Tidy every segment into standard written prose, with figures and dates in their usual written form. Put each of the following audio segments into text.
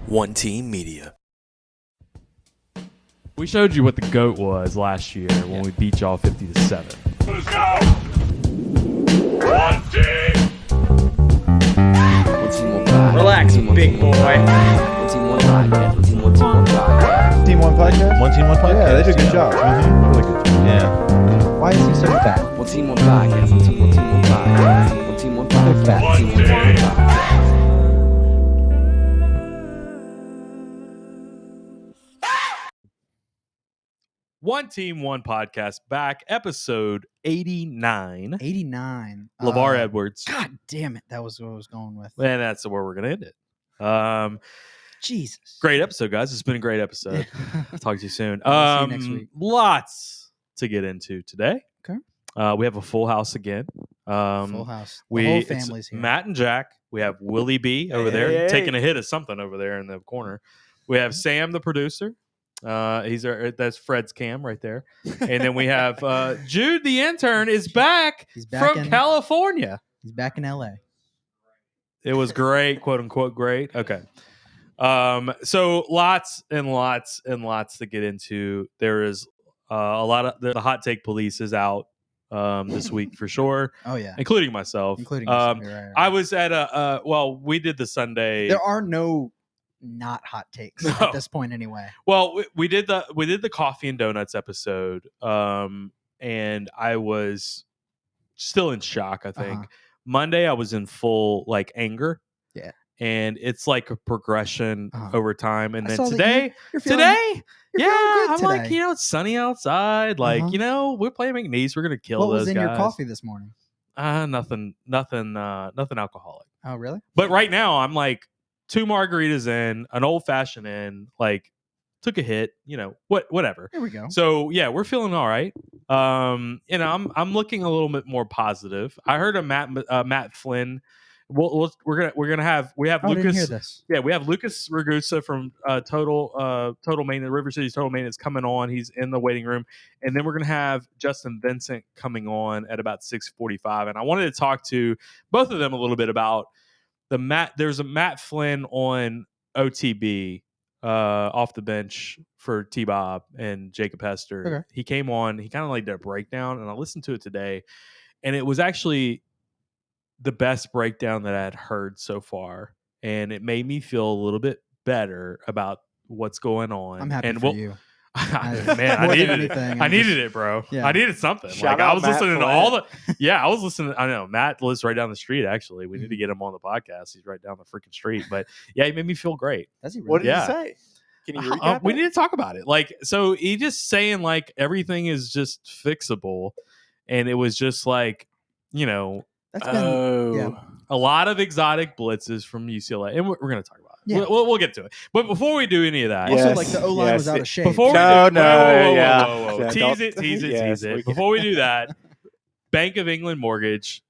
One Team Media. We showed you what the GOAT was last year when we beat y'all 50-7. Let's go! One team! One team, one podcast. Relax, big boy. One team, one podcast. One team, one podcast. Team One Podcast? One Team One Podcast? Yeah, they did a good job. Really good job. Yeah. Why is he so fat? One team, one podcast. One team, one podcast. One team, one podcast. One One team, one podcast. One Team, One Podcast back, episode 89. 89. LeVar Edwards. God damn it. That was what I was going with. And that's where we're going to end it. Jesus. Great episode, guys. It's been a great episode. I'll talk to you soon. We'll see you next week. Lots to get into today. Okay. We have a full house again. Full house. The whole family's here. Matt and Jack. We have Willie B over there taking a hit of something over there in the corner. We have Sam, the producer. That's Fred's cam right there. And then we have Jude, the intern, is back, from California. He's back in LA. It was great, quote unquote great. Okay. So lots and lots and lots to get into. There is a lot of the hot take police is out this week for sure. Oh yeah, including myself. Right. I was at we did the Sunday. There are no not hot takes at this point anyway. Well, we did the coffee and donuts episode, and I was still in shock. I think Monday I was in full anger. Yeah, and it's like a progression over time. And then today, I'm today. like, it's sunny outside. Like, we're playing McNeese. We're gonna kill those guys. What was in your coffee this morning? Nothing alcoholic. Oh, really? But right now I'm like 2 margaritas in, an old fashioned in, like took a hit, whatever. Here we go. So yeah, we're feeling all right. I'm looking a little bit more positive. I heard of Matt Flynn. We have Lucas. Didn't hear this. Yeah, we have Lucas Ragusa from Total Maintenance, River City's Total Maintenance coming on. He's in the waiting room, and then we're gonna have Justin Vincent coming on at about 6:45. And I wanted to talk to both of them a little bit about There's a Matt Flynn on OTB off the bench for T-Bob and Jacob Hester. Okay. He came on. He kind of did a breakdown, and I listened to it today, and it was actually the best breakdown that I had heard so far, and it made me feel a little bit better about what's going on. I'm happy for you. Man, I needed it. I needed it, bro. Yeah. I needed something. I was listening to all the. Yeah, I was listening. I know Matt lives right down the street. Actually, we need to get him on the podcast. He's right down the freaking street. But yeah, he made me feel great. Does he really? What did he say? Can you recap we need to talk about it. So he just saying everything is just fixable, and it was just That's been a lot of exotic blitzes from UCLA, and we're going to talk about it. Yeah. We'll get to it. But before we do any of that, also the O-line was out of shape. Before whoa. Tease it. Before we do that, Bank of England Mortgage,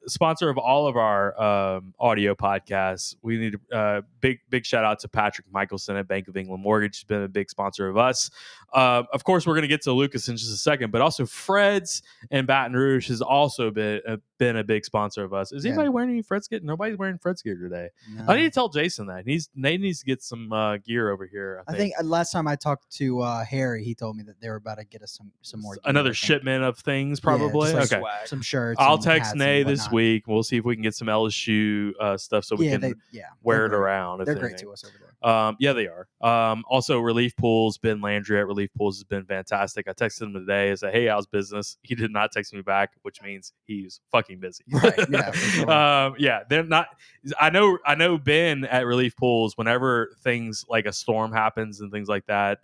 sponsor of all of our audio podcasts. We need a big shout out to Patrick Michelson at Bank of England Mortgage. He's been a big sponsor of us. Of course, we're going to get to Lucas in just a second, but also Fred's and Baton Rouge has also been a big sponsor of us. Is anybody wearing any Fred's gear? Nobody's wearing Fred's gear today. No. I need to tell Jason that. Nate needs to get some gear over here. I think last time I talked to Harry, he told me that they were about to get us some more gear, another shipment of things, probably. Yeah, okay, some shirts. I'll text Nate this week. We'll see if we can get some LSU stuff so we can wear it around. They're great to us over there. Yeah, they are. Also, Relief Pools, Ben Landry at Relief Pools has been fantastic. I texted him today and said, "Hey, how's business?" He did not text me back, which means he's fucking busy. Right? Yeah. For sure. They're not. I know Ben at Relief Pools. Whenever things like a storm happens and things like that,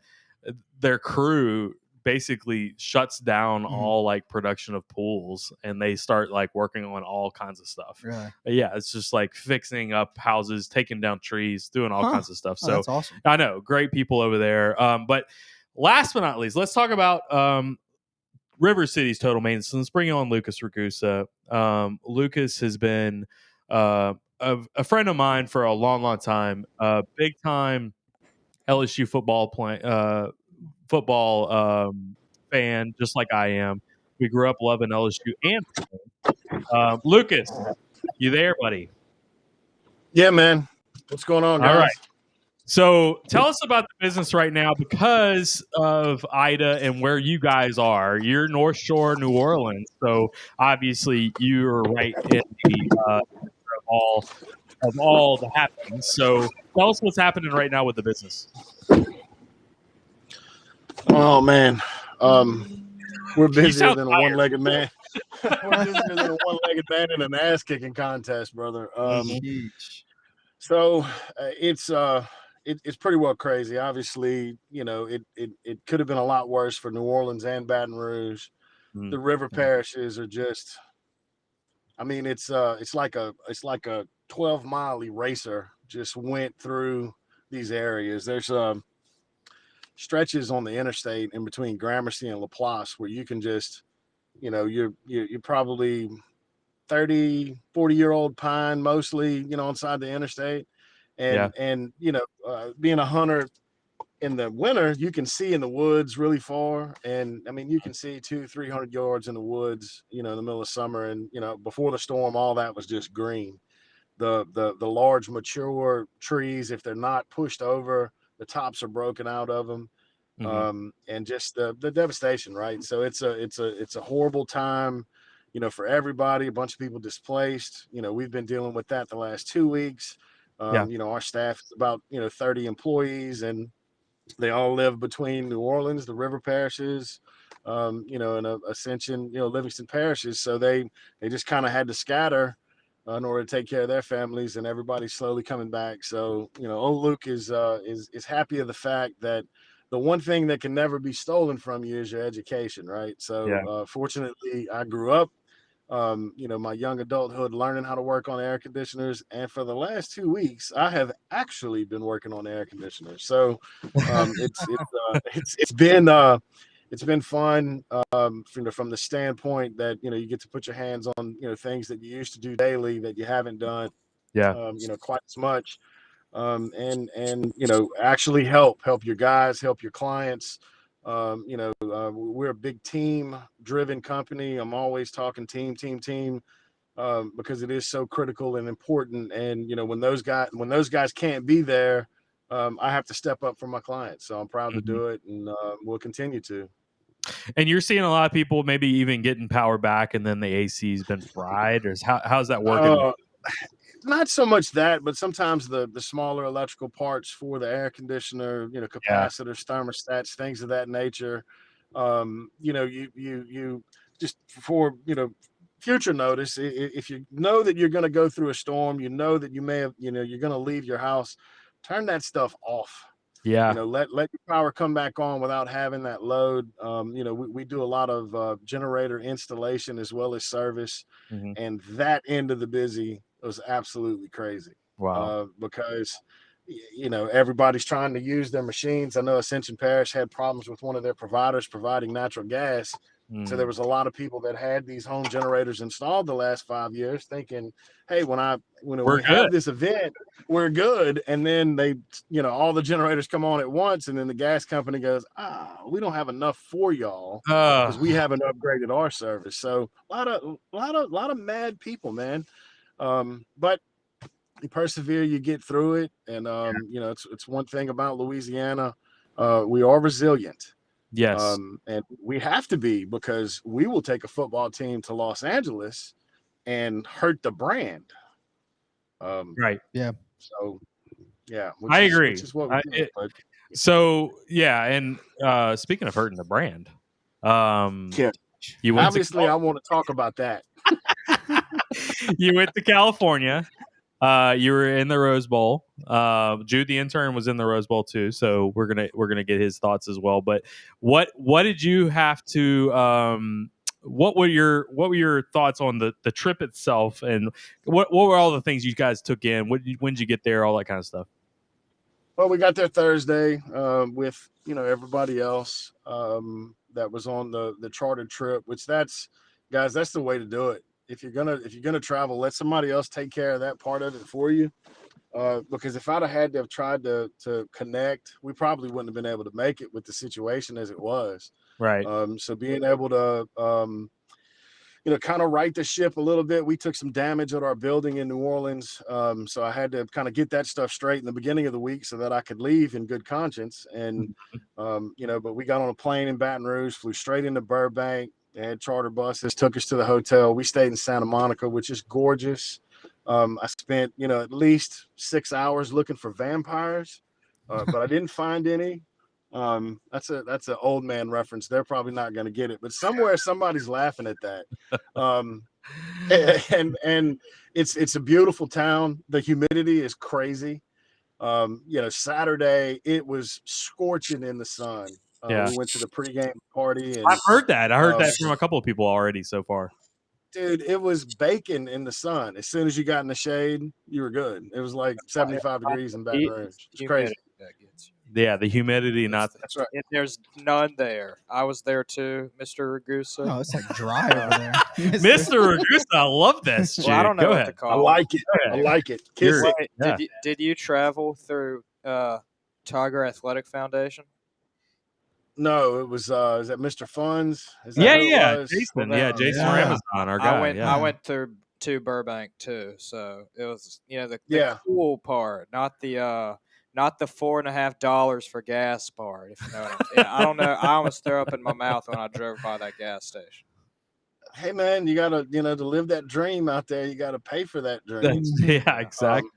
their crew basically shuts down all production of pools, and they start working on all kinds of stuff. Really? Yeah, it's just fixing up houses, taking down trees, doing all kinds of stuff. So that's awesome. I know, great people over there. But last but not least, let's talk about River City's Total Maintenance. Let's bring on Lucas Ragusa. Lucas has been a friend of mine for a long time. Big time LSU football fan, just like I am. We grew up loving LSU and Lucas, you there, buddy? Yeah, man. What's going on, guys? All right. So tell us about the business right now because of Ida and where you guys are. You're North Shore, New Orleans, so obviously you're right in the of all the happenings. So tell us what's happening right now with the business. Oh man, we're You busier sound than a tired. one-legged man. We're busier than a one-legged man in an ass-kicking contest, brother. Sheesh. So it's pretty well crazy. Obviously, it could have been a lot worse for New Orleans and Baton Rouge. The river parishes are just. I mean, it's like a 12-mile eraser just went through these areas. There's stretches on the interstate in between Gramercy and Laplace where you can just, you're probably 30, 40-year-old pine mostly, on side the interstate. And being a hunter in the winter, you can see in the woods really far. And I mean, you can see 200-300 yards in the woods, in the middle of summer. And, before the storm, all that was just green. The large mature trees, if they're not pushed over, the tops are broken out of them. And just the devastation, right? So it's a horrible time, for everybody. A bunch of people displaced. We've been dealing with that the last 2 weeks. Our staff is about 30 employees, and they all live between New Orleans, the river parishes, and Ascension, Livingston parishes. So they just kind of had to scatter in order to take care of their families, and everybody's slowly coming back. So old Luke is happy of the fact that the one thing that can never be stolen from you is your education, right? So fortunately, I grew up, my young adulthood learning how to work on air conditioners, and for the last 2 weeks, I have actually been working on air conditioners. So it's been fun from the standpoint that you get to put your hands on things that you used to do daily that you haven't done quite as much, and actually help your guys, help your clients. We're a big team driven company. I'm always talking team, because it is so critical and important. And when those guys can't be there, I have to step up for my clients. So I'm proud to do it, and we'll continue to. And you're seeing a lot of people maybe even getting power back, and then the AC's been fried. Or how's that working? Not so much that, but sometimes the smaller electrical parts for the air conditioner, capacitors, thermostats, things of that nature. You just for future notice, if you know that you're going to go through a storm, that you may have, you're going to leave your house, turn that stuff off. Yeah. Let your power come back on without having that load. We do a lot of generator installation as well as service, and that end of the busy was absolutely crazy. Wow. Because everybody's trying to use their machines. I know Ascension Parish had problems with one of their providers providing natural gas. So there was a lot of people that had these home generators installed the last 5 years thinking, hey, when we have this event, we're good. And then they, all the generators come on at once. And then the gas company goes, we don't have enough for y'all because we haven't upgraded our service. So a lot of mad people, man. But you persevere, you get through it. And, it's one thing about Louisiana. We are resilient. Yes. And we have to be, because we will take a football team to Los Angeles and hurt the brand. Right. Yeah. So, yeah. I agree. Which is what we do. So, yeah. And speaking of hurting the brand, you went obviously, I want to talk about that. You went to California. You were in the Rose Bowl. Jude, the intern, was in the Rose Bowl too, so we're gonna get his thoughts as well. But what did you have to? What were your thoughts on the trip itself, and what were all the things you guys took in? When did you get there? All that kind of stuff. Well, we got there Thursday with everybody else that was on the chartered trip. Which that's the way to do it. If you're gonna travel, let somebody else take care of that part of it for you. Because if I'd have had to have tried to connect, we probably wouldn't have been able to make it with the situation as it was. Right. So being able to, kind of right the ship a little bit. We took some damage at our building in New Orleans. So I had to kind of get that stuff straight in the beginning of the week so that I could leave in good conscience. And, but we got on a plane in Baton Rouge, flew straight into Burbank. They had charter buses, took us to the hotel. We stayed in Santa Monica, which is gorgeous. I spent, at least 6 hours looking for vampires, but I didn't find any. That's an old man reference. They're probably not going to get it, but somewhere somebody's laughing at that. And it's a beautiful town. The humidity is crazy. Saturday it was scorching in the sun. We went to the pregame party, and I've heard that. I heard that from a couple of people already so far. Dude, it was baking in the sun. As soon as you got in the shade, you were good. It was like 75 degrees in Baton Rouge. It's crazy. Yeah, the humidity, That's right. And there's none there. I was there too, Mr. Ragusa. No, it's like dry over there. Mr. Ragusa, I love this. Well, I don't know Go what ahead. to call I like it. I like it. Kiss it. Yeah. Did you travel through Tiger Athletic Foundation? No, it was is that Mr. Funds? Is that Yeah, who it yeah. was? Jason. Well, Yeah, Jason yeah. Ramazan, our guy. I went through to Burbank too, so it was the cool part, not the $4.50 for gas part. If you know what I'm saying. I don't know. I almost threw up in my mouth when I drove by that gas station. Hey man, you gotta to live that dream out there. You gotta pay for that dream. Yeah, exactly.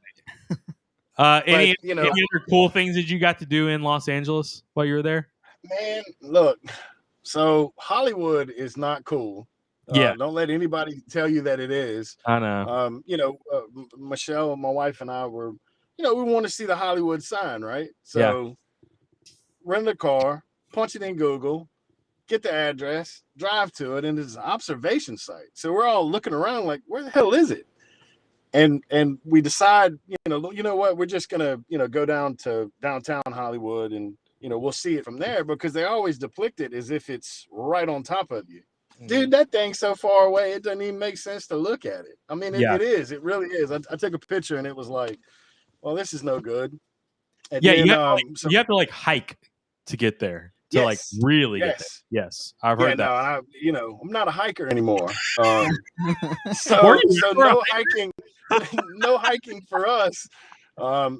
Any but, other cool things that you got to do in Los Angeles while you were there? Man, look. So Hollywood is not cool. Yeah. Don't let anybody tell you that it is. I know. Michelle, my wife, and I were, we want to see the Hollywood sign, right? So rent a car, punch it in Google, get the address, drive to it, and it's an observation site. So we're all looking around like, where the hell is it? And we decide, you know what, we're just gonna, go down to downtown Hollywood, and we'll see it from there, because they always depict it as if it's right on top of you. Dude, that thing's so far away, it doesn't even make sense to look at it. I mean, it is. It really is. I took a picture, and it was like, well, this is no good. And then, you have to like hike to get there to like really get there. Yes, I've heard that. No, I'm not a hiker anymore. So no hiking, no hiking for us.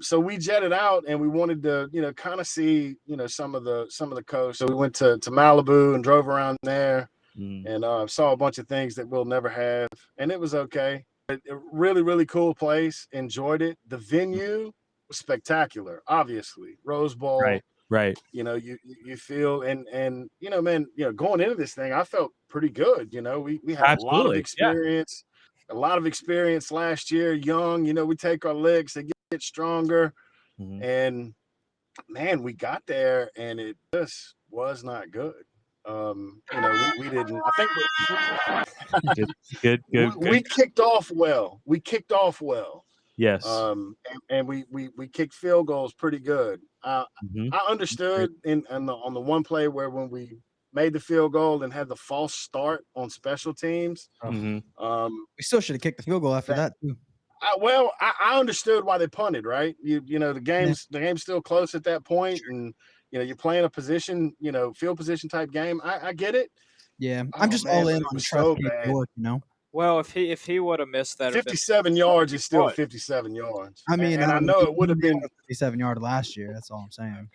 So we jetted out, and we wanted to, kind of see, some of the coast. So we went to Malibu and drove around there, and saw a bunch of things that we'll never have, and it was okay. A really, really cool place. Enjoyed it. The venue was spectacular. Obviously, Rose Bowl. Right. You feel and man, going into this thing, I felt pretty good. We had a lot of experience. A lot of experience last year, young, we take our legs to get stronger. And man, we got there, and it just was not good. We didn't, I think good. We kicked off well. Yes. And we kicked field goals pretty good. I understood on the one play where when we made the field goal and had the false start on special teams. We still should have kicked the field goal after that too. I understood why they punted, right? The game's still close at that point, and you're playing a position, field position type game. I get it. Yeah, I'm just all in on so bad. Well, if he would have missed that, 57 yards is still 57 yards. I mean, and I know it would have been 57-yard last year. That's all I'm saying.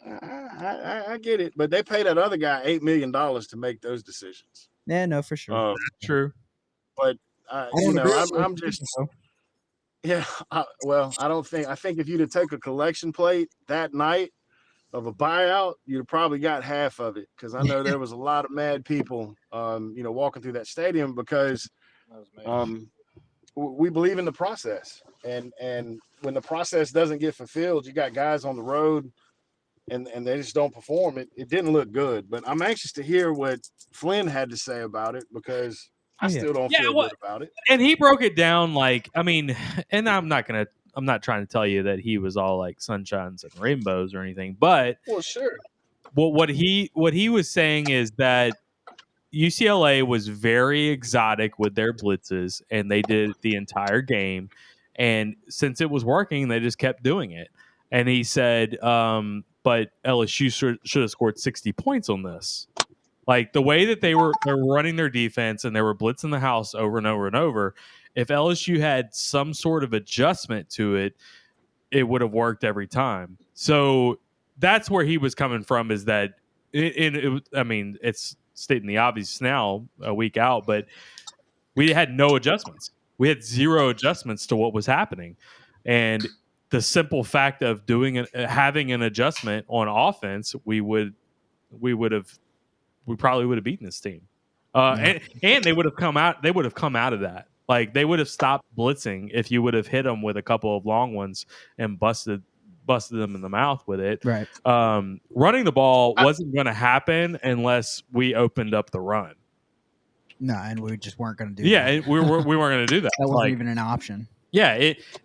I get it, but they pay that other guy $8 million to make those decisions. Yeah, no, for sure. True. But I'm just I think if you'd have taken a collection plate that night of a buyout, you'd have probably got half of it, because I know there was a lot of mad people, walking through that stadium, because we believe in the process, and when the process doesn't get fulfilled, you got guys on the road, and they just don't perform. It didn't look good, but I'm anxious to hear what Flynn had to say about it, because I still don't feel good about it. And he broke it down and I'm not trying to tell you that he was all like sunshines and rainbows or anything, but sure. What he was saying is that UCLA was very exotic with their blitzes, and they did it the entire game. And since it was working, they just kept doing it. And he said, but LSU should have scored 60 points on this. Like the way that they were running their defense and they were blitzing the house over and over and over. If LSU had some sort of adjustment to it, it would have worked every time. So that's where he was coming from. Is that I mean, it's stating the obvious now, a week out, but we had no adjustments. We had zero adjustments to what was happening, and the simple fact of having an adjustment on offense, we probably would have beaten this team. And they would have come out. They would have come out of that. Like they would have stopped blitzing if you would have hit them with a couple of long ones and busted them in the mouth with it. Right. Running the ball wasn't going to happen unless we opened up the run. No, and we just weren't going to do that. Yeah, we weren't going to do that. That wasn't even an option. Yeah,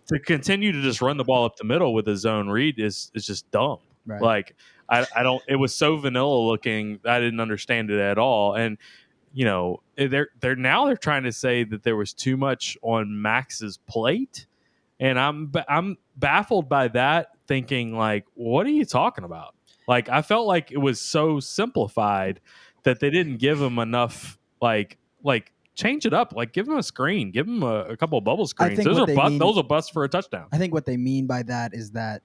to continue to just run the ball up the middle with a zone read is just dumb. Right. Like I don't. It was so vanilla looking. I didn't understand it at all. And they're trying to say that there was too much on Max's plate, and I'm baffled by that. Thinking like, what are you talking about? Like I felt like it was so simplified that they didn't give him enough. Like change it up. Like give him a screen. Give him a couple of bubble screens. Those are busts for a touchdown. I think what they mean by that is that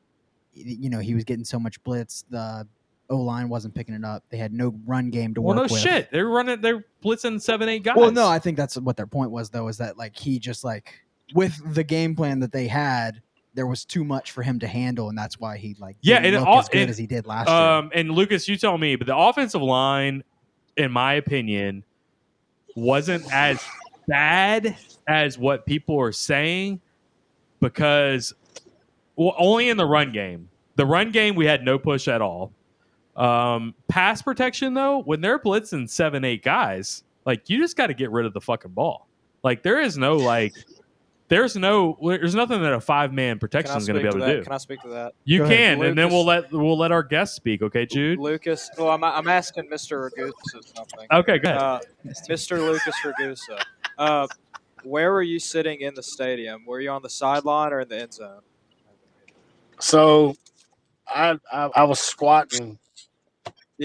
he was getting so much blitz. The O-line wasn't picking it up. They had no run game to work with. Well, no shit. They're blitzing 7-8 guys. Well, no, I think that's what their point was, though, is that like he just like with the game plan that they had, there was too much for him to handle, and that's why he didn't look as good as he did last year. And Lucas, you tell me, but the offensive line, in my opinion, wasn't as bad as what people are saying because only in the run game. The run game, we had no push at all. Pass protection, though, when they're blitzing 7-8 guys, like you just got to get rid of the fucking ball. Like there's nothing that a 5-man protection is going to be able to do. Can I speak to that? You Go can, ahead. and then we'll let our guests speak. Okay, Jude. Lucas. Well, I'm asking Mr. Ragusa something. Okay, go ahead. Mr. Lucas Ragusa. Where were you sitting in the stadium? Were you on the sideline or in the end zone? So, I was squatting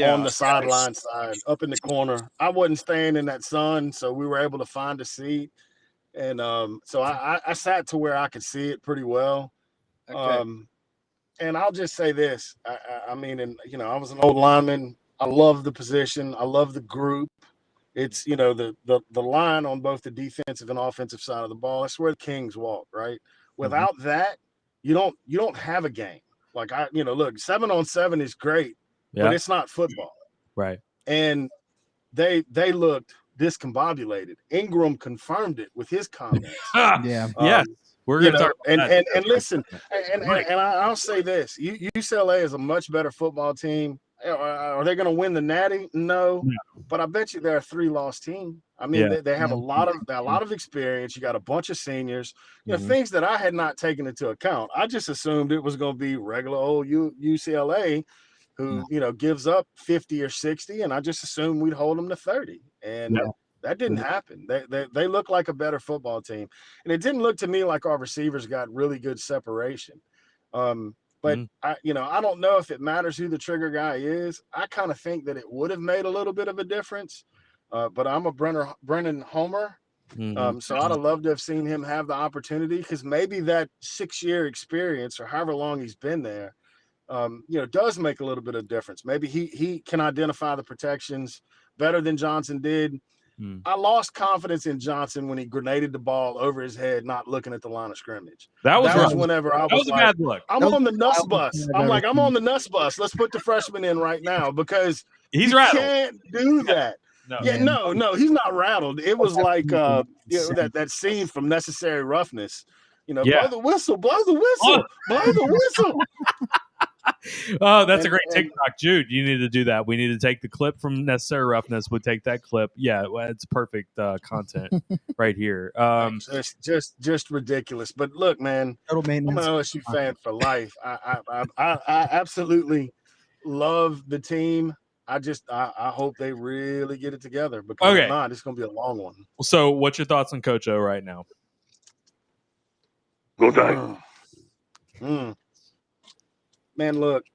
on the sideline side, up in the corner. I wasn't staying in that sun, so we were able to find a seat. And so I sat to where I could see it pretty well. Okay. And I'll just say this. I mean, I was an old lineman. I love the position. I love the group. It's, the line on both the defensive and offensive side of the ball. That's where the Kings walk, right? Without that, you don't have a game. Like look, 7-on-7 is great, but it's not football. Right. And they looked discombobulated. Ingram confirmed it with his comments. Yeah. We're going to talk about that. And listen, and I'll say this: UCLA is a much better football team. Are they going to win the Natty? No, but I bet you they're a 3-loss team. I mean, they have a lot of experience. You got a bunch of seniors. Things that I had not taken into account. I just assumed it was going to be regular old UCLA, who gives up 50 or 60, and I just assumed we'd hold them to 30. And that didn't happen. They look like a better football team, and it didn't look to me like our receivers got really good separation. But I don't know if it matters who the trigger guy is. I kind of think that it would have made a little bit of a difference. But I'm a Brennan Homer. So I'd have loved to have seen him have the opportunity, because maybe that 6-year experience or however long he's been there, does make a little bit of difference. Maybe he can identify the protections better than Johnson did. I lost confidence in Johnson when he grenaded the ball over his head, not looking at the line of scrimmage. That was whenever I was a like, bad look. I'm on the nuts bus. I'm on the nuts bus. Let's put the freshman in right now, because he's rattled. Can't do that. No. No, he's not rattled. It was like that scene from Necessary Roughness. Blow the whistle, blow the whistle, blow the whistle. Oh, that's a great TikTok, Jude. You need to do that. We need to take the clip from Necessary Roughness. We'll take that clip. Yeah, it's perfect content right here. Just ridiculous. But look, man, I'm an LSU fan for life. I absolutely love the team. I hope they really get it together, because if not, it's going to be a long one. So, what's your thoughts on Coach O right now? Go time. Man, look,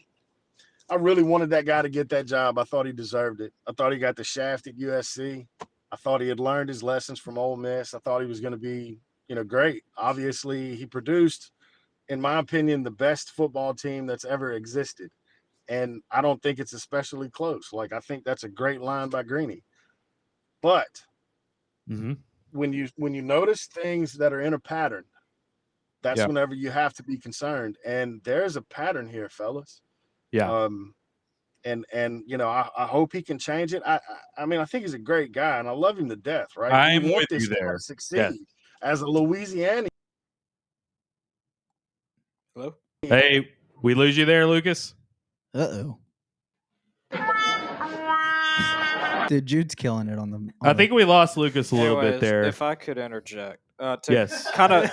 I really wanted that guy to get that job. I thought he deserved it. I thought he got the shaft at USC. I thought he had learned his lessons from Ole Miss. I thought he was going to be, great. Obviously, he produced, in my opinion, the best football team that's ever existed. And I don't think it's especially close. Like, I think that's a great line by Greeny. But when you notice things that are in a pattern, that's whenever you have to be concerned. And there's a pattern here, fellas. Yeah. And I hope he can change it. I mean, I think he's a great guy, and I love him to death. Right? I'm we want with this you there. to succeed as a Louisianian. Hello. Hey, we lose you there, Lucas. Uh-oh. Dude, Jude's killing it on the. I think we lost Lucas a little bit there. If I could interject, Yes. kind of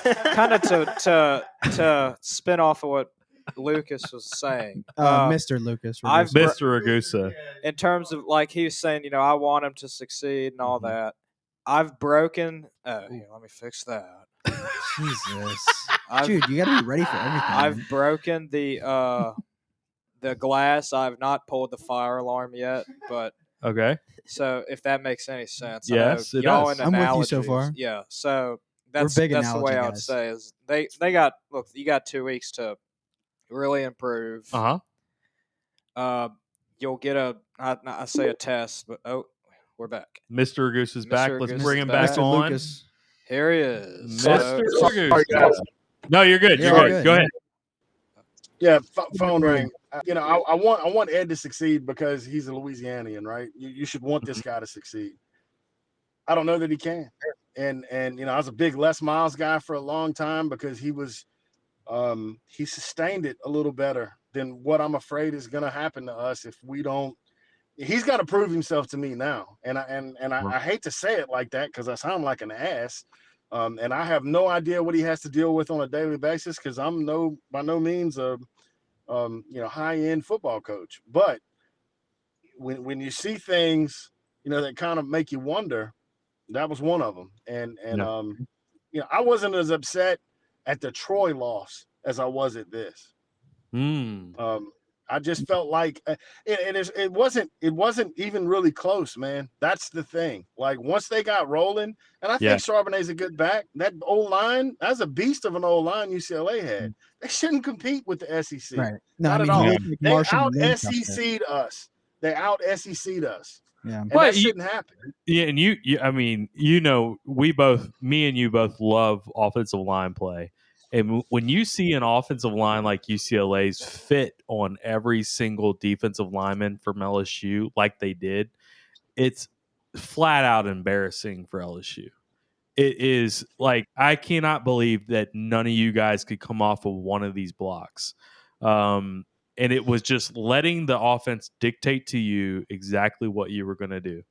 to spin off of what Lucas was saying. Mr. Lucas. Mr. Ragusa. In terms of like he was saying, I want him to succeed and all that. I've broken. Here, let me fix that. Jesus, dude, you got to be ready for everything. I've broken the glass. I've not pulled the fire alarm yet, but okay. So if that makes any sense, yes, it does. I'm with you so far. Yeah, so that's the way I would say is they got you got 2 weeks to really improve. You'll get I say a test, but we're back. Mr. Goose is back. Let's bring him back Mr. on. Lucas. Here he is. Mr. Goose. No, you're good. You're good. Go ahead. Yeah, phone ring. I want Ed to succeed because he's a Louisianian, right? You should want this guy to succeed. I don't know that he can. And I was a big Les Miles guy for a long time because he sustained it a little better than what I'm afraid is going to happen to us if we don't. He's got to prove himself to me now. And I hate to say it like that because I sound like an ass. And I have no idea what he has to deal with on a daily basis because I'm by no means a high-end football coach. But when you see things, that kind of make you wonder, that was one of them. And I wasn't as upset at the Troy loss as I was at this. I just felt like it wasn't even really close, man. That's the thing. Like once they got rolling, and I think Charbonnet's a good back. That O-line, that's a beast of an O-line UCLA had. They shouldn't compete with the SEC. Right. No, Not at all. They out SEC'd us. They out SEC'd us. Yeah. And that shouldn't happen. Yeah, and me and you both love offensive line play. And when you see an offensive line like UCLA's fit on every single defensive lineman from LSU like they did, it's flat out embarrassing for LSU. It is like, I cannot believe that none of you guys could come off of one of these blocks. And it was just letting the offense dictate to you exactly what you were going to do.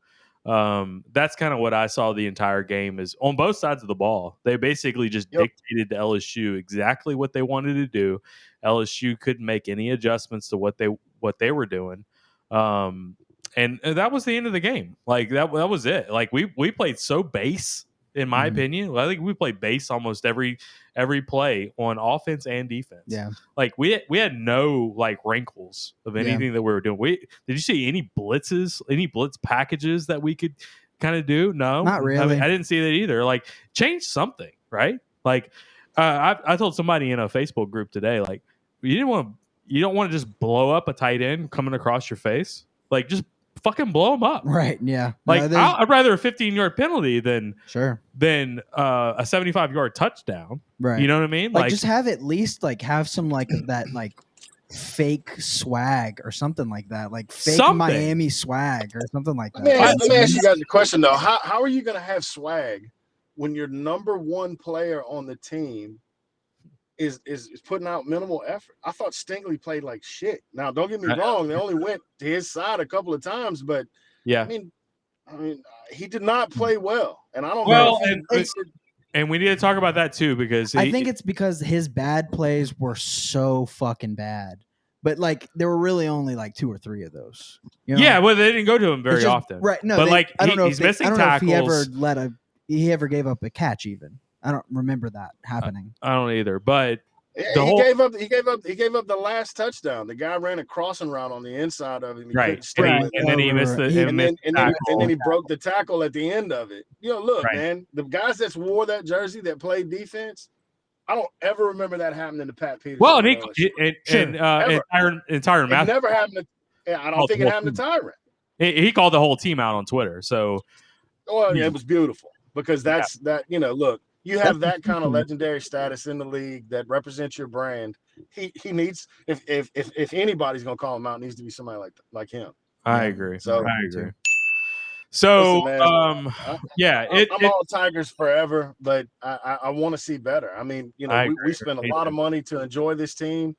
That's kind of what I saw the entire game is on both sides of the ball. They basically just dictated to LSU exactly what they wanted to do. LSU couldn't make any adjustments to what they were doing. And that was the end of the game. Like that was it. Like we played so base, in my opinion. I think we played base almost every play on offense and defense. Yeah. Like we had no like wrinkles of anything that we were doing. Did you see any blitzes, any blitz packages that we could kind of do? No, not really. I didn't see that either. Like change something, right? Like I told somebody in a Facebook group today, like you don't want to just blow up a tight end coming across your face. Like just fucking blow them up. Right. Yeah. Like I'd rather a 15-yard penalty than a 75-yard touchdown. Right. You know what I mean? Like just have at least like have some like that like fake swag or something like that. Like fake Miami swag or something like that. Let me ask you guys a question though. How are you going to have swag when your number one player on the team is putting out minimal effort? I thought Stingley played like shit. Now, don't get me wrong; they only went to his side a couple of times, but I mean, he did not play well, and I don't know. And we need to talk about that too because I think it's because his bad plays were so fucking bad. But like there were really only like 2 or 3 of those. You know? Yeah, well, they didn't go to him very often. Right? No, but I don't know he's missing tackles. I don't know if he ever gave up a catch even. I don't remember that happening. I don't either. But He gave up the last touchdown. The guy ran a crossing route on the inside of him. He couldn't stay with it. And then he missed it. And then he broke the tackle at the end of it. Look, man, the guys that wore that jersey that played defense, I don't ever remember that happening to Pat Peterson. Well, and Tyrann Mathieu. It never happened to. I don't think it happened to Tyrann. He called the whole team out on Twitter. So, it was beautiful because that's that. Look, you have that kind of legendary status in the league that represents your brand. He needs if anybody's gonna call him out, it needs to be somebody like him. I agree. So I agree. So, listen, I'm all Tigers forever, but I want to see better. I mean, we spent a lot of money to enjoy this team,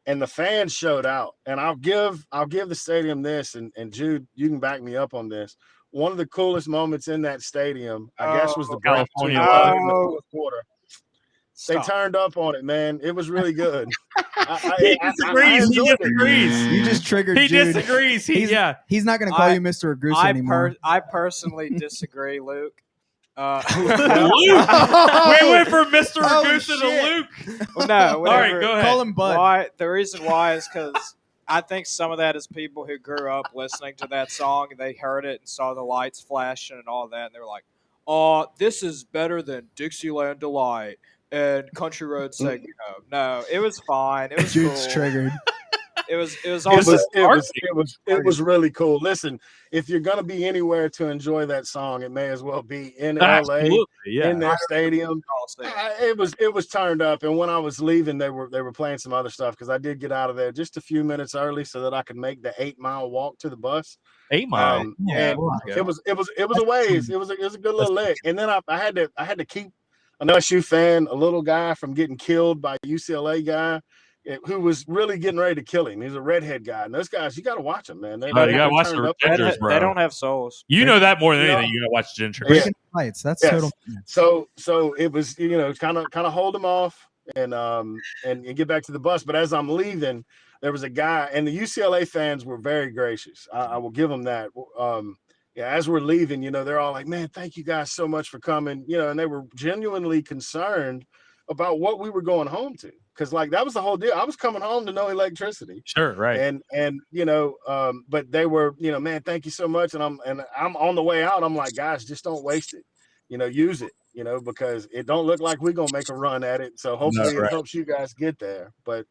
and the fans showed out. And I'll give the stadium this, and Jude, you can back me up on this. One of the coolest moments in that stadium, I guess, was the break between the third and the fourth quarter. They turned up on it, man. It was really good. He disagrees. You just triggered. He Jude. disagrees. He's not going to call you Mr. Agusa anymore. I personally disagree, Luke. Luke. We went from Mr. Agusa to Luke. Well, no, all right, go ahead. Call him Bud. The reason why is because I think some of that is people who grew up listening to that song and they heard it and saw the lights flashing and all that, and they were like, "Oh, this is better than Dixieland Delight." And Country Road said, no, it was fine. It was Jude's cool. triggered. It was really cool. Listen, if you're gonna be anywhere to enjoy that song, it may as well be in LA, in their stadium. It was turned up, and when I was leaving, they were playing some other stuff because I did get out of there just a few minutes early so that I could make the 8-mile walk to the bus. 8 miles. It was a ways. It was a good little lick, and then I had to keep an LSU fan, a little guy, from getting killed by a UCLA guy who was really getting ready to kill him. He's a redhead guy. And those guys, you got to watch them, man. You got to watch the Gingers, bro. They don't have souls. You know that more than anything. You got to watch Ginger. Breaking fights. That's total. So it was, kind of hold them off and get back to the bus. But as I'm leaving, there was a guy, and the UCLA fans were very gracious. I will give them that. As we're leaving, they're all like, "Man, thank you guys so much for coming." And they were genuinely concerned about what we were going home to, because that was the whole deal. I was coming home to no electricity. Sure, right. And but they were, "Man, thank you so much." And I'm on the way out. I'm like, "Guys, just don't waste it. Use it. Because it don't look like we're gonna make a run at it. So hopefully it helps you guys get there." But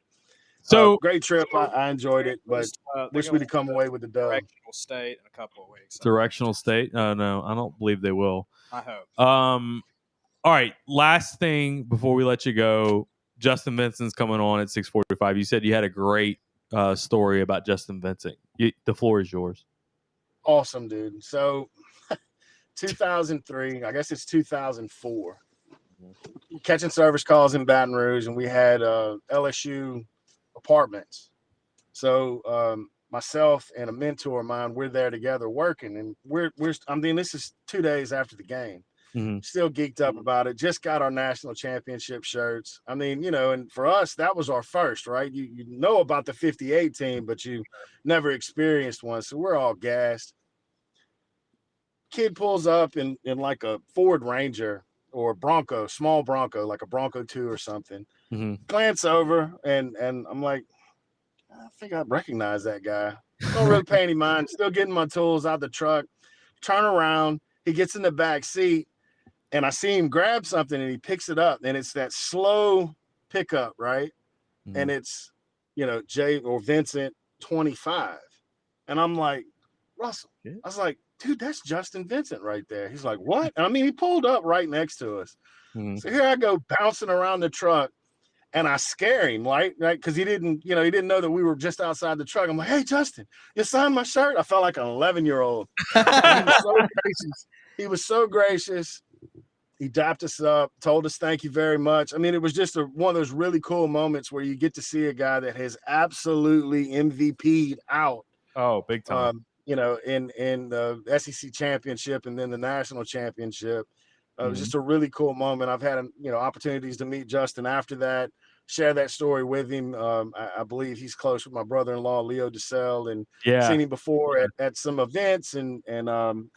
great trip. I enjoyed it, but wish we'd come away with the dub. Directional state in a couple of weeks. Directional state? No, I don't believe they will. I hope. All right. Last thing before we let you go, Justin Vincent's coming on at 6:45. You said you had a great story about Justin Vincent. The floor is yours. Awesome, dude. So 2003, I guess it's 2004. Catching service calls in Baton Rouge, and we had LSU apartments. So myself and a mentor of mine, we're there together working, and this is 2 days after the game. Still geeked up about it. Just got our national championship shirts. And for us, that was our first, right? You know about the 58 team, but you never experienced one. So we're all gassed. Kid pulls up in like a Ford Ranger or Bronco, small Bronco, like a Bronco 2 or something. Glance over, and I'm like, I think I recognize that guy. Don't really pay any mind. Still getting my tools out the truck. Turn around. He gets in the back seat, and I see him grab something, and he picks it up, and it's that slow pickup, right? And it's, Jay or Vincent 25. And I'm like, Russell. I was like, dude, that's Justin Vincent right there. He's like, what? And he pulled up right next to us. So here I go bouncing around the truck, and I scare him, right? Because he didn't know that we were just outside the truck. I'm like, hey, Justin, you signed my shirt? I felt like an 11-year-old. He was so gracious. He was so gracious. He dapped us up, told us thank you very much. It was just one of those really cool moments where you get to see a guy that has absolutely MVP'd out. Oh, big time. In the SEC championship and then the national championship. It was just a really cool moment. I've had opportunities to meet Justin after that, share that story with him. I believe he's close with my brother-in-law, Leo DeSalle, and seen him before at some events and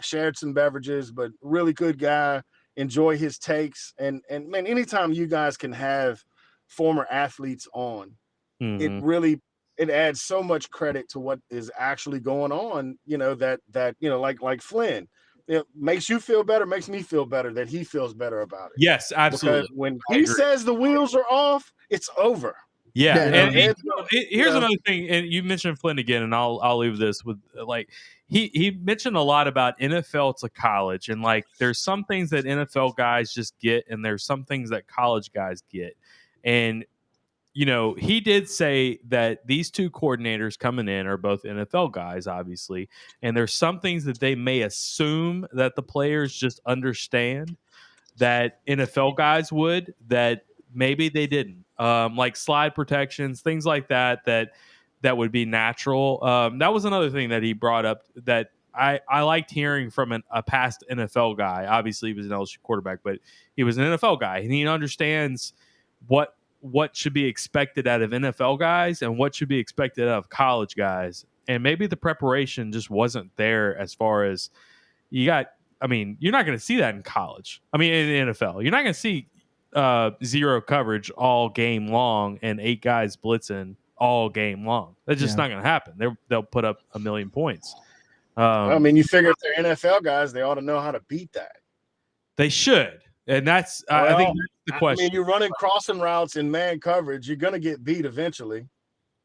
shared some beverages, but really good guy. Enjoy his takes. And man, anytime you guys can have former athletes on. It really adds so much credit to what is actually going on. That like Flynn. It makes you feel better, makes me feel better that he feels better about it. Yes, absolutely. Because when he says the wheels are off, it's over. Yeah, Yeah, here's another thing, and you mentioned Flynn again, and I'll leave this with like he mentioned a lot about NFL to college, and like there's some things that NFL guys just get, and there's some things that college guys get, and he did say that these two coordinators coming in are both NFL guys, obviously, and there's some things that they may assume that the players just understand that NFL guys would, that maybe they didn't, like slide protections, things like that would be natural. That was another thing that he brought up that I liked hearing from a past NFL guy. Obviously, he was an LSU quarterback, but he was an NFL guy, and he understands what should be expected out of NFL guys and what should be expected out of college guys. And maybe the preparation just wasn't there as far as you're not going to see that in college. In the NFL. You're not going to see zero coverage all game long and 8 guys blitzing all game long. That's just not going to happen. They'll put up a million points. You figure if they're NFL guys, they ought to know how to beat that. They should. And that's, I think that's the question. You're running crossing routes in man coverage. You're going to get beat eventually.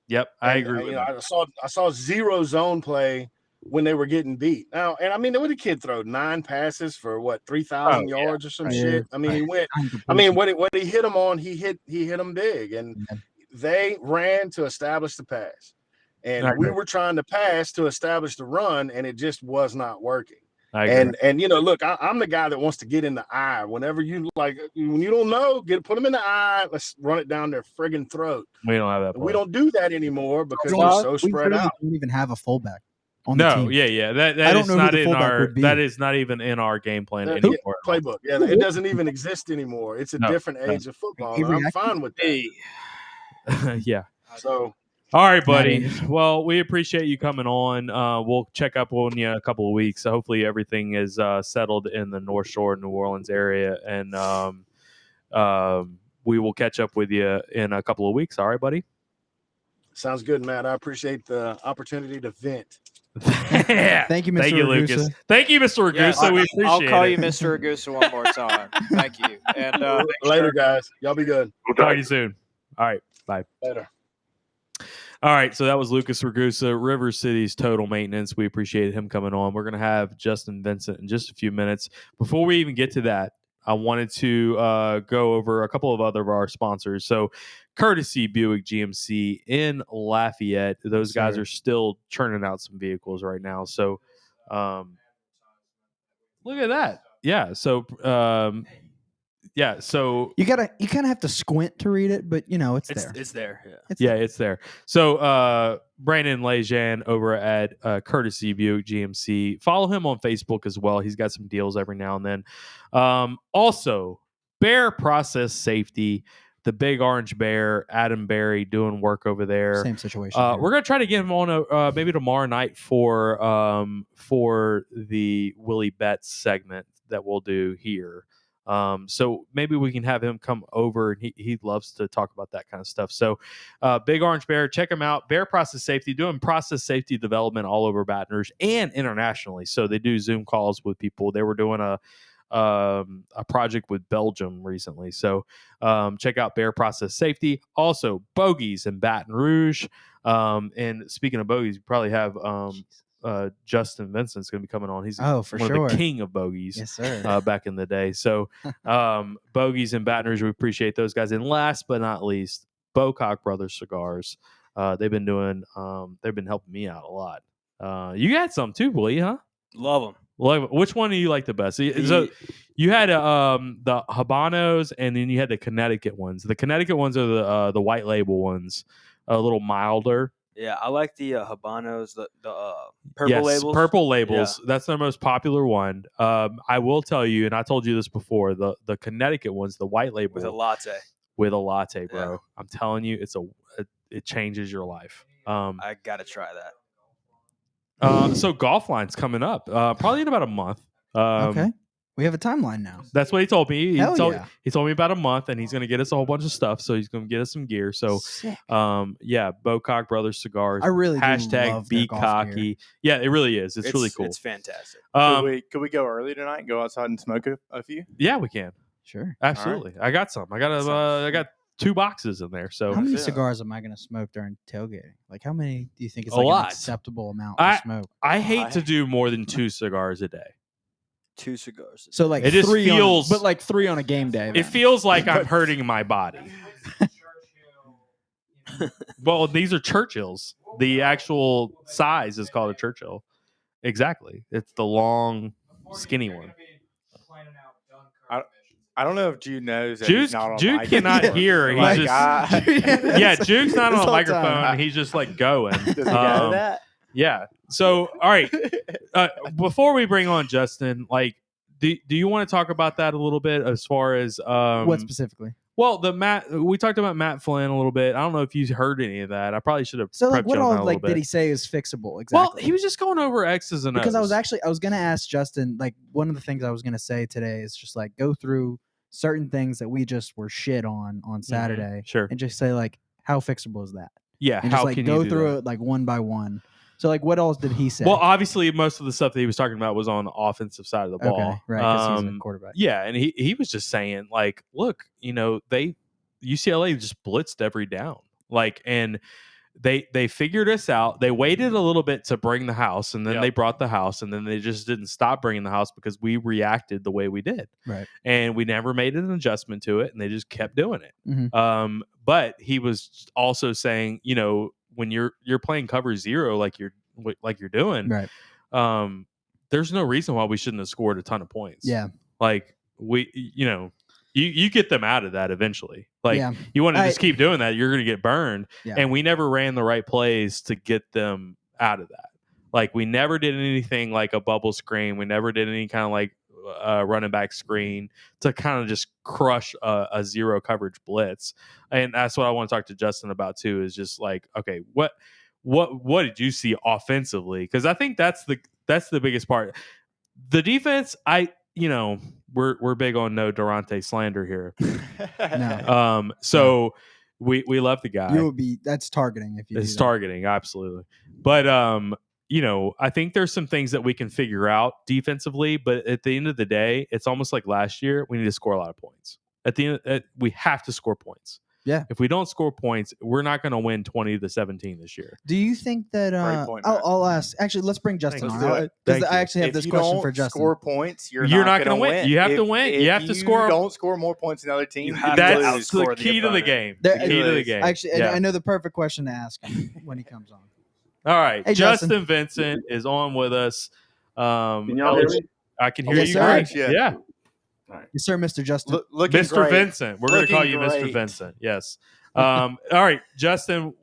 Yep, I agree with that. I saw zero zone play when they were getting beat. Now, and what did the kid throw? 9 passes for 3,000 yards or some shit. He went. What he hit them on, he hit them big, and they ran to establish the pass, and we were trying to pass to establish the run, and it just was not working. And look, I'm the guy that wants to get in the eye. Whenever you when you don't know, put them in the eye. Let's run it down their friggin' throat. We don't have that. We don't do that anymore because we're so spread out. We don't even have a fullback on the team. That is not in our. That is not even in our game plan anymore. Playbook. Yeah, it doesn't even exist anymore. It's a different age of football. And I'm fine with that. Yeah. So. All right, buddy. Well, we appreciate you coming on. We'll check up on you in a couple of weeks. So hopefully everything is settled in the North Shore, New Orleans area, and we will catch up with you in a couple of weeks. All right, buddy? Sounds good, Matt. I appreciate the opportunity to vent. Thank you, Mr. Thank you, Ragusa. Lucas. Thank you, Mr. Ragusa. Yeah, we appreciate I'll call it. you Mr. Ragusa one more time. Thank you. And later, guys. Y'all be good. We'll talk to you soon. All right. Bye. Later. All right, so that was Lucas Ragusa, River City's Total Maintenance. We appreciate him coming on. We're going to have Justin Vincent in just a few minutes. Before we even get to that, I wanted to go over a couple of other of our sponsors. So, Courtesy Buick GMC in Lafayette. Those guys are still churning out some vehicles right now. So, look at that. Yeah. So, so you kind of have to squint to read it, but it's there. It's there. Yeah. It's there. So Brandon Lejean over at Courtesy Buick GMC. Follow him on Facebook as well. He's got some deals every now and then. Also, Bear Process Safety, the Big Orange Bear, Adam Berry doing work over there. Same situation. We're gonna try to get him on maybe tomorrow night for the Willie Betts segment that we'll do here. So maybe we can have him come over, and he loves to talk about that kind of stuff. So Big Orange Bear, check him out. Bear Process Safety, doing process safety development all over Baton Rouge and internationally. So they do Zoom calls with people. They were doing a project with Belgium recently. So check out Bear Process Safety. Also, Bogies in Baton Rouge. And speaking of Bogies, you probably have Justin Vincent's going to be coming on. He's one of the king of bogeys. Yes, sir. Back in the day. So bogeys in Baton Rouge, we appreciate those guys. And last but not least, Bocock Brothers Cigars. They've been helping me out a lot. You got some too, Willie, huh? Love them. Which one do you like the best? So you had the Habanos, and then you had the Connecticut ones. The Connecticut ones are the white label ones, a little milder. Yeah, I like the Habanos, the purple labels. Purple labels. Yeah. That's their most popular one. I will tell you, and I told you this before, the Connecticut ones, the white label. With a latte. With a latte, bro. Yeah. I'm telling you, it changes your life. I got to try that. So Golf Line's coming up, probably in about a month. Okay. We have a timeline now. That's what he told me. Hell yeah. He told me about a month, and he's going to get us a whole bunch of stuff. So he's going to get us some gear. So, Sick. yeah, Bocock Brothers cigars. I really do hashtag love their be golf cocky. gear. Yeah, it really is. It's really cool. It's fantastic. Could we go early tonight and go outside and smoke a few? Yeah, we can. Sure. Absolutely. I got some. I got 2 boxes in there. So How many Yeah. cigars am I going to smoke during tailgating? Like, how many do you think is A like lot. an acceptable amount to smoke? I hate to do more than 2 cigars a day. 2 cigars. So like It just 3 feels- but like 3 on a game day. It then. feels like I'm hurting my body. Well, these are Churchills. The actual size is called a Churchill. Exactly. It's the long, skinny one. I don't know if Jude knows that he's not on Juke mic cannot anymore. hear. He's Like, just yeah. Juke's not This on a whole microphone. time. He's just like going. Does he know that? Yeah. So, all right. Before we bring on Justin, like, do you want to talk about that a little bit as far as What specifically? Well, we talked about Matt Flynn a little bit. I don't know if you heard any of that. I probably should have. So like, prepped what you on that all a like little did bit. he say is fixable? Exactly. Well, he was just going over X's and O's. Because I was gonna ask Justin, like, one of the things I was gonna say today is just like go through certain things that we just were shit on Saturday, Sure. and just say like, how fixable is that? Yeah. And How just like can go you do through that? it like one by one. So like, what else did he say? Well, obviously, most of the stuff that he was talking about was on the offensive side of the ball. okay, right? Because he's a quarterback. Yeah, and he was just saying like, look, UCLA just blitzed every down, like, and they figured us out. They waited a little bit to bring the house, and then Yep. they brought the house, and then they just didn't stop bringing the house because we reacted the way we did, Right. and we never made an adjustment to it, and they just kept doing it. Mhm. But he was also saying, when you're playing cover 0 like you're doing, Right. there's no reason why we shouldn't have scored a ton of points. Yeah. Like you get them out of that eventually. Like Yeah. you want to just keep doing that, you're going to get burned. Yeah. And we never ran the right plays to get them out of that. Like we never did anything like a bubble screen. We never did any kind of like running back screen to kind of just crush a 0 coverage blitz. And that's what I want to talk to Justin about too, is just like, okay, what did you see offensively? Because I think that's the biggest part. The defense, we're big on no Durante slander here. No. So we love the guy. That's targeting if you. It's targeting, absolutely. But I think there's some things that we can figure out defensively, but at the end of the day, it's almost like last year. We need to score a lot of points. At the end, we have to score points. Yeah. If we don't score points, we're not going to win 20-17 this year. Do you think that? Great point, Matt. I'll ask. Actually, let's bring Justin Let's on. do it. Because Thank I you. actually have If this you question don't for Justin. score points, you're not not gonna going to win. You have to win. You have to score. If you don't score more points than the other team, You have to That's outscore the the key to the opponent. game. There- The key to the game. Actually, Yeah. I know the perfect question to ask him when he comes on. All right, Hey, Justin Justin. Vincent is on with us. Can y'all hear me? I can hear Yes, you sir. great. Yeah. Yeah. Yes, sir, Mr. Justin. looking Mr. great. Vincent. We're going to call you Looking Mr. great. Vincent. Yes. All right, Justin.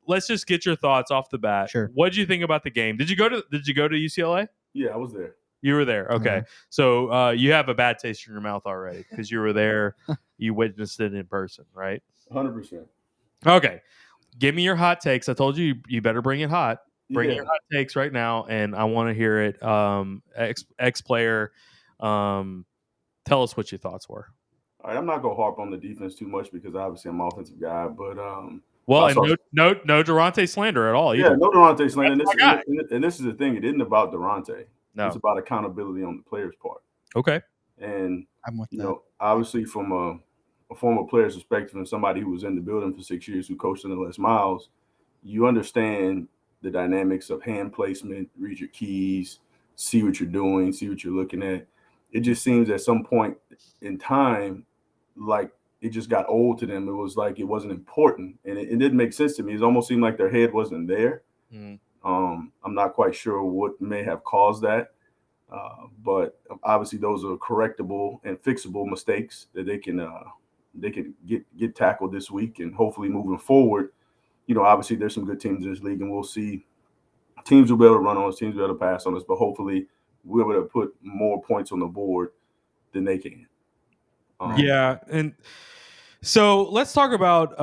Let's just get your thoughts off the bat. Sure. What did you think about the game? Did you go to UCLA? Yeah, I was there. You were there. Okay. Okay. So you have a bad taste in your mouth already because you were there. You witnessed it in person, right? 100%. Okay. Give me your hot takes. I told you you better bring it hot. Bring Yeah. your hot takes right now, and I want to hear it. Ex player, tell us what your thoughts were. All right, I'm not gonna harp on the defense too much because obviously I'm an offensive guy, but Well, I saw- and no Durante slander at all. yeah, Either. no Durante slander. And That's my guy. this is the thing. It isn't about Durante. No. It's about accountability on the player's part. Okay. And I'm with you that. know, obviously from a former player's perspective and somebody who was in the building for 6 years who coached under Les Miles, you understand the dynamics of hand placement, read your keys, see what you're doing, see what you're looking at. It just seems at some point in time, like it just got old to them. It was like it wasn't important. And it didn't make sense to me. It almost seemed like their head wasn't there. Mm. I'm not quite sure what may have caused that. But obviously those are correctable and fixable mistakes that they can get tackled this week, and hopefully moving forward, obviously there's some good teams in this league, and we'll see teams will be able to run on us, teams will be able to pass on us, but hopefully we're able to put more points on the board than they can. Yeah, and so let's talk about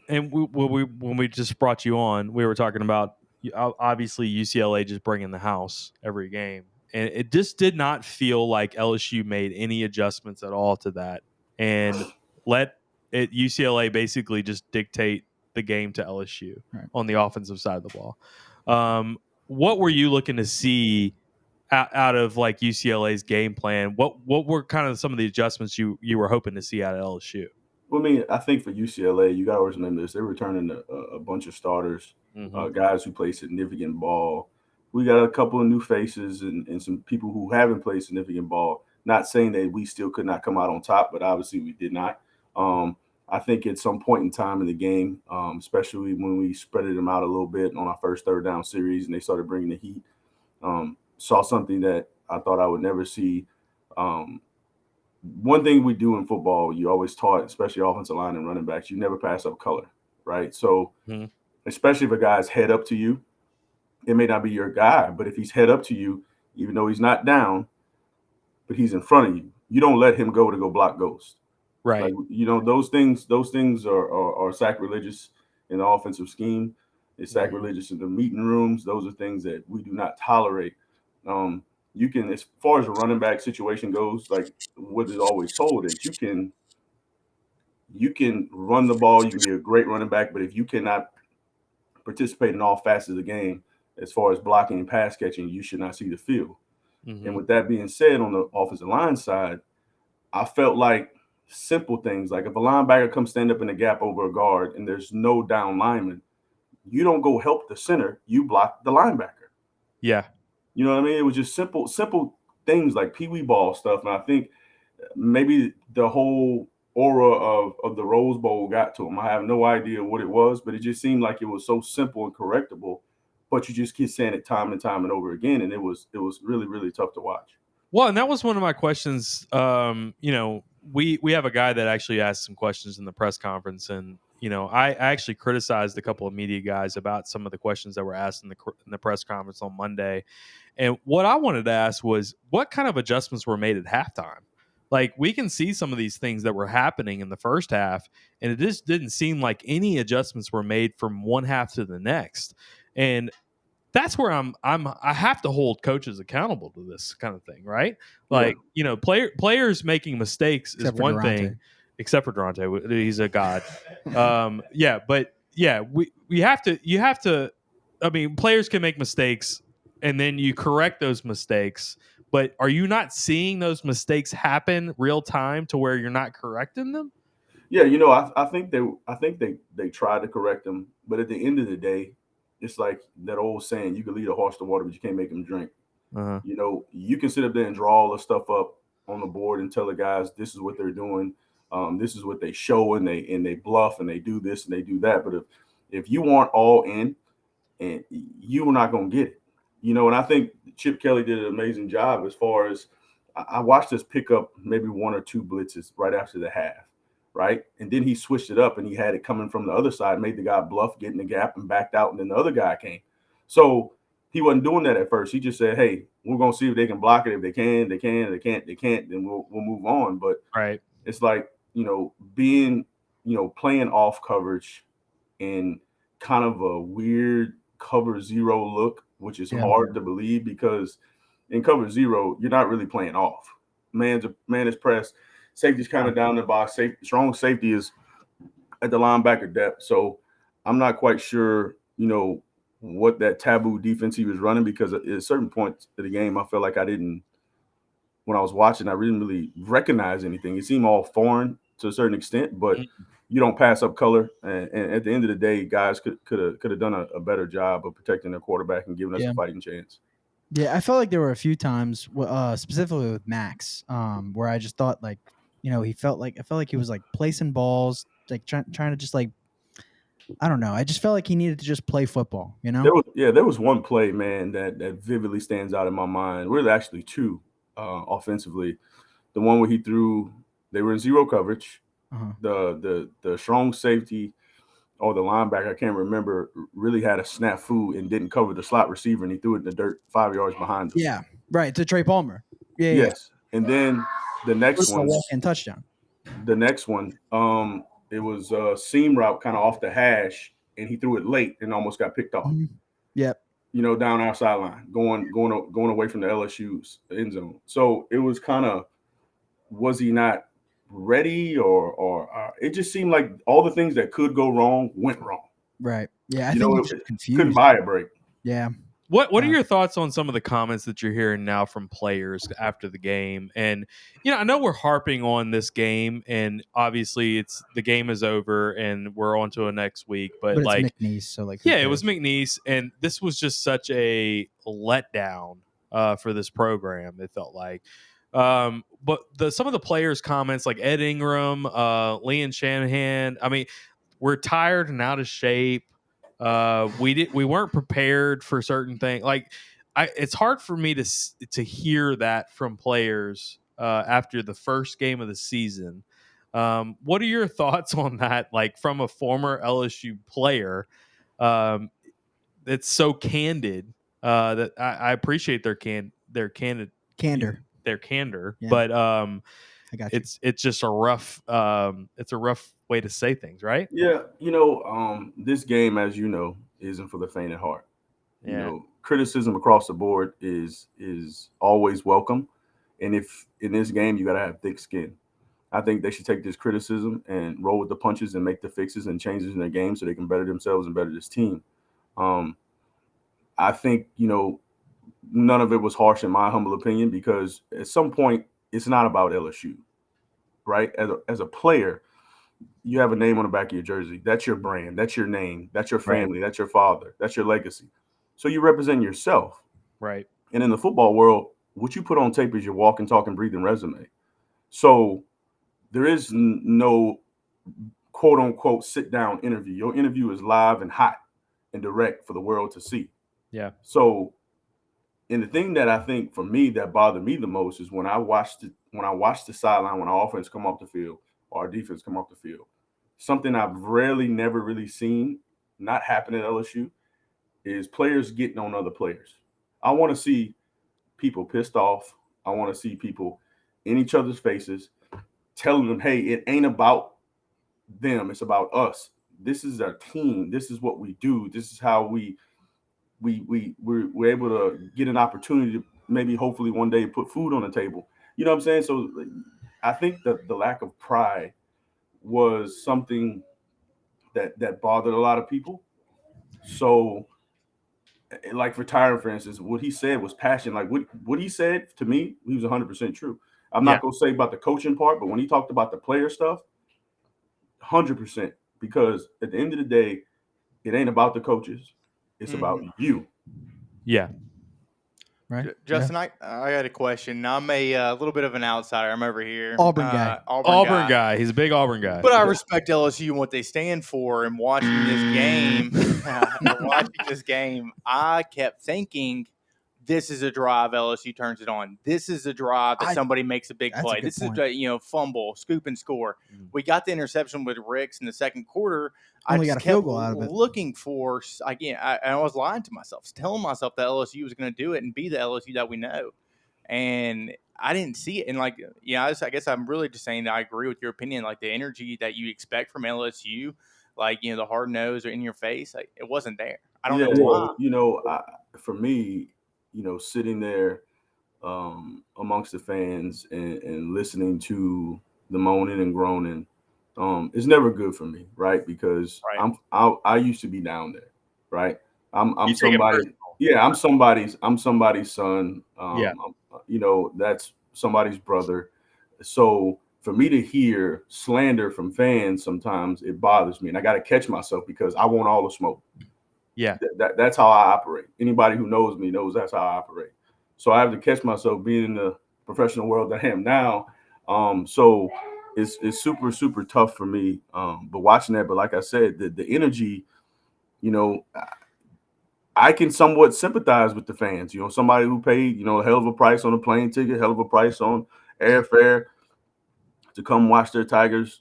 and when we just brought you on, we were talking about obviously UCLA just bringing the house every game, and it just did not feel like LSU made any adjustments at all to that, and let UCLA basically just dictate the game to LSU on the offensive side of the ball. What were you looking to see out of like UCLA's game plan? What were kind of some of the adjustments you were hoping to see out of LSU? Well, I mean, I think for UCLA, you got to always remember this. They're returning a bunch of starters, guys who play significant ball. We got a couple of new faces and some people who haven't played significant ball. Not saying that we still could not come out on top, but obviously we did not. I think at some point in time in the game, especially when we spreaded them out a little bit on our first third down series and they started bringing the heat, saw something that I thought I would never see. One thing we do in football, you always taught, especially offensive line and running backs, you never pass up color, right? So especially if a guy's head up to you, it may not be your guy, but if he's head up to you, even though he's not down, but he's in front of you, you don't let him go to go block ghost. Right. Like, you know, those things are sacrilegious in the offensive scheme. It's sacrilegious in the meeting rooms. Those are things that we do not tolerate. You can, as far as the running back situation goes, like what is always told is you can run the ball, you can be a great running back, but if you cannot participate in all facets of the game, as far as blocking and pass catching, you should not see the field. And with that being said, on the offensive line side, I felt like simple things, like if a linebacker comes stand up in a gap over a guard and there's no down lineman, you don't go help the center, you block the linebacker. Yeah. You know what I mean? It was just simple things like peewee ball stuff. And I think maybe the whole aura of the Rose Bowl got to him. I have no idea what it was, but it just seemed like it was so simple and correctable. But you just keep saying it time and time and over again, and it was really, really tough to watch. Well, and that was one of my questions. You know, we have a guy that actually asked some questions in the press conference, and you know, I actually criticized a couple of media guys about some of the questions that were asked in the press conference on Monday. And what I wanted to ask was, what kind of adjustments were made at halftime? Like, we can see some of these things that were happening in the first half, and it just didn't seem like any adjustments were made from one half to the next. And that's where I have to hold coaches accountable to this kind of thing, right? Like, you know, players making mistakes is one thing, except for Durante. He's a god. We have to. I mean, players can make mistakes, and then you correct those mistakes. But are you not seeing those mistakes happen real time to where you're not correcting them? Yeah, you know, I think they tried to correct them, but at the end of the day, it's like that old saying: you can lead a horse to water, but you can't make him drink. You know, you can sit up there and draw all the stuff up on the board and tell the guys this is what they're doing, this is what they show, and they bluff and they do this and they do that. But if you aren't all in, and you are not going to get it, you know. And I think Chip Kelly did an amazing job as far as I watched us pick up maybe one or two blitzes right after the half. Right. And then he switched it up and he had it coming from the other side, made the guy bluff, get in the gap and backed out. And then the other guy came. So he wasn't doing that at first. He just said, hey, we're going to see if they can block it. If they can, they can. If they can't, they can't. Then we'll move on. But it's like, you know, being, you know, playing off coverage in kind of a weird cover zero look, which is hard to believe because in cover zero, you're not really playing off. Man is pressed. Safety's kind of down the box. Strong safety is at the linebacker depth. So I'm not quite sure, you know, what that taboo defense he was running, because at a certain point of the game, I felt like when I was watching, I didn't really recognize anything. It seemed all foreign to a certain extent, but you don't pass up color. And at the end of the day, guys could have done a better job of protecting their quarterback and giving us a fighting chance. Yeah, I felt like there were a few times, specifically with Max, where I just thought, like, you know, I felt like he was like placing balls, like trying to just like, I don't know. I just felt like he needed to just play football, you know? There was one play, man, that vividly stands out in my mind. Really, actually two offensively. The one where he threw, they were in zero coverage. The strong safety or the linebacker, I can't remember, really had a snafu and didn't cover the slot receiver, and he threw it in the dirt 5 yards behind him. Yeah, right, to Trey Palmer. Yes. And then the next one, walk-in touchdown. The next one, it was a seam route kind of off the hash, and he threw it late and almost got picked off. Yep. down our sideline, going away from the LSU's end zone. So it was kind of, was he not ready, or it just seemed like all the things that could go wrong went wrong. Right. Yeah, I think he was just confused. Couldn't buy a break. Yeah. What are your thoughts on some of the comments that you're hearing now from players after the game? And I know we're harping on this game, and obviously the game is over and we're on to a next week. But it's like McNeese, so like it was McNeese, and this was just such a letdown for this program. It felt like. But some of the players' comments, like Ed Ingram, Leon Shanahan. I mean, we're tired and out of shape. We weren't prepared for certain things. Like, it's hard for me to hear that from players after the first game of the season. What are your thoughts on that? Like, from a former LSU player, it's so candid that I appreciate their candor. Yeah. But I got you. it's just a rough way to say things, right? Yeah, this game, as you know, isn't for the faint at heart. Yeah. Criticism across the board is always welcome, and if in this game you got to have thick skin. I think they should take this criticism and roll with the punches and make the fixes and changes in their game so they can better themselves and better this team. I think none of it was harsh in my humble opinion, because at some point it's not about LSU, right? As a player, you have a name on the back of your jersey. That's your brand. That's your name. That's your family. Right. That's your father. That's your legacy. So you represent yourself. Right. And in the football world, what you put on tape is your walking, talking, breathing resume. So there is no quote unquote sit down interview. Your interview is live and hot and direct for the world to see. Yeah. So, and the thing that I think for me that bothered me the most is when I watched the sideline, when our offense come off the field or our defense come off the field, something I've never really seen not happen at LSU is players getting on other players. I want to see people pissed off. I want to see people in each other's faces telling them, hey, it ain't about them. It's about us. This is our team. This is what we do. This is how we're able to get an opportunity to maybe hopefully one day put food on the table. You know what I'm saying? So I think that the lack of pride was something that bothered a lot of people. So like for Tyron, for instance, what he said was passion. Like what he said to me, he was 100% true. I'm not going to say about the coaching part, but when he talked about the player stuff, 100%, because at the end of the day, it ain't about the coaches. It's about you. Yeah. Right. Justin, I got a question. I'm a little bit of an outsider. I'm over here. Auburn guy. Auburn guy. He's a big Auburn guy. But I respect LSU and what they stand for. And watching this game, I kept thinking, this is a drive LSU turns it on. This is a drive that somebody makes a big play. This is a fumble, scoop and score. Mm-hmm. We got the interception with Ricks in the second quarter. I just kept field goal out of it. Looking for again. I was lying to myself, telling myself that LSU was going to do it and be the LSU that we know, and I didn't see it. And I guess I'm really just saying that I agree with your opinion. Like the energy that you expect from LSU, the hard nose or in your face, it wasn't there. I don't know why. For me, sitting there amongst the fans and listening to the moaning and groaning, it's never good for me, right? Because I used to be down there, right? I'm somebody. Yeah, I'm somebody's son. That's somebody's brother. So for me to hear slander from fans, sometimes it bothers me, and I got to catch myself because I want all the smoke. Yeah, that's how I operate. Anybody who knows me knows that's how I operate. So I have to catch myself being in the professional world that I am now. So it's super, super tough for me. But watching that, but like I said, the energy, I can somewhat sympathize with the fans. Somebody who paid, a hell of a price on a plane ticket, hell of a price on airfare to come watch their Tigers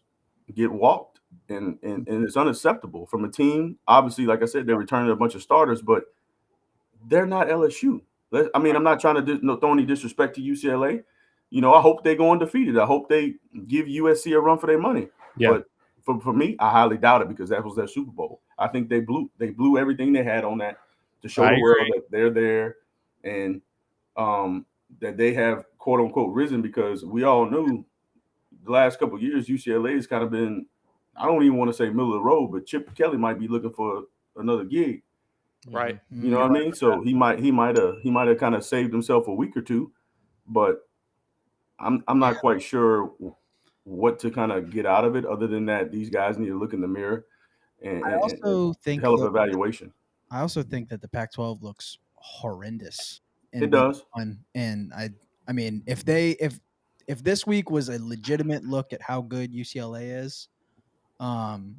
get walked. And it's unacceptable from a team. Obviously, like I said, they're returning a bunch of starters, but they're not LSU. I mean, I'm not trying to throw any disrespect to UCLA. I hope they go undefeated. I hope they give USC a run for their money. Yeah. But for me, I highly doubt it because that was their Super Bowl. I think they blew everything they had on that to show the world that they're there and that they have quote unquote risen, because we all knew the last couple of years UCLA has kind of been, I don't even want to say middle of the road, but Chip Kelly might be looking for another gig. Right. You know what I mean? So he might have kind of saved himself a week or two, but I'm not quite sure what to kind of get out of it other than that these guys need to look in the mirror and develop evaluation. I also think that the Pac-12 looks horrendous. It does. And I mean, if this week was a legitimate look at how good UCLA is,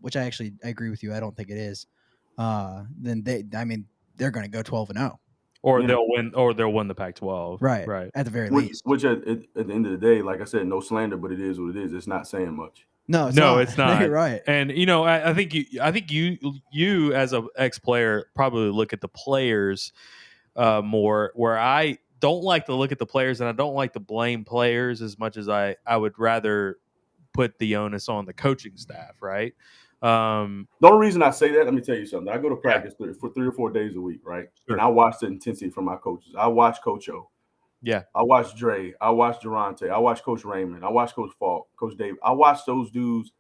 which I agree with you, I don't think it is. Then they're going to go 12-0, or they'll win the Pac-12, right? At the very least. Which at the end of the day, like I said, no slander, but it is what it is. It's not saying much. No, it's not. You're right. And I think you as an ex-player probably look at the players more, where I don't like to look at the players, and I don't like to blame players as much as I would rather put the onus on the coaching staff, right? The only reason I say that, let me tell you something. I go to practice for 3 or 4 days a week, right? Sure. And I watch the intensity from my coaches. I watch Coach O. Yeah. I watch Dre. I watch Durante. I watch Coach Raymond. I watch Coach Falk, Coach Dave. I watch those dudes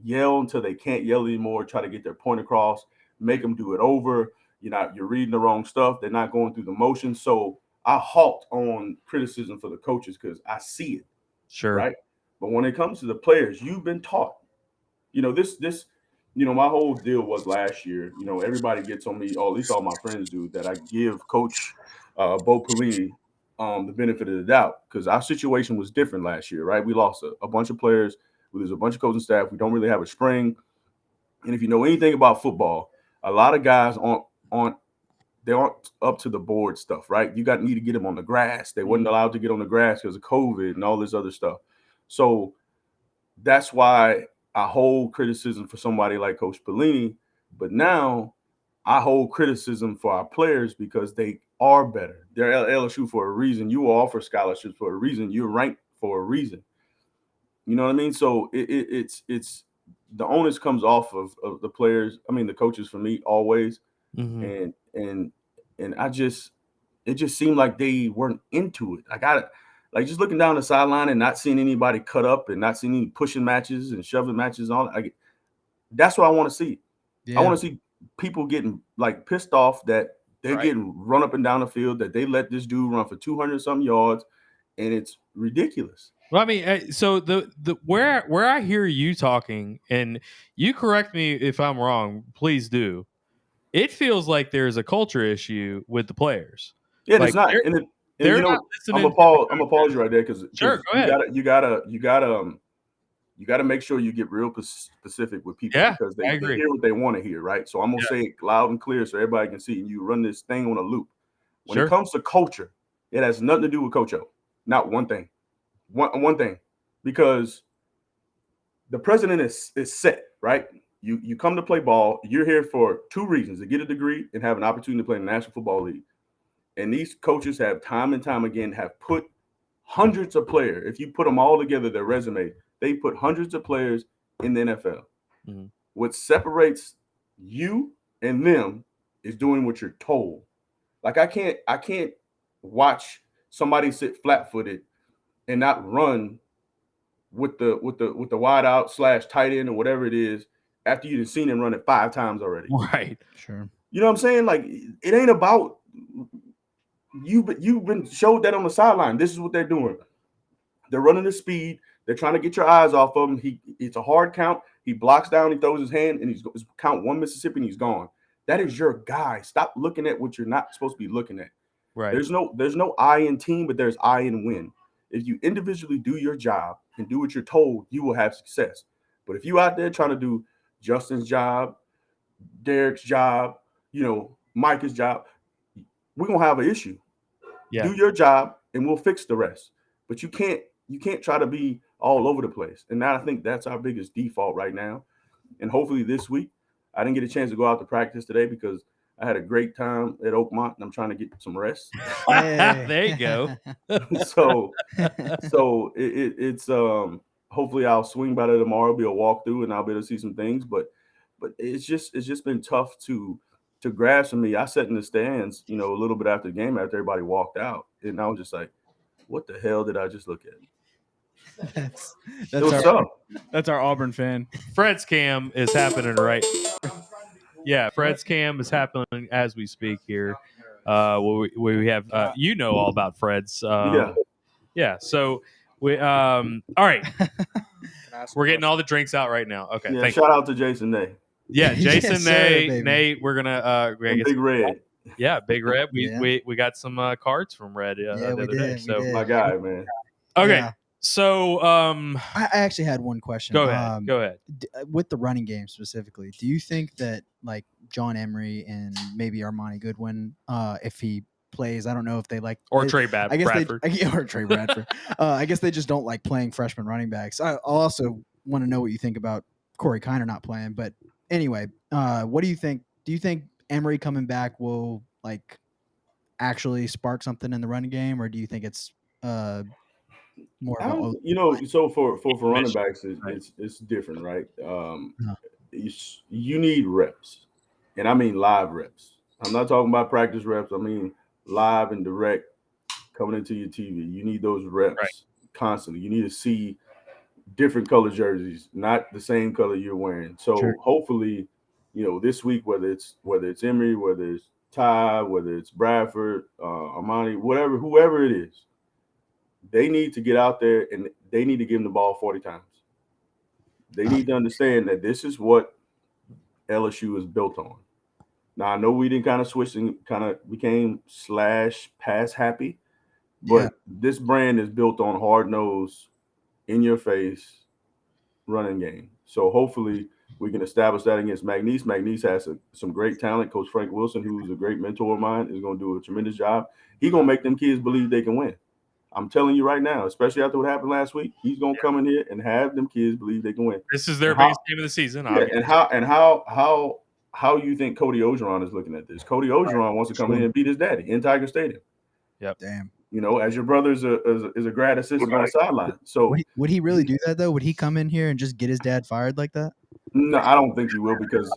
yell until they can't yell anymore, try to get their point across, make them do it over. You're reading the wrong stuff. They're not going through the motions. So I halt on criticism for the coaches because I see it. Sure. Right. But when it comes to the players, you've been taught. My whole deal was last year, everybody gets on me, or at least all my friends do, that I give Coach Bo Pelini the benefit of the doubt, because our situation was different last year, right? We lost a bunch of players. There's a bunch of coaching staff. We don't really have a spring. And if you know anything about football, a lot of guys aren't up to the board stuff, right? You need to get them on the grass. They weren't allowed to get on the grass because of COVID and all this other stuff. So that's why I hold criticism for somebody like Coach Pelini, but now I hold criticism for our players because they are better. They're LSU for a reason. You offer scholarships for a reason. You're ranked for a reason. You know what I mean? So it's the onus comes off of the players. I mean, the coaches for me always. Mm-hmm. And it just seemed like they weren't into it. Like just looking down the sideline and not seeing anybody cut up and not seeing any pushing matches and shoving matches on. That's what I want to see. Yeah. I want to see people getting like pissed off that they're getting run up and down the field, that they let this dude run for 200-something yards, and it's ridiculous. Well, I mean, so the where I hear you talking, and you correct me if I'm wrong, please do. It feels like there's a culture issue with the players. Yeah, like, it's not. They're not listening. I'm gonna pause you right there because sure, go ahead. You gotta make sure you get real specific with people, because they hear what they want to hear, right? So I'm gonna say it loud and clear so everybody can see, and you run this thing on a loop. When it comes to culture, it has nothing to do with Coach O. Not one thing. One thing, because the president is set, right? You come to play ball. You're here for 2 reasons: to get a degree and have an opportunity to play in the National Football League. And these coaches have time and time again have put hundreds of players. If you put them all together, their resume, they put hundreds of players in the NFL. Mm-hmm. What separates you and them is doing what you're told. Like I can't watch somebody sit flat-footed and not run with the wide out / tight end or whatever it is after you've seen him run it 5 times already. Right. Sure. You know what I'm saying? Like, it ain't about you've been showed that on the sideline. This is what they're doing. They're running the speed. They're trying to get your eyes off of him. It's a hard count. He blocks down. He throws his hand, and he's count 1 Mississippi, and he's gone. That is your guy. Stop looking at what you're not supposed to be looking at. Right. There's no I in team, but there's I in win. If you individually do your job and do what you're told, you will have success. But if you out there trying to do Justin's job, Derek's job, Micah's job, we're gonna have an issue. Yeah. Do your job and we'll fix the rest. But you can't try to be all over the place. And I think that's our biggest default right now. And hopefully this week, I didn't get a chance to go out to practice today because I had a great time at Oakmont and I'm trying to get some rest. There you go. so it's hopefully I'll swing by there tomorrow, be a walkthrough, and I'll be able to see some things. But it's just been tough to to grasp me, I sat in the stands, a little bit after the game, after everybody walked out, and I was just like, "What the hell did I just look at?" That's our Auburn fan. Fred's cam is happening right. Yeah, Fred's cam is happening as we speak here. We have all about Fred's. Yeah. So we all right. We're getting all the drinks out right now. Okay. Yeah. Shout out to Jason Nay. Yeah, Jason, yes, Nate. We're gonna Big Red. Yeah, Big Red. We got some cards from Red the other day. So my guy, man. Okay. Yeah. So I actually had one question. Go ahead. Go ahead. With the running game specifically, do you think that like John Emery and maybe Armani Goodwin, if he plays, I don't know if they like Trey Bradford. Or Trey Bradford. I guess they just don't like playing freshman running backs. I also want to know what you think about Corey Kiner not playing. But anyway, what do you think? Do you think Emery coming back will like actually spark something in the running game, or do you think it's more of so for running backs, it's different, right? You need reps, and I mean live reps. I'm not talking about practice reps. I mean live and direct coming into your TV. You need those reps constantly. You need to see different color jerseys, not the same color you're wearing. So hopefully, this week, whether it's Emery, whether it's Ty, whether it's Bradford, Armani, whoever it is, they need to get out there and they need to give them the ball 40 times. They need to understand that this is what LSU is built on. Now, I know we didn't kind of switch and kind of became /pass happy, but this brand is built on hard-nosed, in-your-face running game. So hopefully we can establish that against McNeese. McNeese has some great talent. Coach Frank Wilson, who's a great mentor of mine, is going to do a tremendous job. He's going to make them kids believe they can win. I'm telling you right now, especially after what happened last week, he's going to come in here and have them kids believe they can win. This is their biggest game of the season. Yeah, and how you think Cody Orgeron is looking at this? Cody Orgeron wants to come in here and beat his daddy in Tiger Stadium. Yep. Damn. As your brother is a grad assistant on the sideline. So would he really do that though? Would he come in here and just get his dad fired like that? No, I don't think he will because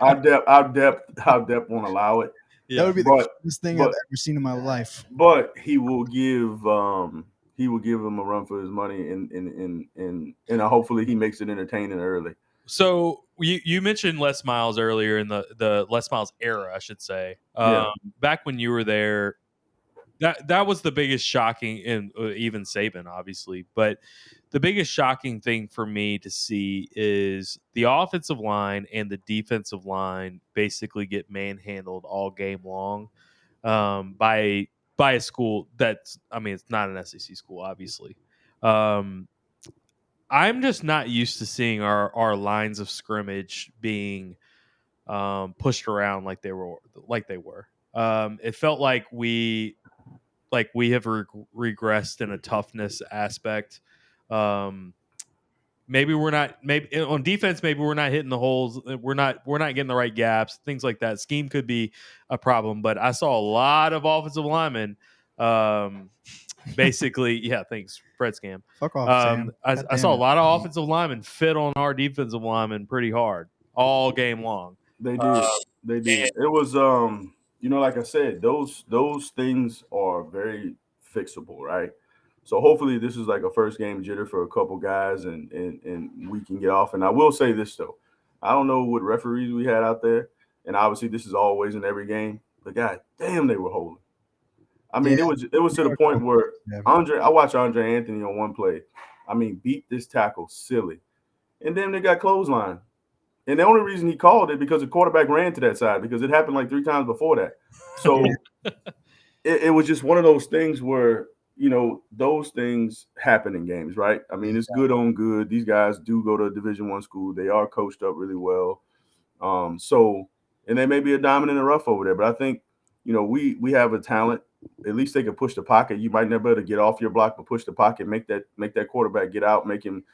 our depth won't allow it. Yeah. That would be the coolest thing I've ever seen in my life. But he will give him a run for his money and hopefully he makes it entertaining early. So you mentioned Les Miles earlier in the Les Miles era, I should say. Back when you were there, that was the biggest shocking, and even Saban, obviously, but the biggest shocking thing for me to see is the offensive line and the defensive line basically get manhandled all game long by a school it's not an SEC school, obviously. I'm just not used to seeing our lines of scrimmage being pushed around like they were. It felt like we have regressed in a toughness aspect. Maybe we're not. Maybe on defense, maybe we're not hitting the holes. We're not getting the right gaps. Things like that. Scheme could be a problem. But I saw a lot of offensive linemen. Basically, thanks, Fred Scam. Fuck off, Sam. I saw a lot of offensive linemen fit on our defensive linemen pretty hard all game long. They did. They did. It was like I said, those things are very fixable, right? So hopefully this is like a first game jitter for a couple guys and we can get off. And I will say this though, I don't know what referees we had out there, and obviously this is always in every game, but god damn they were holding. I mean, it was to the point where I watched Andre Anthony on one play. I mean, beat this tackle silly. And then they got clothesline. And the only reason he called it because the quarterback ran to that side because it happened like 3 times before that. So it was just one of those things where, those things happen in games, right? I mean, it's good on good. These guys do go to a Division I school. They are coached up really well. And they may be a diamond in the rough over there. But I think, we have a talent. At least they can push the pocket. You might never be able to get off your block, but push the pocket, make that quarterback get out, make some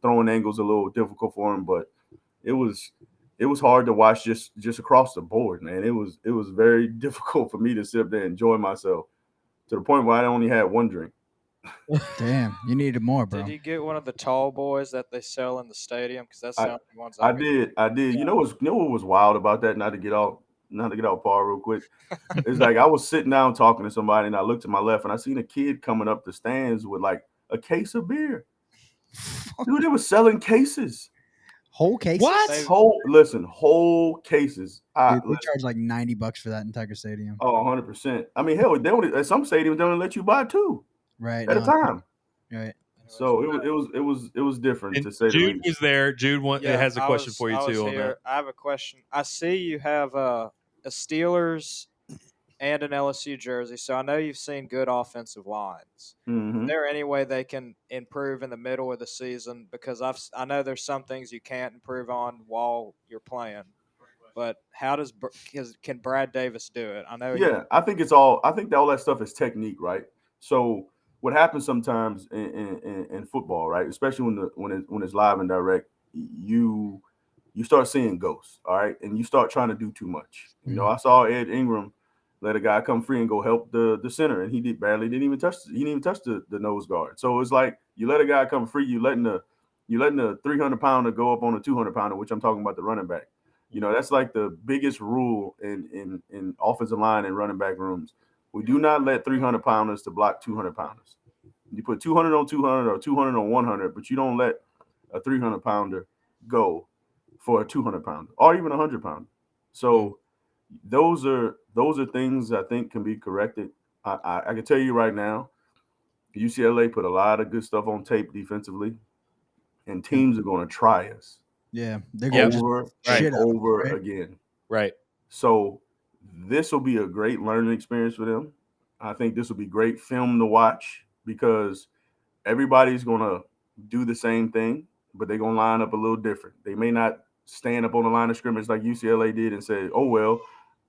throwing angles a little difficult for him. But it was hard to watch just across the board, man. It was very difficult for me to sit up there and enjoy myself to the point where I only had one drink. Damn, you needed more, bro. Did you get one of the tall boys that they sell in the stadium? Because that's the only ones I I've got. did. You know what was wild about that? Not to get off par real quick. It's like I was sitting down talking to somebody, and I looked to my left, and I seen a kid coming up the stands with like a case of beer. Dude, they were selling cases. Whole cases? What? Whole cases. Dude, they charge like $90 for that in Tiger Stadium. Oh, 100%. I mean, hell, at some stadiums they only let you buy 2 right at a time. Right. So it was different And to say the Jude least. was there. Jude has a question for you too on that. I have a question. I see you have a Steelers and an LSU jersey, so I know you've seen good offensive lines. Mm-hmm. Is there any way they can improve in the middle of the season? Because I know there's some things you can't improve on while you're playing. But can Brad Davis do it? I know. Yeah, I think all that stuff is technique, right? So what happens sometimes in football, right? Especially when it's live and direct, you start seeing ghosts, all right, and you start trying to do too much. You know, I saw Ed Ingram let a guy come free and go help the center, and he didn't even touch the nose guard. So it's like you let a guy come free, you letting the 300-pounder go up on a 200-pounder, which I'm talking about the running back. You know, that's like the biggest rule in offensive line and running back rooms. We do not let 300-pounders to block 200-pounders. You put 200 on 200 or 200 on 100, but you don't let a 300-pounder go for a 200-pounder or even a 100-pounder. So those are things I think can be corrected. I can tell you right now, UCLA put a lot of good stuff on tape defensively, and teams are going to try us. Yeah, they're going over again. Right. So this will be a great learning experience for them. I think this will be great film to watch because everybody's going to do the same thing, but they're going to line up a little different. They may not stand up on the line of scrimmage like UCLA did and say, oh, well,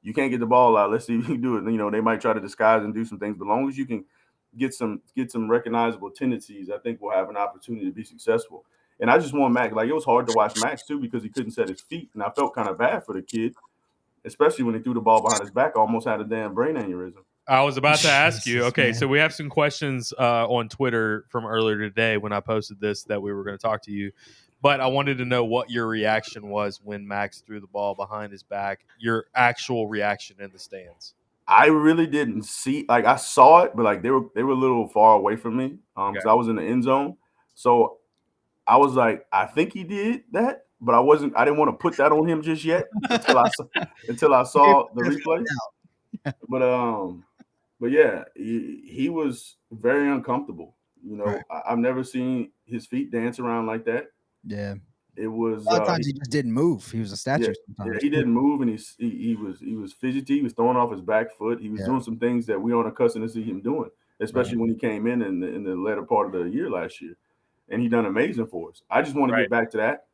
you can't get the ball out. Let's see if you can do it. You know, they might try to disguise and do some things, but as long as you can get some recognizable tendencies, I think we'll have an opportunity to be successful. And I just want Max. Like, it was hard to watch Max, too, because he couldn't set his feet. And I felt kind of bad for the kid, especially when he threw the ball behind his back, almost had a damn brain aneurysm. I was about to ask you. Okay, so we have some questions on Twitter from earlier today when I posted this that we were going to talk to you. But I wanted to know what your reaction was when Max threw the ball behind his back, your actual reaction in the stands. I really didn't see, like, I saw it, but like they were a little far away from me because I was in the end zone. So I was like, I think he did that, but I didn't want to put that on him just yet until I saw the replay. But yeah, he was very uncomfortable. You know, I've never seen his feet dance around like that. Yeah. It was a lot of times he just didn't move. He was a statue. Yeah, he didn't move, and he was fidgety. He was throwing off his back foot. He was doing some things that we aren't accustomed to see him doing, especially when he came in the latter part of the year last year, and he done amazing for us. I just want to get back to that.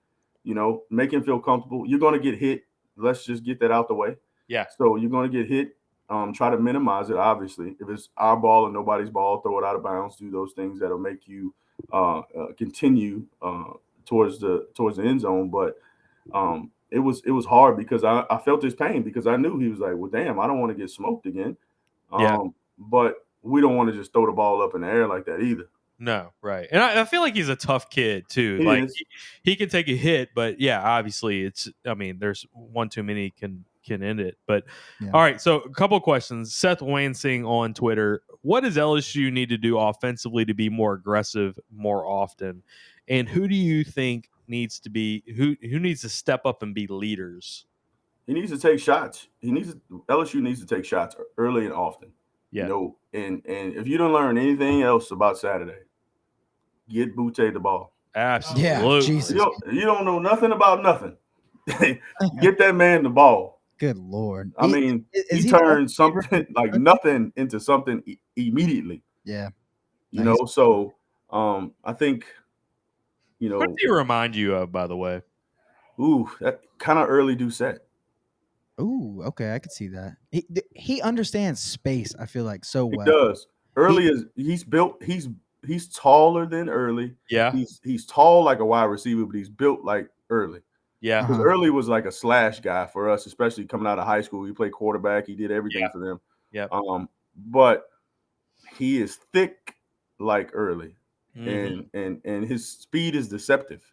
You know, make him feel comfortable. You're going to get hit. Let's just get that out the way. Yeah. So you're going to get hit. Try to minimize it. Obviously, if it's our ball and nobody's ball, throw it out of bounds. Do those things that'll make you continue towards the end zone. But it was hard because I felt his pain because I knew he was like, well, damn, I don't want to get smoked again. But we don't want to just throw the ball up in the air like that either. No, right. And I feel like he's a tough kid too. He can take a hit, but yeah, obviously there's one too many can end it. But all right, so a couple of questions. Seth Wansing on Twitter: what does LSU need to do offensively to be more aggressive more often? And who do you think needs to be who needs to step up and be leaders? He needs to take shots. LSU needs to take shots early and often. Yeah. You know, and if you don't learn anything else about Saturday, get Boutte the ball. Absolutely. Yeah, Jesus. You don't know nothing about nothing. Get that man the ball. Good Lord. I mean, he turned something like nothing into something immediately. Yeah. You know, so I think, you know. What did he remind you of, by the way? Ooh, that kind of early Doucette. Ooh, okay, I could see that. He understands space, I feel like, so well. He does. He's taller than Early. Yeah. He's tall like a wide receiver, but he's built like Early. Yeah. Because Early was like a slash guy for us, especially coming out of high school. He played quarterback. He did everything for them. Yeah. But he is thick like early, Mhm. and his speed is deceptive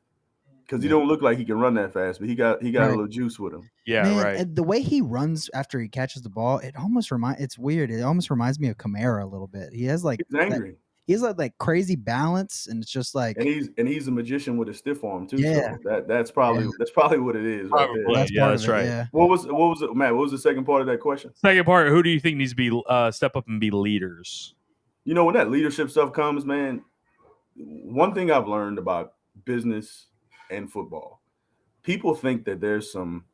because he don't look like he can run that fast, but he got a Right. little juice with him. Yeah, Man, right. and the way he runs after he catches the ball, it's weird. It almost reminds me of Kamara a little bit. He has like He's angry. He has like crazy balance, and it's just like And he's a magician with a stiff arm too. Yeah. So that's probably what it is right there. Probably. that's Yeah, part that's of it. right. Yeah. What was it, Matt? What was the second part of that question? Second part, who do you think needs to be step up and be leaders? You know, when that leadership stuff comes, man, one thing I've learned about business and football, people think that there's some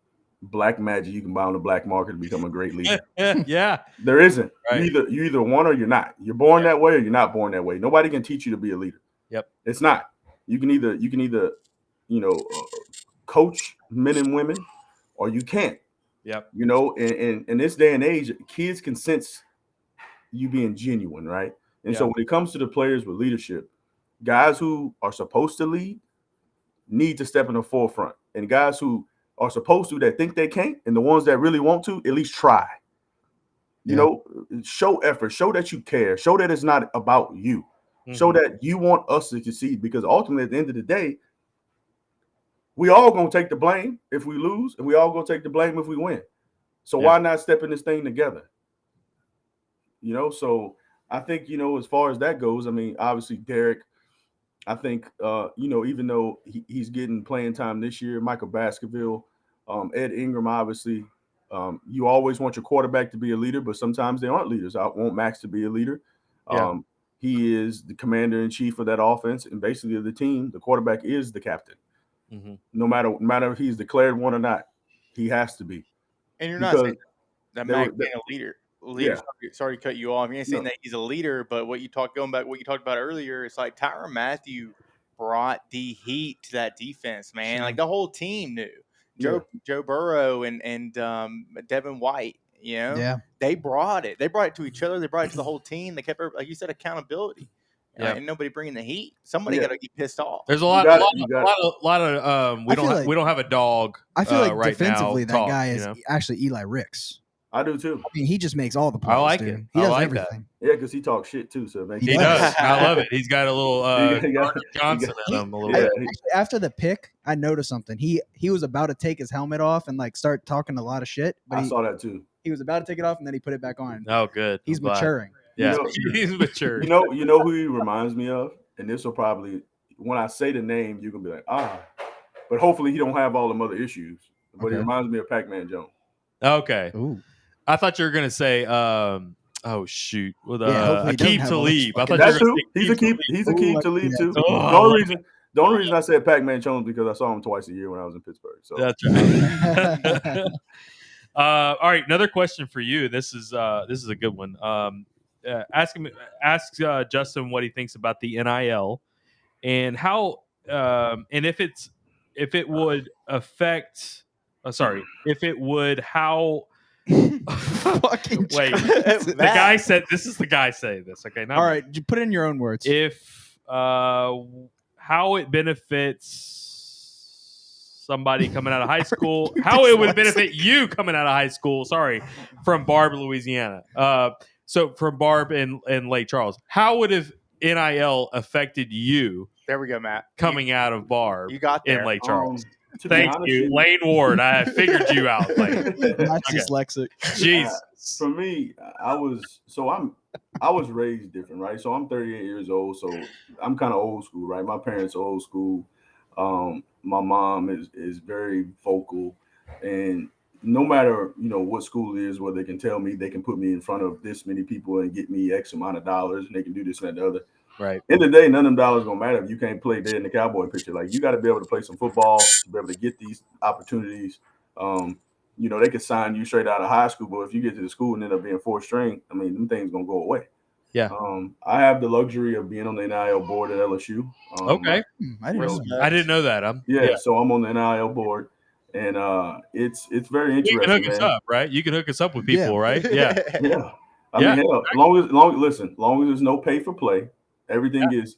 black magic you can buy on the black market to become a great leader. Yeah. There isn't. Right. You either one or you're not. You're born that way or you're not born that way. Nobody can teach you to be a leader. Yep. It's not. You can either coach men and women, or you can't. Yep. You know, in this day and age, kids can sense you being genuine, right? And so when it comes to the players with leadership, guys who are supposed to lead need to step in the forefront, and guys who are supposed to that think they can't, and the ones that really want to at least try. You know, show effort, show that you care, show that it's not about you, show that you want us to succeed, because ultimately at the end of the day, we all gonna take the blame if we lose, and we all gonna take the blame if we win. So why not step in this thing together? You know, so I think, you know, as far as that goes, I mean, obviously Derek, I think, you know, even though he's getting playing time this year, Michael Baskerville, Ed Ingram, obviously, you always want your quarterback to be a leader, but sometimes they aren't leaders. I want Max to be a leader. He is the commander in chief of that offense, and basically of the team. The quarterback is the captain. No matter if he's declared one or not, he has to be. And you're not saying that Max being a leader. Yeah. Sorry to cut you off. You ain't saying that he's a leader, but what you talked about earlier, it's like Tyrann Mathieu brought the heat to that defense, man. Like the whole team knew. Joe Burrow and Devin White, you know, they brought it. They brought it to each other. They brought it to the whole team. They kept, like you said, accountability. And nobody bringing the heat. Somebody got to get pissed off. There's a lot of we don't have a dog. I feel like right defensively now, that guy is actually Eli Ricks. I do too. I mean, he just makes all the plays. I like dude. it. He does like everything. that. Yeah, because he talks shit too. So he does. I love it. He's got a little Johnson in him a little bit. Actually, after the pick, I noticed something. He was about to take his helmet off and like start talking a lot of shit. But I saw that too. He was about to take it off and then he put it back on. Oh, good. He's maturing. Yeah, he's maturing. You know who he reminds me of, and this will probably, when I say the name, you can be like, but hopefully he don't have all them other issues. But he reminds me of Pac-Man Jones. Okay. Ooh. I thought you were gonna say, oh shoot, with Aqib Talib. I thought that's you were He's Aqib Talib too. Oh, the only reason I said Pac-Man Jones because I saw him twice a year when I was in Pittsburgh. So that's right. All right, another question for you. This is a good one. Ask Justin what he thinks about the NIL and how and if it would affect. If it would how. Fucking wait, the guy said this is the guy saying this. Okay, all right, you put it in your own words. If how it benefits somebody coming out of high school, how it would benefit you coming out of high school. Sorry, from Barb, Louisiana. So from Barb in Lake Charles, how would have NIL affected you? There we go, Matt. Coming out of Barb, you got there. In Lake Charles. Thank you, Lane Ward. I figured you out. Not dyslexic. Jesus. For me, I was raised different, right? So I'm 38 years old, so I'm kind of old school, right? My parents are old school. My mom is very vocal, and no matter what school it is, where they can tell me they can put me in front of this many people and get me X amount of dollars, and they can do this and that, the other. Right. End of the day, none of them dollars gonna matter if you can't play dead in the cowboy picture. Like, you got to be able to play some football to be able to get these opportunities. They could sign you straight out of high school, but if you get to the school and end up being fourth string, I mean, them things gonna go away. Yeah. I have the luxury of being on the NIL board at LSU. Okay. I didn't know that. Yeah, so I'm on the NIL board, and it's very interesting. You can hook us up, right? You can hook us up with people, right? Yeah. Yeah. I mean, hell, long as there's no pay for play. Everything is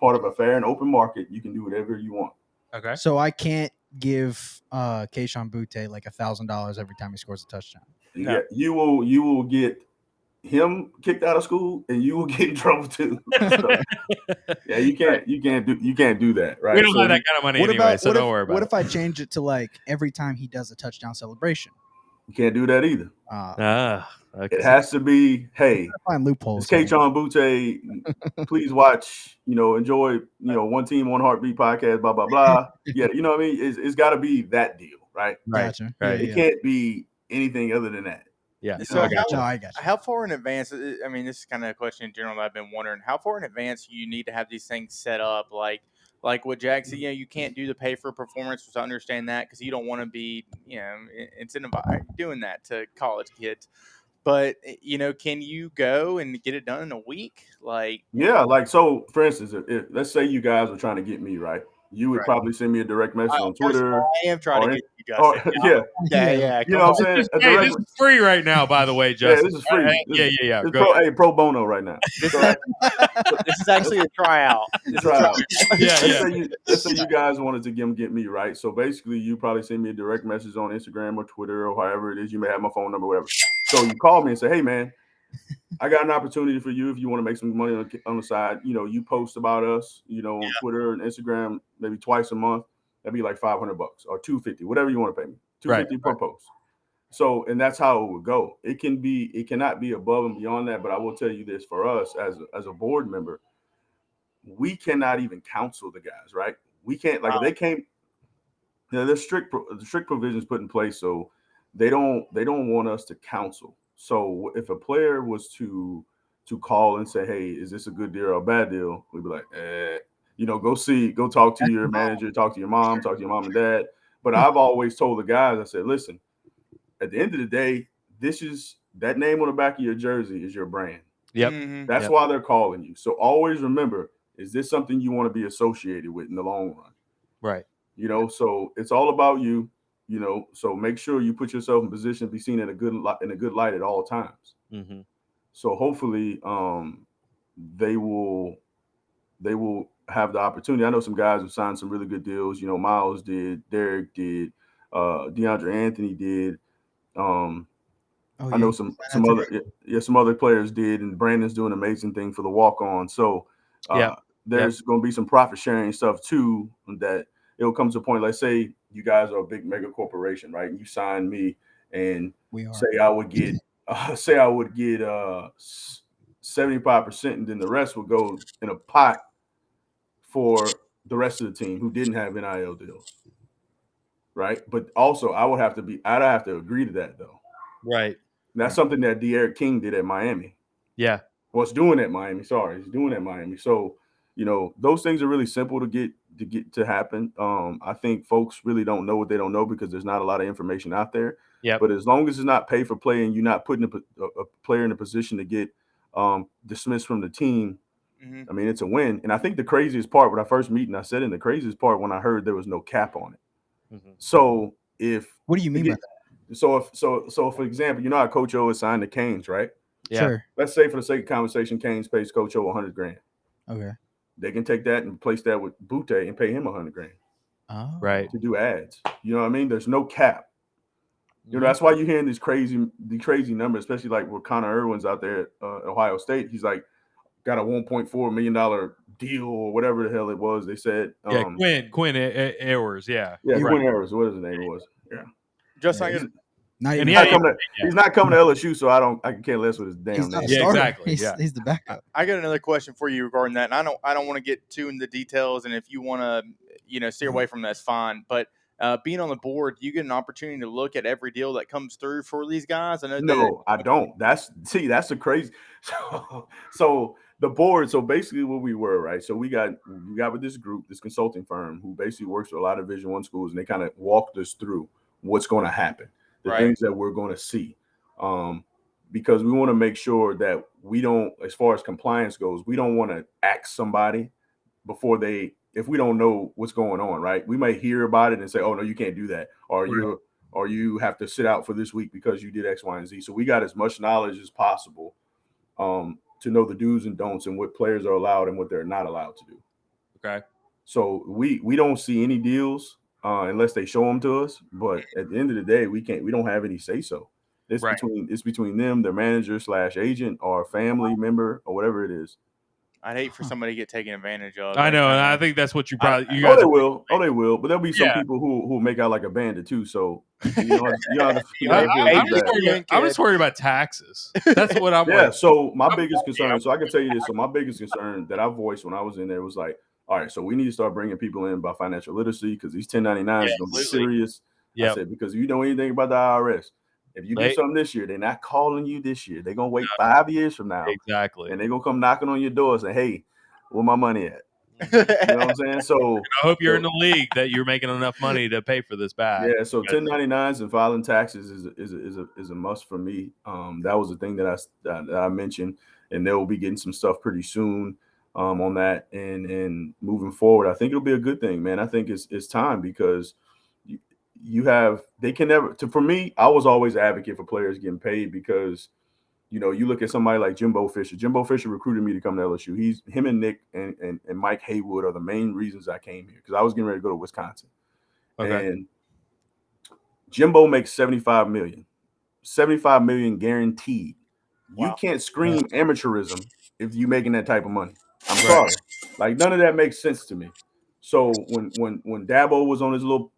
part of a fair and open market. You can do whatever you want. Okay. So I can't give Keyshawn Butte like $1,000 every time he scores a touchdown. Yeah, you will get him kicked out of school, and you will get in trouble too. So, yeah, you can't do that, right? We don't have that kind of money anyway, so don't worry about it. What if I change it to like every time he does a touchdown celebration? You can't do that either. Okay. It has to be, hey, find loopholes. It's K-Tron Butte. Please watch, enjoy, One Team, One Heartbeat podcast, blah, blah, blah. Yeah, you know what I mean? It's got to be that deal, right? Gotcha. Right. It can't be anything other than that. Yeah. So I got you. How far in advance? I mean, this is kind of a question in general that I've been wondering. How far in advance do you need to have these things set up? Like what Jack said, you can't do the pay for performance, which I understand that because you don't want to be, incentivized doing that to college kids. But can you go and get it done in a week? So for instance, if let's say you guys were trying to get me, right? You would probably send me a direct message on Twitter. I am trying to get you, Justin. Yeah. You know what I'm saying? Hey, this is free right now, by the way, Justin. Yeah, this is free. Yeah. It's pro bono right now. This is actually a tryout. Let's say you guys wanted to get me, right? So basically, you probably send me a direct message on Instagram or Twitter or however it is. You may have my phone number, whatever. So you call me and say, hey, man, I got an opportunity for you if you want to make some money on the side. You post about us, on Twitter and Instagram maybe twice a month. That'd be like $500 or $250, whatever you want to pay me. $250 per post. So, and that's how it would go. It cannot be above and beyond that. But I will tell you this: for us as a board member, we cannot even counsel the guys, right? We can't if they came. There's strict provisions put in place, so they don't want us to counsel. So if a player was to call and say, hey, is this a good deal or a bad deal? We'd be like, go talk to your manager, talk to your mom and dad. But I've always told the guys, I said, listen, at the end of the day, that name on the back of your jersey is your brand. Yep. Mm-hmm. That's why they're calling you. So always remember, is this something you want to be associated with in the long run? Right. So it's all about you. So make sure you put yourself in position to be seen in a good light at all times. Mm-hmm. So hopefully, they will have the opportunity. I know some guys have signed some really good deals. Miles did, Derek did, DeAndre Anthony did. I know some other players did, and Brandon's doing an amazing thing for the walk-on. So there's going to be some profit sharing stuff too. That it'll come to a point. Let's say you guys are a big mega corporation, right? And you sign me, and say I would get 75%, and then the rest would go in a pot for the rest of the team who didn't have NIL deals, right? But also, I'd have to agree to that though, right? And that's something that De'Aaron King did at Miami. Yeah, he's doing at Miami. So those things are really simple to get to happen. I think folks really don't know what they don't know because there's not a lot of information out there. Yeah. But as long as it's not pay for play and you're not putting a player in a position to get dismissed from the team, mm-hmm. I mean, it's a win. And I think the craziest part when I first meet, and I said in the craziest part when I heard there was no cap on it. Mm-hmm. So what do you mean by that? So for example, how Coach O is signed to Canes, right? Yeah. Sure. Let's say for the sake of conversation, Canes pays Coach O $100,000. Okay. They can take that and replace that with Butte and pay him $100,000. Oh. Right. To do ads. You know what I mean? There's no cap. That's why you're hearing these crazy numbers, especially like with Connor Irwin's out there at Ohio State. He's like got a $1.4 million deal or whatever the hell it was. They said, Quinn Ewers, Quinn Ewers. What his name was? Yeah, just he's not coming to LSU, so I can't less with his damn name. Yeah, exactly. He's the backup. I got another question for you regarding that, and I don't want to get too into the details, and if you want to steer away from that's fine, but. Being on the board, you get an opportunity to look at every deal that comes through for these guys. I don't. That's the crazy. So the board. So basically, what we were, right? So we got with this group, this consulting firm, who basically works with a lot of Division I schools, and they kind of walked us through what's going to happen, the things that we're going to see, because we want to make sure that we don't, as far as compliance goes, we don't want to ask somebody before if we don't know what's going on, right? We may hear about it and say, oh, no, you can't do that. Or you have to sit out for this week because you did X, Y, and Z. So we got as much knowledge as possible to know the do's and don'ts and what players are allowed and what they're not allowed to do. Okay. So we don't see any deals unless they show them to us. But at the end of the day, we don't have any say-so. It's Right. between them, their manager / agent or family member or whatever it is. I'd hate for somebody to get taken advantage of. I know, and I anytime. think that's what you Oh, guys. they will. Oh, they will. But there'll be some Yeah. people who make out like a bandit too. So you know, you gotta feel I'm too bad. just worried about taxes. That's what I'm. Yeah. Worried. So my biggest concern. So I can tell you this. So my biggest concern that I voiced when I was in there was like, all right, so we need to start bringing people in by financial literacy because these 1099s is going to be serious. I said, because if you know anything about the IRS, if you do something this year, they're not calling you this year. They're going to wait 5 years from now. Exactly. And they're going to come knocking on your door and say, hey, where my money at? You know what I'm saying? So I hope you're in the league that you're making enough money to pay for this bag. Yeah, so 1099s and filing taxes is a must for me. That was the thing that I mentioned, and they'll be getting some stuff pretty soon on that. And moving forward, I think it'll be a good thing, man. I think it's time because they can never. For me, I was always an advocate for players getting paid because. You know, you look at somebody like Jimbo Fisher. Jimbo Fisher recruited me to come to LSU. Him and Nick and Mike Haywood are the main reasons I came here because I was getting ready to go to Wisconsin. Okay. And Jimbo makes $75 million guaranteed. Wow. You can't scream amateurism if you're making that type of money. I'm sorry. Like none of that makes sense to me. So when Dabo was on his little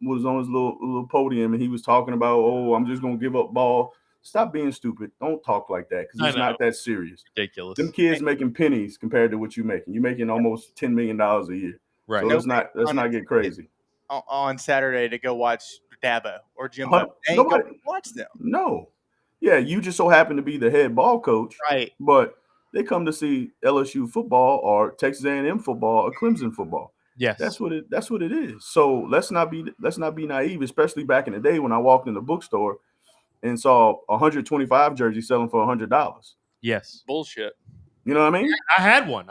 podium and he was talking about, oh, I'm just gonna give up ball. Stop being stupid. Don't talk like that because it's not that serious. Ridiculous. Them kids making pennies compared to what you're making. You're making almost $10 million a year. Right. So let's not get crazy. On Saturday to go watch Dabo or Jimbo. They ain't going to watch them. No. Yeah, you just so happen to be the head ball coach. Right. But they come to see LSU football or Texas A&M football or Clemson football. Yes. That's what it is. So let's not be naive, especially back in the day when I walked in the bookstore and saw 125 jerseys selling for $100. Yes. Bullshit. You know what I mean? I had one.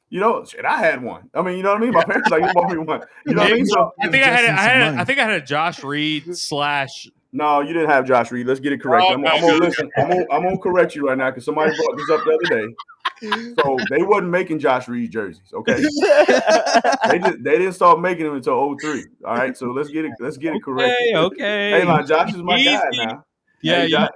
You know, shit, I had one. I mean, you know what I mean? My parents like, you bought me one. You know what I mean? So I think I had a Josh Reed / No, you didn't have Josh Reed. Let's get it correct. I'm gonna correct you right now because somebody brought this up the other day. So they wasn't making Josh Reed jerseys, okay? they didn't start making them until 2003. All right, so let's get it correct. Okay. Hey, man, Josh is my guy now. Yeah, hey,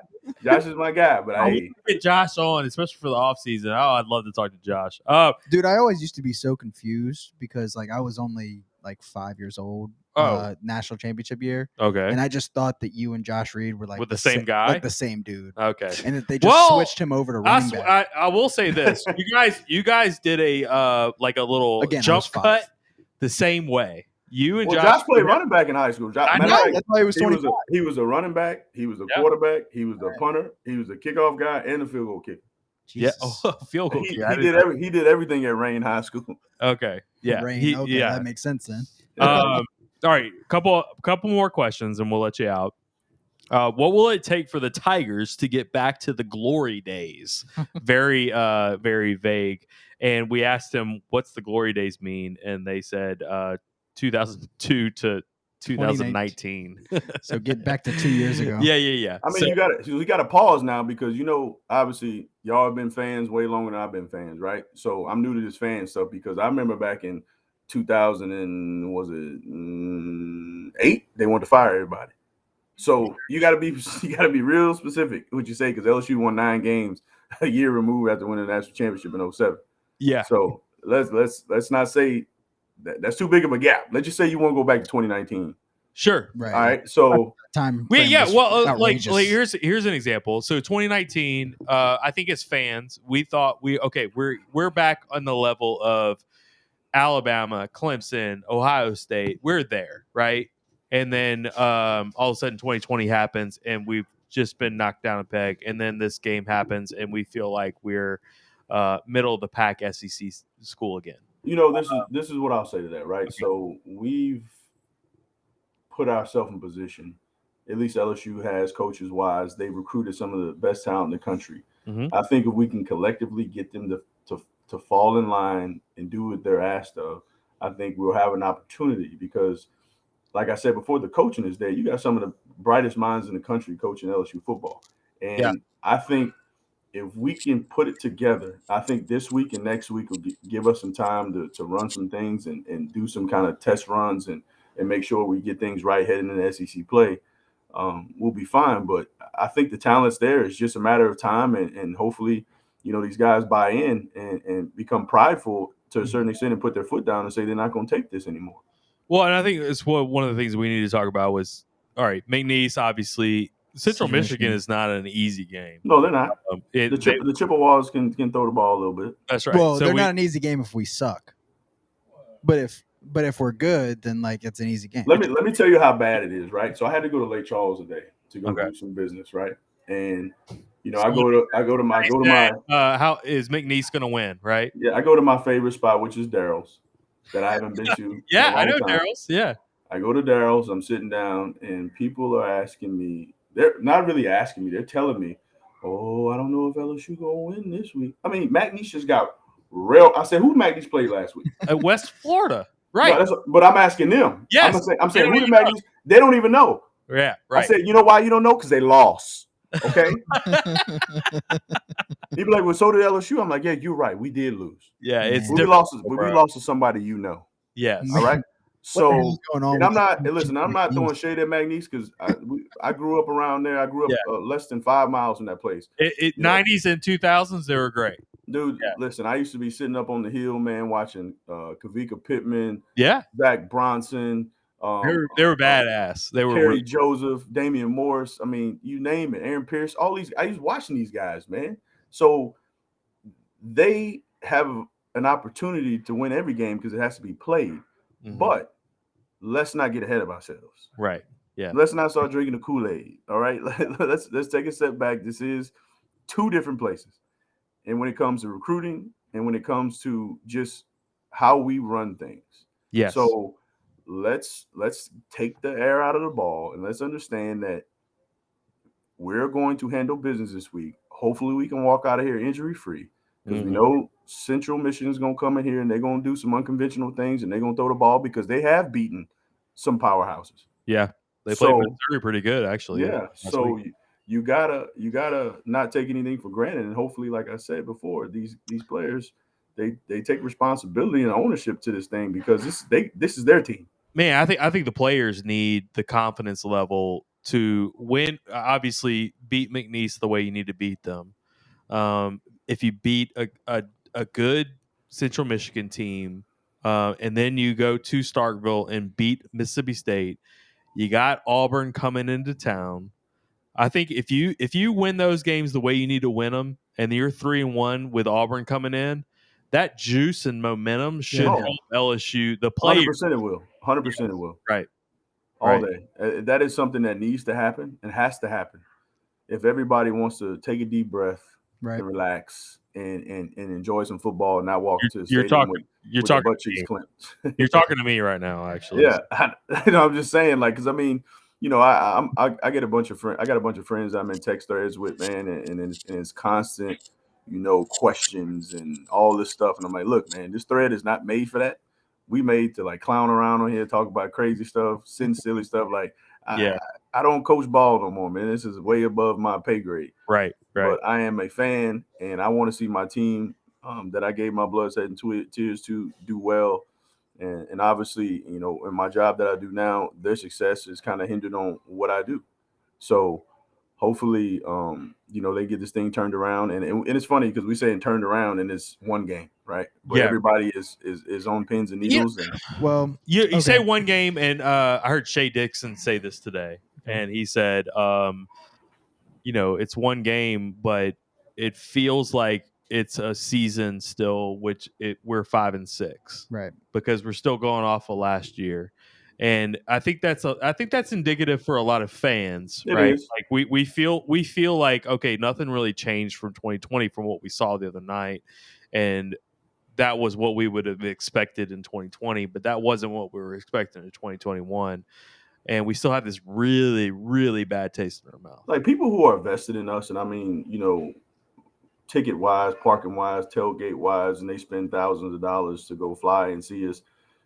Josh is my guy, but I get Josh on, especially for the offseason. Oh, I'd love to talk to Josh. Dude, I always used to be so confused because like I was only like 5 years old. National championship year. Okay. And I just thought that you and Josh Reed were like with the same guy, like the same dude. Okay. And that they just switched him over to running back. I will say this: you guys did a like a little jump cut the same way. You and Josh played running back in high school. I know. That's why he was 25. He was a running back. He was a quarterback. He was a punter. He was a kickoff guy and a field goal kicker. Jesus. Yeah, field goal kicker. He did everything at Rain High School. Okay. Yeah. Rain. That makes sense then. All right, couple more questions, and we'll let you out. What will it take for the Tigers to get back to the glory days? Very, very vague. And we asked him, "What's the glory days mean?" And they said, 2002 to 2019. So get back to 2 years ago. Yeah. I mean, we got to pause now because obviously y'all have been fans way longer than I've been fans, right? So I'm new to this fan stuff because I remember back in 2008 they wanted to fire everybody. So you got to be real specific what you say because LSU won 9 games a year removed after winning the national championship in 2007. Yeah. So let's not say that's too big of a gap. Let's just say you want to go back to 2019. Sure. Right. All right. So time. Well, like here's an example. So 2019, I think as fans, we thought we're back on the level of Alabama, Clemson, Ohio State. We're there, right? And then all of a sudden 2020 happens and we've just been knocked down a peg. And then this game happens and we feel like we're middle of the pack SEC school again. This is what I'll say to that, right? Okay. So we've put ourselves in position, at least LSU has coaches wise, they recruited some of the best talent in the country. Mm-hmm. I think if we can collectively get them to fall in line and do what they're asked of, I think we'll have an opportunity because, like I said before, the coaching is there. You got some of the brightest minds in the country coaching LSU football. And I think if we can put it together, I think this week and next week will give us some time to run some things and do some kind of test runs and make sure we get things right heading into SEC play. we'll be fine. But I think the talent's there. It's just a matter of time, and hopefully, these guys buy in and become prideful to a certain extent and put their foot down and say they're not going to take this anymore. Well, and I think it's one of the things we need to talk about was, all right, McNeese, obviously, Central Michigan is not an easy game. No, they're not. The Chippewas can throw the ball a little bit. That's right. Well, they're not an easy game if we suck. But if we're good, then like it's an easy game. Let me tell you how bad it is, right? So I had to go to Lake Charles today to go do some business, right? And I go to my how is McNeese going to win, right? Yeah, I go to my favorite spot, which is Daryl's, that I haven't been to. Yeah, I know Daryl's. Yeah, I go to Daryl's. I'm sitting down, and people are asking me. They're not really asking me. They're telling me, "Oh, I don't know if LSU gonna win this week." I mean, McNeese just got real. I said, "Who McNeese played last week?" At West Florida, right? No, but I'm asking them. Yes, I'm saying who did McNeese? They don't even know. Yeah, right. I said, you know why you don't know? Because they lost. Okay. He'd be like, well, so did LSU. I'm like, yeah, you're right. We did lose. Yeah, it's we lost to somebody Yes. All right. So and I'm not throwing shade at McNeese because I grew up around there. I grew up less than 5 miles from that place. 90s and 2000s, they were great. Dude, listen, I used to be sitting up on the hill, man, watching Kavika Pittman, Zach Bronson. They were badass. They were Kerry Joseph, Damian Morris. I mean, you name it. Aaron Pierce. All these. I used watching these guys, man. So they have an opportunity to win every game because it has to be played. Mm-hmm. But let's not get ahead of ourselves. Right. Yeah. Let's not start drinking the Kool-Aid. All right. Let's take a step back. This is two different places. And when it comes to recruiting and when it comes to just how we run things. Yes. So let's take the air out of the ball and let's understand that we're going to handle business this week. Hopefully we can walk out of here injury-free because we know Central Michigan is going to come in here and they're going to do some unconventional things and they're going to throw the ball because they have beaten some powerhouses. Yeah. They played Missouri pretty good, actually. Yeah. So you gotta not take anything for granted. And hopefully, like I said before, these players, they take responsibility and ownership to this thing because this is their team. Man, I think the players need the confidence level to win. Obviously, beat McNeese the way you need to beat them. If you beat a good Central Michigan team, and then you go to Starkville and beat Mississippi State, you got Auburn coming into town. I think if you win those games the way you need to win them, and you're 3-1 with Auburn coming in, that juice and momentum should help LSU. The players, 100% it will. 100% it will. Right. All day. That is something that needs to happen and has to happen. If everybody wants to take a deep breath and relax and enjoy some football and not walk to the stadium with their butt cheeks clenched. You're talking to me right now, actually. Yeah, I'm just saying, like, because I mean, I get a bunch of friends. I got a bunch of friends I'm in text threads with, man, and it's constant, questions and all this stuff. And I'm like, look, man, this thread is not made for that. We made to like clown around on here, talk about crazy stuff, send silly stuff. Like, I don't coach ball no more, man. This is way above my pay grade. Right. But I am a fan, and I want to see my team that I gave my blood, sweat, and tears to do well. And obviously, in my job that I do now, their success is kind of hindered on what I do. So hopefully, they get this thing turned around. And it's funny because we say turned around and it's one game, right? But everybody is on pins and needles. Yeah. You say one game, and I heard Shea Dixon say this today, and he said, it's one game, but it feels like it's a season still, which we're 5-6, right? Because we're still going off of last year, and I think that's indicative for a lot of fans, right? Like we feel like okay, nothing really changed from 2020 from what we saw the other night, and that was what we would have expected in 2020, but that wasn't what we were expecting in 2021. And we still have this really, really bad taste in our mouth. Like people who are vested in us, and I mean, ticket wise, parking wise, tailgate wise, and they spend thousands of dollars to go fly and see us.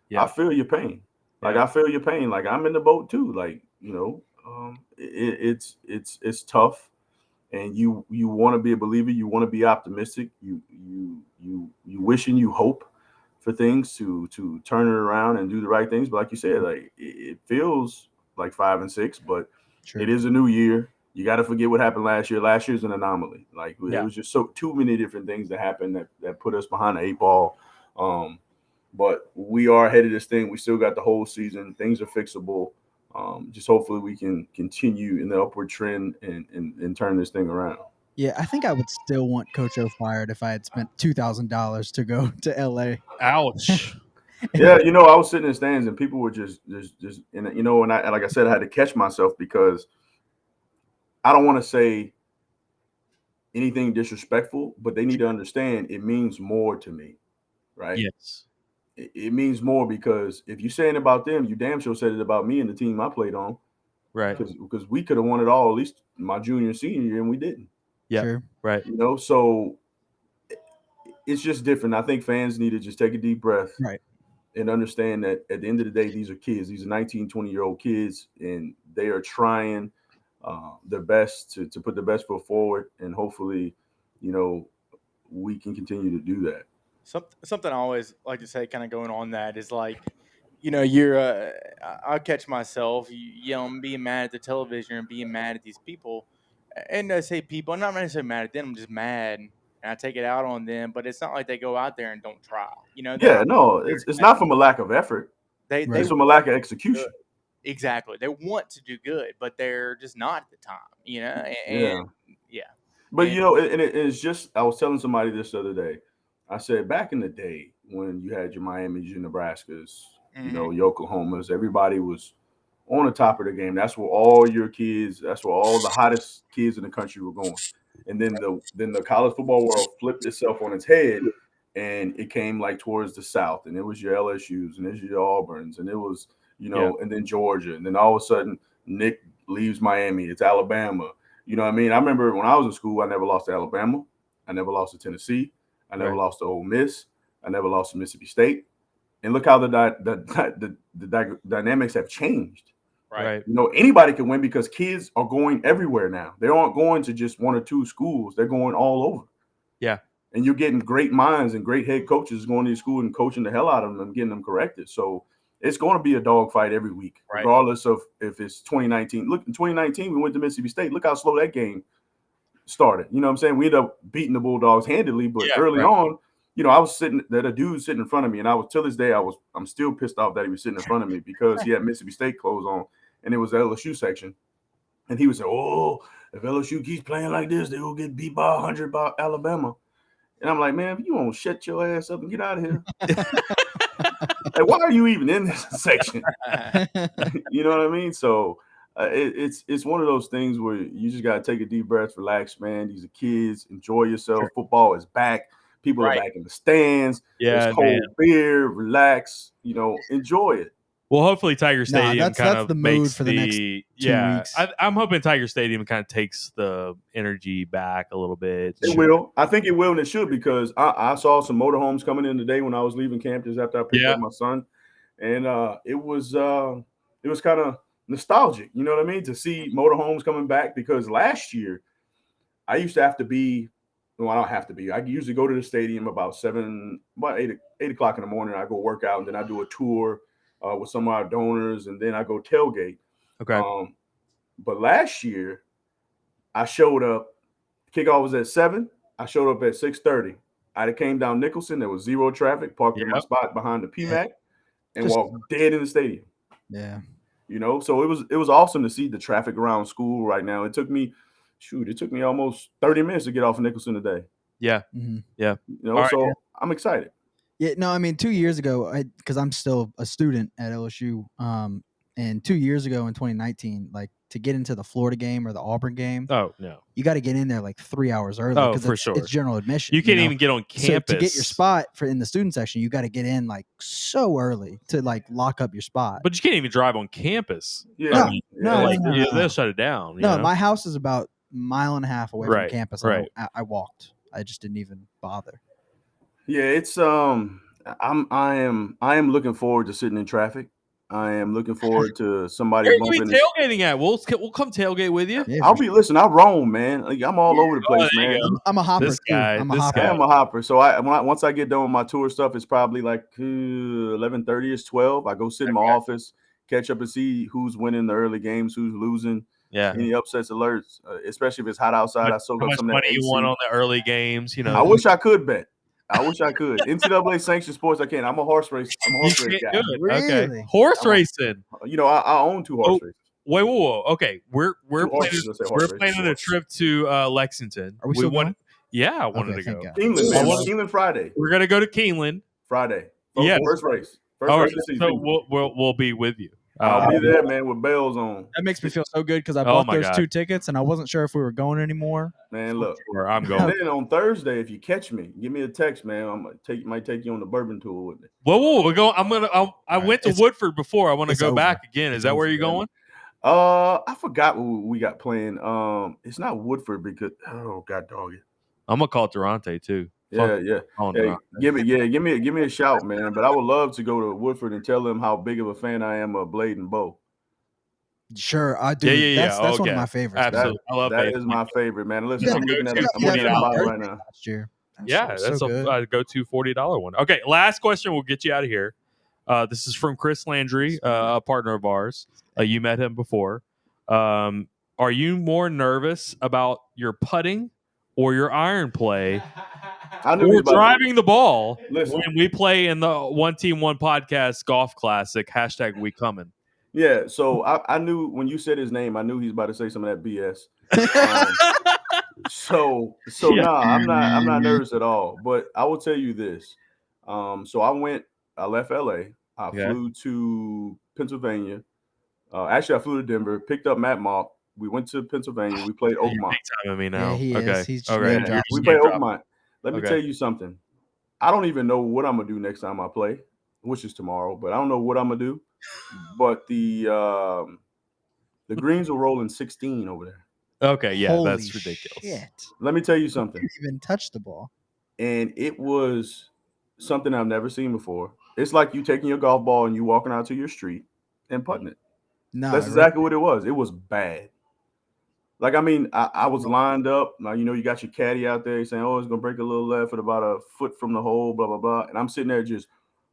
Yeah. I feel your pain. Like I feel your pain. Like I'm in the boat too. Like it's tough, and you want to be a believer. You want to be optimistic. You wish and you hope for things to turn it around and do the right things. But like you said, like it feels like 5-6, but Sure. It is a new year. You got to forget what happened last year. Last year's an anomaly. Like it was just too many different things that happened that put us behind the 8 ball. But we are ahead of this thing. We still got the whole season. Things are fixable. Just hopefully we can continue in the upward trend and turn this thing around. Yeah, I think I would still want Coach O fired if I had spent $2,000 to go to LA. Ouch. Yeah, I was sitting in the stands and people were just and I like I said, I had to catch myself because I don't want to say anything disrespectful, but they need to understand it means more to me, right? Yes. It means more because if you're saying about them, you damn sure said it about me and the team I played on. Right. Because we could have won it all, at least my junior and senior year, and we didn't. Yeah. Sure. Right. So it's just different. I think fans need to just take a deep breath. Right. And understand that at the end of the day, these are kids. These are 19, 20-year-old kids, and they are trying their best to put the best foot forward. And hopefully, we can continue to do that. Something I always like to say, kind of going on that, is like, you're. I'll catch myself yelling, being mad at the television and being mad at these people. And I say people, I'm not necessarily mad at them. I'm just mad, and I take it out on them. But it's not like they go out there and don't try. It's not from a lack of effort. It's from a lack of execution. Good. Exactly. They want to do good, but they're just not at the time. But it's just, I was telling somebody this the other day. I said back in the day when you had your Miamis, your Nebraskas, your Oklahomas, everybody was on the top of the game. That's where all your kids, that's where all the hottest kids in the country were going. And then the college football world flipped itself on its head, and it came like towards the South, and it was your LSUs, and it was your Auburns, and it was, and then Georgia, and then all of a sudden Nick leaves Miami, it's Alabama. You know what I mean? I remember when I was in school, I never lost to Alabama, I never lost to Tennessee, I never lost to Ole Miss, I never lost to Mississippi State, and look how the dynamics have changed. Right. Anybody can win because kids are going everywhere now. They aren't going to just one or two schools. They're going all over. Yeah. And you're getting great minds and great head coaches going to these schools and coaching the hell out of them and getting them corrected. So it's going to be a dogfight every week, regardless of if it's 2019. Look, in 2019, we went to Mississippi State. Look how slow that game started. You know what I'm saying? We ended up beating the Bulldogs handily, but early on, I was sitting there, a dude sitting in front of me, and I was, till this day, I'm still pissed off that he was sitting in front of me because he had Mississippi State clothes on, and it was the LSU section. And he was saying, "Oh, if LSU keeps playing like this, they will get beat by 100 by Alabama." And I'm like, man, if you won't shut your ass up and get out of here. Like, why are you even in this section? You know what I mean? So it's one of those things where you just got to take a deep breath, relax, man. These are kids. Enjoy yourself. Sure. Football is back. People are back in the stands. There's cold beer. Relax. Enjoy it. Well, hopefully Tiger Stadium that's the mood for the next 2 weeks. I'm hoping Tiger Stadium kind of takes the energy back a little bit. It will. I think it will, and it should, because I saw some motorhomes coming in today when I was leaving campus after I picked up my son, and it was kind of nostalgic. You know what I mean? To see motorhomes coming back, because last year I used to have to be. Well, I don't have to be. I usually go to the stadium about 8 o'clock in the morning. I go work out, and then I do a tour with some of our donors, and then I go tailgate. Okay. But last year, I showed up. Kickoff was at 7. I showed up at 6:30. I came down Nicholson. There was zero traffic. Parked in my spot behind the PMAC, and walked dead in the stadium. Yeah. So it was awesome to see the traffic around school right now. It took me almost 30 minutes to get off of Nicholson today. Yeah. Mm-hmm. Yeah. I'm excited. Yeah, no, I mean, 2 years ago, because I'm still a student at LSU, and 2 years ago in 2019, like, to get into the Florida game or the Auburn game, you got to get in there like 3 hours early. Oh, for sure. It's general admission. You can't even get on campus. So to get your spot in the student section, you got to get in like so early to like lock up your spot. But you can't even drive on campus. No. They'll shut it down. No, my house is about a mile and a half away from campus. Right. I walked. I just didn't even bother. Yeah, it's I am looking forward to sitting in traffic. I am looking forward to somebody. Where are you tailgating at? We'll come tailgate with you. Yeah, I roam, man. Like, I'm all over the place, man. I'm a hopper. This guy, I'm a hopper. I am a hopper. So once I get done with my tour stuff, it's probably like 11:30 is 12. I go sit in my office, catch up and see who's winning the early games, who's losing. Yeah. Any upsets alerts, especially if it's hot outside. I soak How up much some of money that you AC. want on the early games? You know, I wish I could bet. I wish I could. NCAA sanctioned sports, I can't. I'm a horse race. I'm a horse race guy. do it. Really? Okay. Horse racing. I own 2 horse races. Whoa. Okay, we're 2 horses, let's say horse races. planning a trip to Lexington. Are we still going? Yeah, I wanted Okay, to go. thank God. Keeneland, man. Keeneland Friday. We're gonna go to Keeneland. Friday. Yeah. First race. First All race right, of the season. so we'll be with you. I'll be there, man, with bells on. That makes me feel so good because I Oh bought my those God. 2 tickets and I wasn't sure if we were going anymore. Man, look. Sure, I'm And going. then on Thursday, if you catch me, give me a text, man. Might take you on the bourbon tour with me. Whoa, we're going. I went to Woodford before. I want to it's go over. back again. Is It's that where over, you're going? I forgot what we got playing. It's not Woodford because God dog it. I'm gonna call Durante too. Yeah. Hey, give me a shout, man. But I would love to go to Woodford and tell them how big of a fan I am of Blade and Bow. Sure, I do. Yeah. That's one of my favorites. Absolutely. I love that Blade. is my favorite, man. Listen, Yeah, I'm looking at go I'm looking at a bottle right now. Last year. Yeah, so that's good. a go-to $40 one. Okay, last question. We'll get you out of here. This is from Chris Landry, a partner of ours. You met him before. Are you more nervous about your putting or your iron play or driving the ball when we play in the One Team One Podcast Golf Classic? # we coming. Yeah, so I knew when you said his name, I knew he's about to say some of that BS. So nah, I'm not nervous at all. But I will tell you this. So I left LA. I flew to Pennsylvania. Actually, I flew to Denver, picked up Matt Mock. We went to Pennsylvania. We played Oakmont. Big time of me now. Yeah, he okay. is. He's just okay. name dropping. We played Oakmont. Let me tell you something. I don't even know what I'm gonna do next time I play, which is tomorrow. But I don't know what I'm gonna do. But the greens will roll in 16 over there. Okay, yeah, Holy that's ridiculous. Shit. Let me tell you something. Didn't even touch the ball. And it was something I've never seen before. It's like you taking your golf ball and you walking out to your street and putting it. No, that's exactly what it was. It was bad. Like, I mean, I was lined up. Now, you got your caddy out there saying, oh, it's going to break a little left at about a foot from the hole, blah, blah, blah. And I'm sitting there just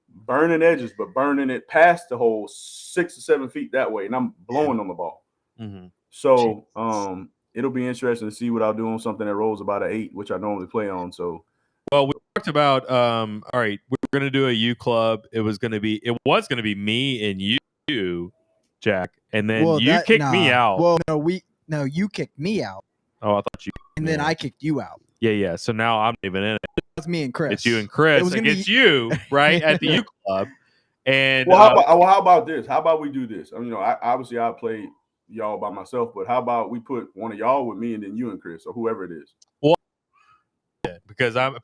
burning edges, but burning it past the hole 6 or 7 feet that way. And I'm blowing on the ball. Mm-hmm. So it'll be interesting to see what I'll do on something that rolls about an 8, which I normally play on. So, well, we talked about all right, we're going to do a U club. It was going to be me and you, Jack, and then you kicked me out. Well, no, you kicked me out. Oh, I thought you. And then I kicked you out. Yeah. So now I'm not even in it. It's me and Chris. It's you and Chris against you, right, at the U club. And how about this? How about we do this? I mean, obviously I played y'all by myself, but how about we put one of y'all with me and then you and Chris or whoever it is? Well, because I'm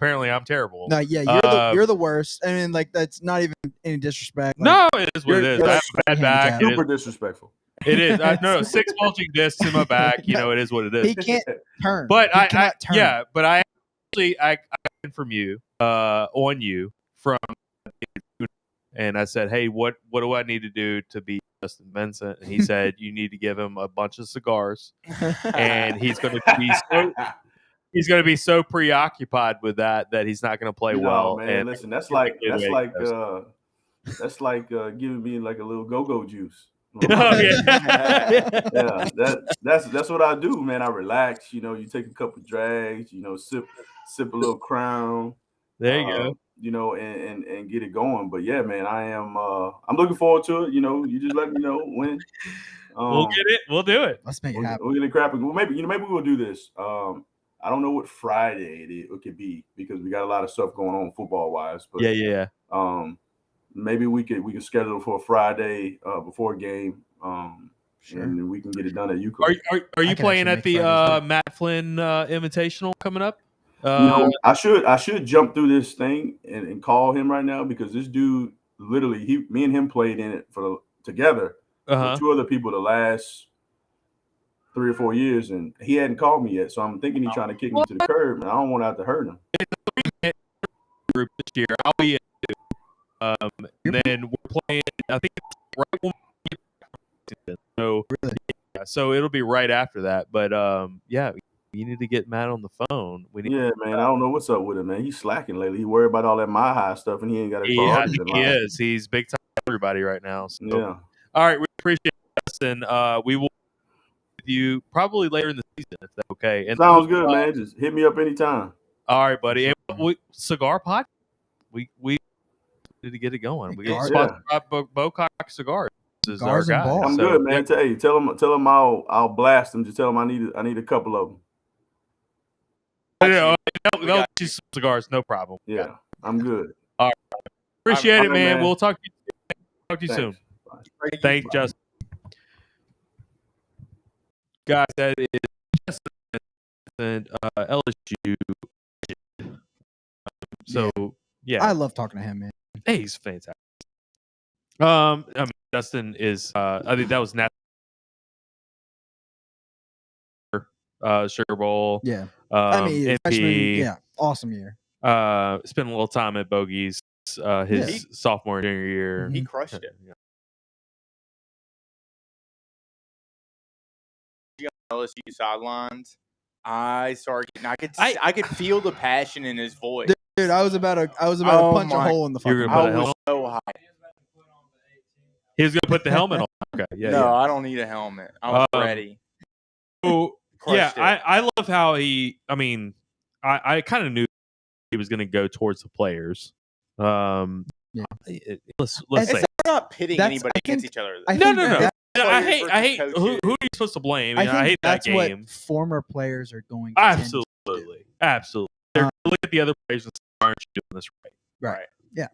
terrible. No, yeah, you're the worst. I mean, like, that's not even any disrespect. Like, no, it is what it is. I have a bad back. Super disrespectul. It is. No, 6 bulging discs in my back. It is what it is. He can't turn. But I turn. Yeah, but I actually I got from you on you from, and I said, hey, what do I need to do to beat Justin Vincent? And he said, you need to give him a bunch of cigars, and he's going to be so preoccupied with that he's not going to play well. Man, and listen, that's like giving me like a little go-go juice. Oh, yeah, that's what I do, man. I relax. You take a couple drags. Sip a little Crown. There you go. And get it going. But yeah, man, I'm looking forward to it. You just let me know when. We'll get it. We'll do it. Let's make it happen. We're gonna crap it. Well, maybe we'll do this. I don't know what Friday it could be because we got a lot of stuff going on football wise. But yeah. Maybe we could schedule for a Friday before a game. Sure. And we can get it done at UCLA. Are you playing at the Matt Flynn Invitational coming up? I should jump through this thing and call him right now because this dude literally me and him played in it together with 2 other people the last 3 or 4 years, and he hadn't called me yet. So I'm thinking he's trying to kick me to the curb, and I don't want to have to hurt him. Group this year, I'll be in. And then we're playing. I think it's right when so it'll be right after that. But yeah, you need to get Matt on the phone. Man, I don't know what's up with him, man. He's slacking lately. He worried about all that My High stuff, and he ain't got a car. He is. He's big time everybody right now. So. Yeah. All right, we appreciate it, and we will with you probably later in the season if that's okay. And Sounds good, man. Just hit me up anytime. All right, buddy. And cigar pot. We need to get it going. We get sponsored by Bocock Cigars. This is our guy. I'm good, man. Hey, tell them I'll blast them. Just tell them I need a couple of them. They'll get you some cigars, no problem. Yeah, I'm good. All right. Appreciate it, man. We'll talk to you soon. Thanks, Justin. Guys, that is Justin Vincent, LSU. So yeah, I love talking to him, man. Hey, he's fantastic. I mean, Justin is. I think that was Sugar Bowl. Yeah. I mean, MP, awesome year. Spent a little time at Bogey's his sophomore junior year. He crushed it. LSU sidelines. I could feel the passion in his voice. Dude, I was about to punch a hole in the fucking. I was so high. He was gonna put the helmet on. Okay, yeah. No, I don't need a helmet. I was ready. So yeah, I love how he. I mean, I kind of knew he was gonna go towards the players. Let's say not pitting anybody against each other. No. I hate. Who are you supposed to blame? I hate that game. What former players are going to absolutely. Look at the other players and say, aren't you doing this right? Yeah.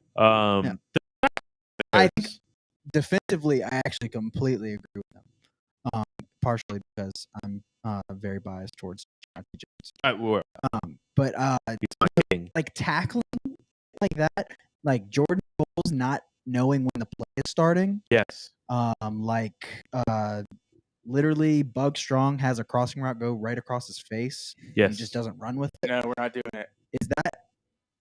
I think defensively, I actually completely agree with them. Partially because I'm very biased towards Jones. But like tackling like that, like Jordan Bowles not knowing when the play is starting. Yes. Literally, Bug Strong has a crossing route go right across his face. Yes. He just doesn't run with it. No, we're not doing it. Is that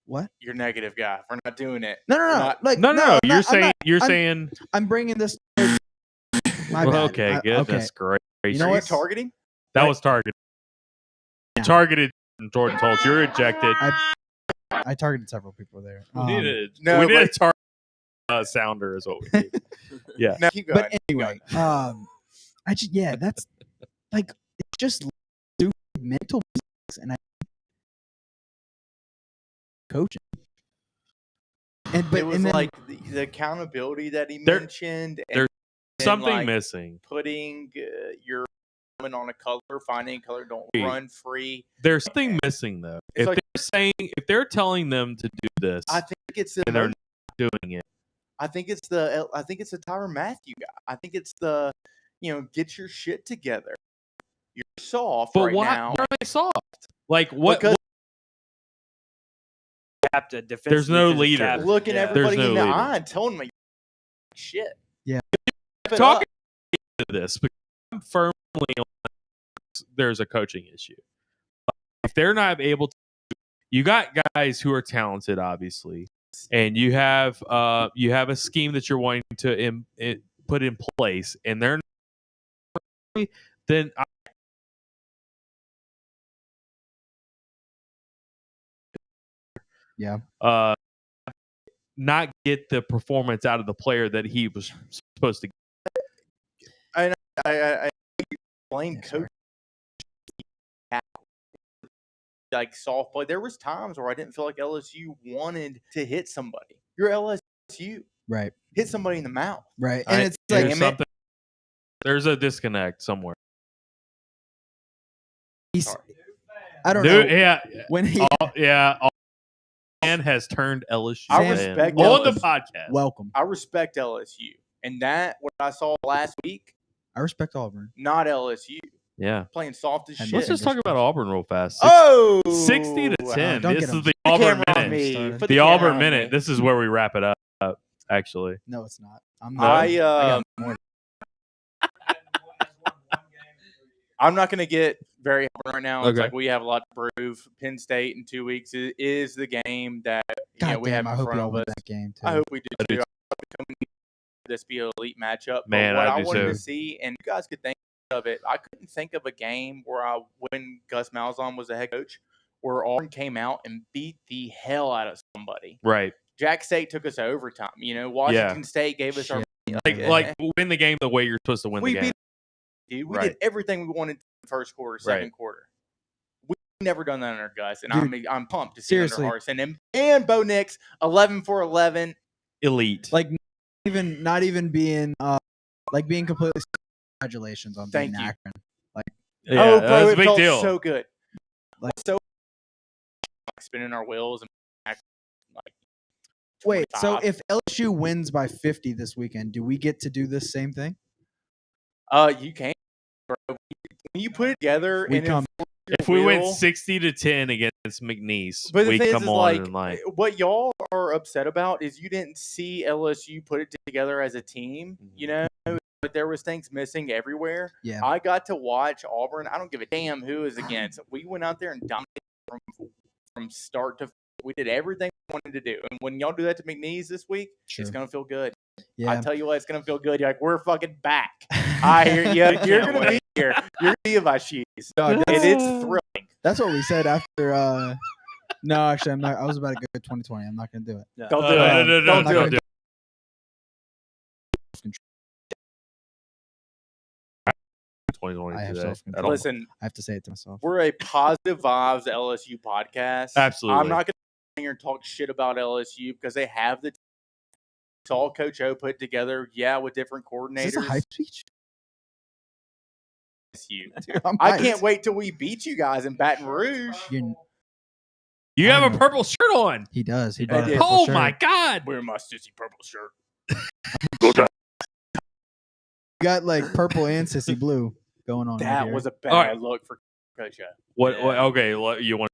what? You're negative, guy. We're not doing it. No. No. You're saying. I'm bringing this. My bad. Okay, goodness gracious. You know what? Targeting? That was targeted. You targeted Jordan Tolles. You're ejected. I targeted several people there. We need a target sounder is what we need. Yeah. No, keep going. But anyway, that's like it's just stupid mental mistakes, and I coaching. But like the accountability that he mentioned. There's something missing. Putting your on a color, finding a color, don't run free. There's something missing though. If they're telling them to do this, I think it's and they're not doing it. I think it's the Tyrann Mathieu guy. I think it's the get your shit together. You're soft right now. Why are they soft? Like what? Because there's no leader. Looking everybody in the eye and telling me shit. Yeah. Talking to this, because I'm firmly on there's a coaching issue. If they're not able to, you got guys who are talented, obviously, and you have a scheme that you're wanting to put in place, and they're not, then not get the performance out of the player that he was supposed to get. I blame coach like soft play. There was times where I didn't feel like LSU wanted to hit somebody. You're LSU, right? Hit somebody in the mouth, right? And it's like there's a disconnect somewhere. I don't know. Yeah, when he man has turned LSU. I respect on the podcast. Welcome. I respect LSU, and that what I saw last week. I respect Auburn, not LSU. Yeah, playing soft as shit. Let's just talk about Auburn real fast. 60 to 10. This is the Auburn minute. The Auburn minute. This is where we wrap it up. Actually, no, it's not. I'm not going to get very hard right now. It's like we have a lot to prove. Penn State in 2 weeks is the game that we have in front of us. That game too. I hope we do too. This be an elite matchup. Man, what I wanted too. to see, and you guys could think of it, I couldn't think of a game where when Gus Malzahn was the head coach, where Auburn came out and beat the hell out of somebody. Right. Jack State took us to overtime. Washington State gave us our like win the game the way you're supposed to win the game. dude. We Right. did everything we wanted in the first quarter, second quarter. We've never done that under Gus, and Dude, I'm pumped to see it under seriously. Harsin and Bo Nix 11 for 11. Elite. Like not even being like being completely. Congratulations on being Akron. Like, yeah, oh, that bro, was a it big felt deal. so good. Like so spinning our wheels and like. Wait, so 25. if LSU wins by 50 this weekend, do we get to do this same thing? You can. Bro. When you put it together, We and come. If we win 60-10 against McNeese, but the we thing come is on and like what y'all are upset about is you didn't see LSU put it together as a team. You know, but there was things missing everywhere. Yeah. I got to watch Auburn. I don't give a damn who is against. We went out there and dominated from start to. We did everything we wanted to do, and when y'all do that to McNeese this week, it's gonna feel good. Yeah. I tell you what, it's gonna feel good. You're like, we're fucking back. I hear you. You're gonna be here. You're gonna be in my shoes. Dog, And it's thrilling. That's what we said after. No, actually, I'm not. I was about to go to 2020. I'm not going to do it. No. Don't do it. No, Don't do it. 2020 I have today. self-control. Listen, I have to say it to myself. we're a positive vibes LSU podcast. Absolutely. I'm not going to sit here and talk shit about LSU because they have the. It's all Coach O put together, with different coordinators. Is this a hype speech? You. Dude, I can't wait till we beat you guys in Baton Rouge. You have a purple shirt on. He does. He I bought a did. purple Oh shirt. my God. Wearing my sissy purple shirt. Got like purple and sissy blue going on. That right was a bad right. look for Coach O. What okay, you want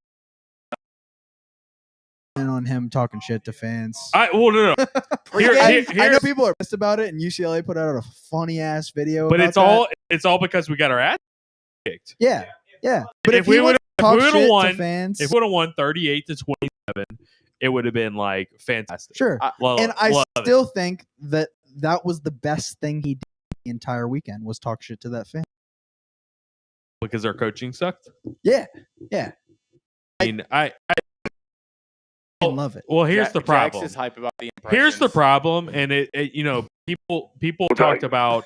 and on him talking shit to fans. no. I know people are pissed about it, and UCLA put out a funny ass video. But about it's all because we got our ass kicked. Yeah. But if we would have won, fans, if we would have won 38-27, it would have been like fantastic. Sure. Love still think that was the best thing he did the entire weekend was talk shit to that fan. Because our coaching sucked. Yeah. I mean, I love it. Well, here's the problem. Jax is hype about the Here's the impressions. problem, and it people talked about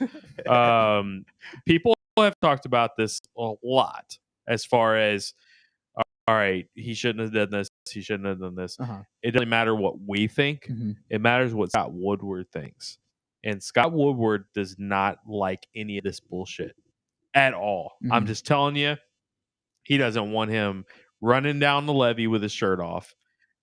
people have talked about this a lot as far as all right, he shouldn't have done this, he shouldn't have done this. It doesn't matter what we think. It matters what Scott Woodward thinks. And Scott Woodward does not like any of this bullshit at all. I'm just telling you, he doesn't want him running down the levee with his shirt off.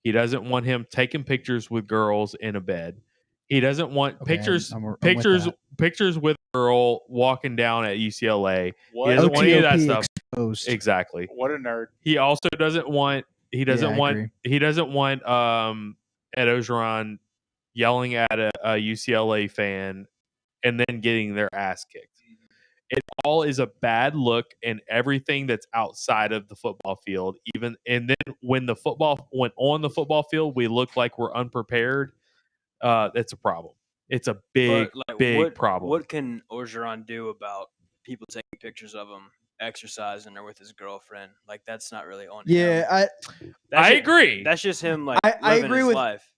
He doesn't want him taking pictures with girls in a bed. He doesn't want pictures with a girl walking down at UCLA. What? He doesn't want any of that OTOP stuff. exposed. Exactly. What a nerd. He also doesn't want Ed Ogeron yelling at a UCLA fan and then getting their ass kicked. It all is a bad look and everything that's outside of the football field. And then when the football went on the football field, we look like we're unprepared. That's a problem. It's a big problem. What can Orgeron do about people taking pictures of him exercising or with his girlfriend? Like, that's not really on him. Yeah, I agree. That's just him. Like, I living agree his with life.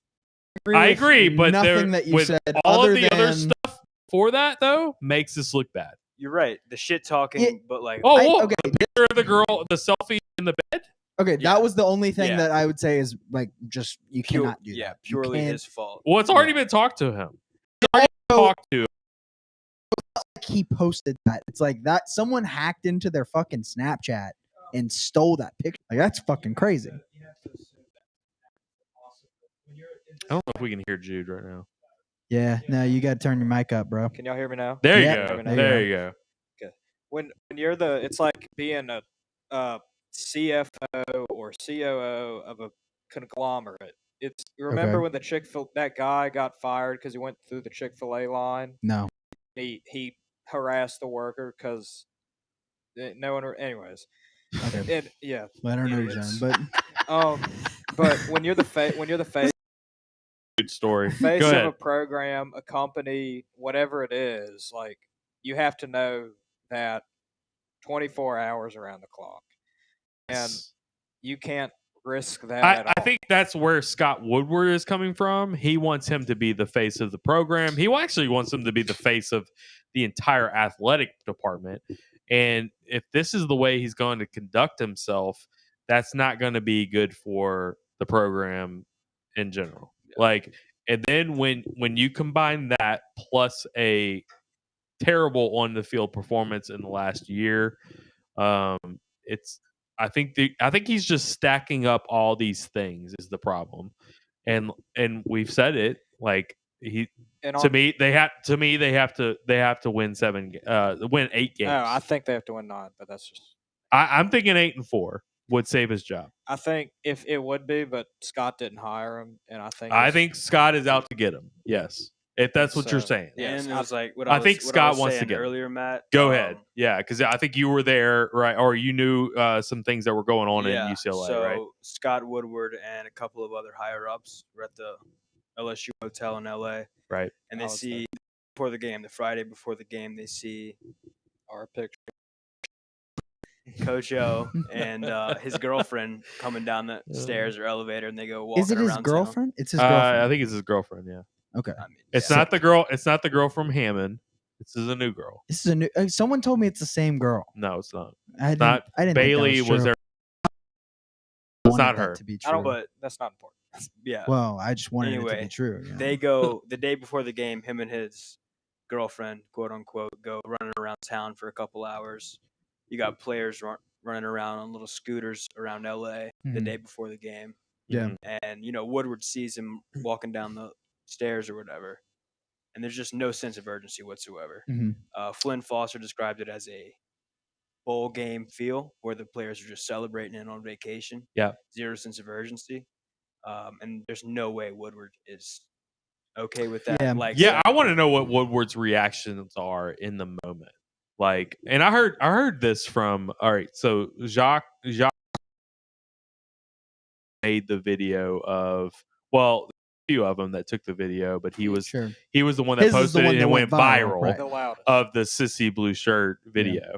I agree, but nothing that you with said all other of the other than- stuff for that though makes this look bad. You're right. The shit talking, but like, the picture of the girl, the selfie in the bed. Okay, that was the only thing Yeah. that I would say is like just you cannot do that. You purely can't- his fault. Well, it's already been talked to him. It's already been talked to. Like he posted that. It's like that someone hacked into their fucking Snapchat and stole that picture. Like that's fucking crazy. I don't know if we can hear Jude right now. Yeah, no, you got to turn your mic up, bro. Can y'all hear me now? There you Yeah, go. there There you you go. Okay. When you're it's like being a CFO or COO of a conglomerate. It's remember when the that guy got fired because he went through the Chick-fil-A line. No. He harassed the worker because no one. Anyways. Okay. Yeah. I don't know, John, but when you're the face. Good story. Face Go of ahead. a program, a company, whatever it is, like you have to know that 24 hours around the clock, and you can't risk that. I think that's where Scott Woodward is coming from. He wants him to be the face of the program. He actually wants him to be the face of the entire athletic department. And if this is the way he's going to conduct himself, that's not going to be good for the program in general. Like, and then when you combine that plus a terrible on the field performance in the last year, it's I think he's just stacking up all these things is the problem, and we've said it like he to me they have to win win 8 games. No, I think they have to win 9, but that's just. I'm thinking 8-4 would save his job. I think if it would be, but Scott didn't hire him, and I think Scott is out to get him. Yes. If that's what you're saying. And it was like what I think Scott wants to get earlier, Matt. Go ahead. Yeah, because I think you were there, right? Or you knew some things that were going on in UCLA, so right? Scott Woodward and a couple of other higher ups were at the LSU hotel in LA. Right. And they see before the game, the Friday before the game, they see our picture. Coach O and his girlfriend coming down the stairs or elevator, and they go walking around. Is it his girlfriend? Town. It's his girlfriend. I think it's his girlfriend. Yeah. Okay. I mean, it's not the girl. It's not the girl from Hammond. This is a new girl. This is a new. Someone told me it's the same girl. No, it's not. I It's not. didn't Bailey think that was there. It's not her. To be I true. don't, but that's not important. Yeah. Well, I just wanted it to Anyway, be true. They go the day before the game. Him and his girlfriend, quote unquote, go running around town for a couple hours. You got players running around on little scooters around LA the day before the game. Yeah. And Woodward sees him walking down the stairs or whatever, and there's just no sense of urgency whatsoever. Flynn Foster described it as a bowl game feel where the players are just celebrating and on vacation. Yeah. Zero sense of urgency. And there's no way Woodward is okay with that. Yeah. I want to know what Woodward's reactions are in the moment. Like, and I heard this from. All right, so Jacques made the video of a few of them that took the video, but he was the one that posted it and it went viral right. of the Sissy Blue Shirt video. Yeah.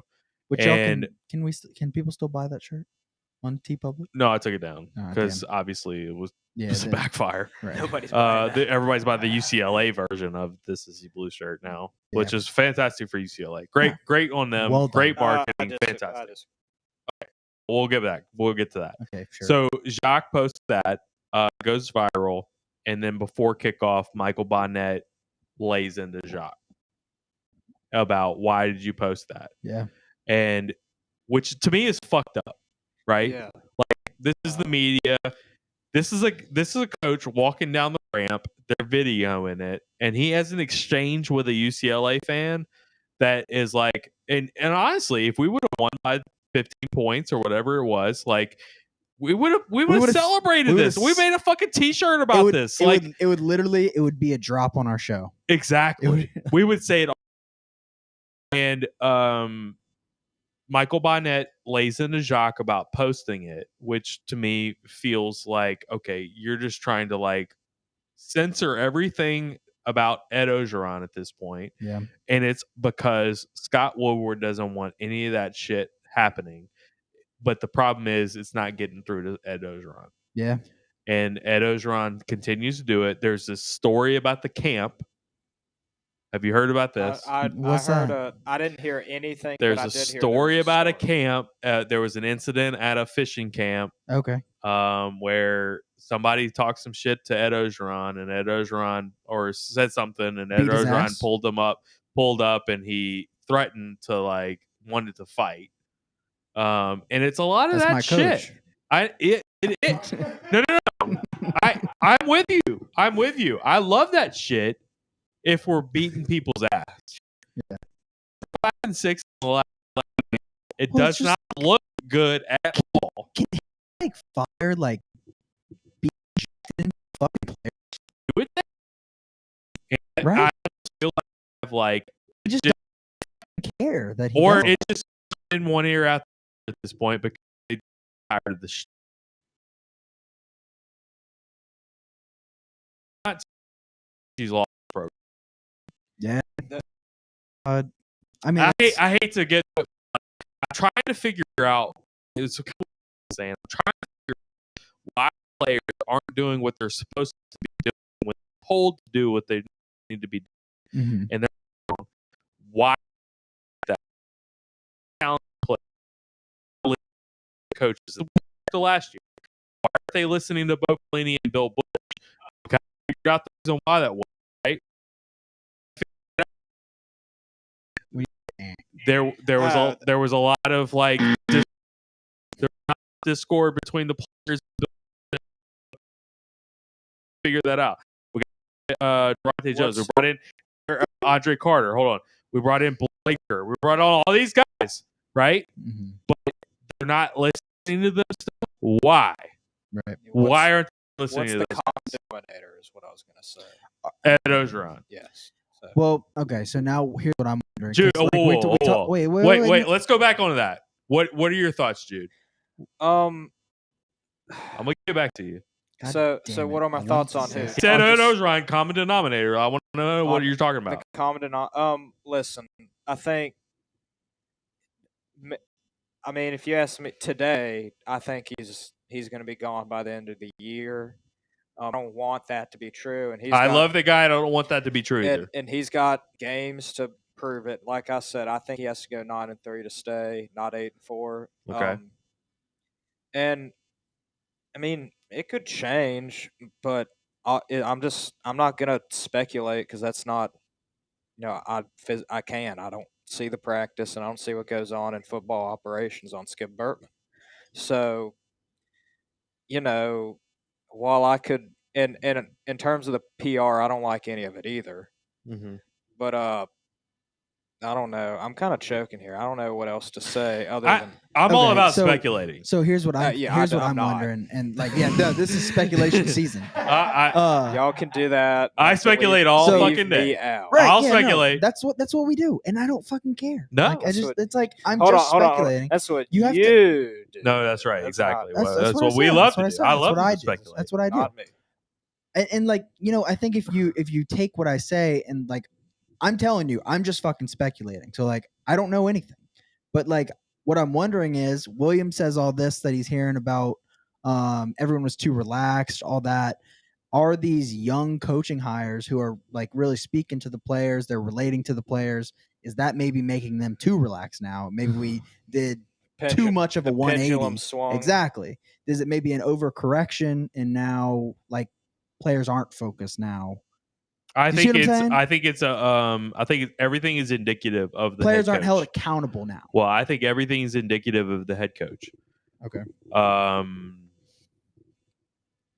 Which can people still buy that shirt on TeePublic? No, I took it down because obviously it was just a backfire. Right. Nobody's buying that. Everybody's buying the UCLA version of this Sissy Blue Shirt now, which is fantastic for UCLA. Great on them. Well done. Great marketing. Fantastic. Okay. We'll get to that. Okay, sure. So Jacques posts that, goes viral, and then before kickoff, Michael Bonnet lays into Jacques about why did you post that? Yeah. And which to me is fucked up, right? Yeah. Like this is the media. This is a coach walking down the ramp. They're videoing it, and he has an exchange with a UCLA fan that is like, and honestly, if we would have won by 15 points or whatever it was, like we would have celebrated this. We made a fucking t-shirt about this. It would be a drop on our show. Exactly. We would say it all. And Michael Bonnet lays into Jacques about posting it, which to me feels like, okay, you're just trying to like censor everything about Ed Ogeron at this point. Yeah. And it's because Scott Woodward doesn't want any of that shit happening. But the problem is it's not getting through to Ed Ogeron. Yeah. And Ed Ogeron continues to do it. There's this story about the camp. Have you heard about this? I heard. I didn't hear anything. There's but I a did hear story about a camp. There was an incident at a fishing camp. Okay. Where somebody talked some shit to Ed Ogeron, and Ed Ogeron or said something, and Ed Ogeron pulled up, and he threatened to wanted to fight. And it's a lot of that shit. No. I'm with you. I love that shit. If we're beating people's ass, 5-6 it does not look good at all. Can he fired be fucking players? Do it, right? I feel like I just don't care that he or doesn't. it just in one ear out at this point because they tired of the shit. She's lost the program. Yeah. I mean, I hate to get. I'm trying to figure out. It's saying I'm trying to figure out why players aren't doing what they're supposed to be doing when they're told to do what they need to be doing. And they're wrong. Why that talent play coaches the last year? Why aren't they listening to Bo Pelini and Bill Bush? Okay, figure out the reason why that was, right? There was a lot of like discord between the players. Figure that out. We got Devontae Jones. We brought in Andre Carter. Hold on. We brought in Blaker. We brought on all these guys, right? But they're not listening to them. Why? Right. Why aren't they listening to the this? common denominator is what I was going to say. Ed Ogeron. Yes. So. Well, okay. So now here's what I'm wondering. Jude, Wait. Let's go back onto that. What are your thoughts, Jude? I'm gonna get back to you. So what are my thoughts on who? He said Ed Ogeron, common denominator. I want to know what you're talking about. The common denominator. Listen, I think. I mean, if you ask me today, I think he's going to be gone by the end of the year. I don't want that to be true, and I love the guy. I don't want that to be true either. And he's got games to prove it. Like I said, I think he has to go 9-3 to stay, not 8-4. Okay. And I mean, it could change, but I'm not gonna speculate because that's not. I can't. I don't see the practice and I don't see what goes on in football operations on Skip Bertman. So, while I could, and in terms of the PR, I don't like any of it either. But I don't know. I'm kind of choking here. I don't know what else to say other than I'm all about speculating. So here's what I'm wondering, and no, this is speculation season. Y'all can do that. I speculate all fucking day. Right, I'll speculate. No, that's what we do, and I don't fucking care. No, like, it's like I'm hold just on, speculating. That's what you have to to. do. No, that's right. Exactly. That's what we love to do. I love to speculate. That's what I do. Not me. And like I think if you take what I say and like. I'm telling you, I'm just fucking speculating. So like, I don't know anything, but like, what I'm wondering is, William says all this that he's hearing about. Everyone was too relaxed, all that. Are these young coaching hires who are like really speaking to the players? They're relating to the players. Is that maybe making them too relaxed now? Maybe we did too much of a 180. Swung. Exactly. Is it maybe an overcorrection and now like players aren't focused now? I think everything is indicative of the players head aren't coach. held accountable now. Well, I think everything is indicative of the head coach. Okay.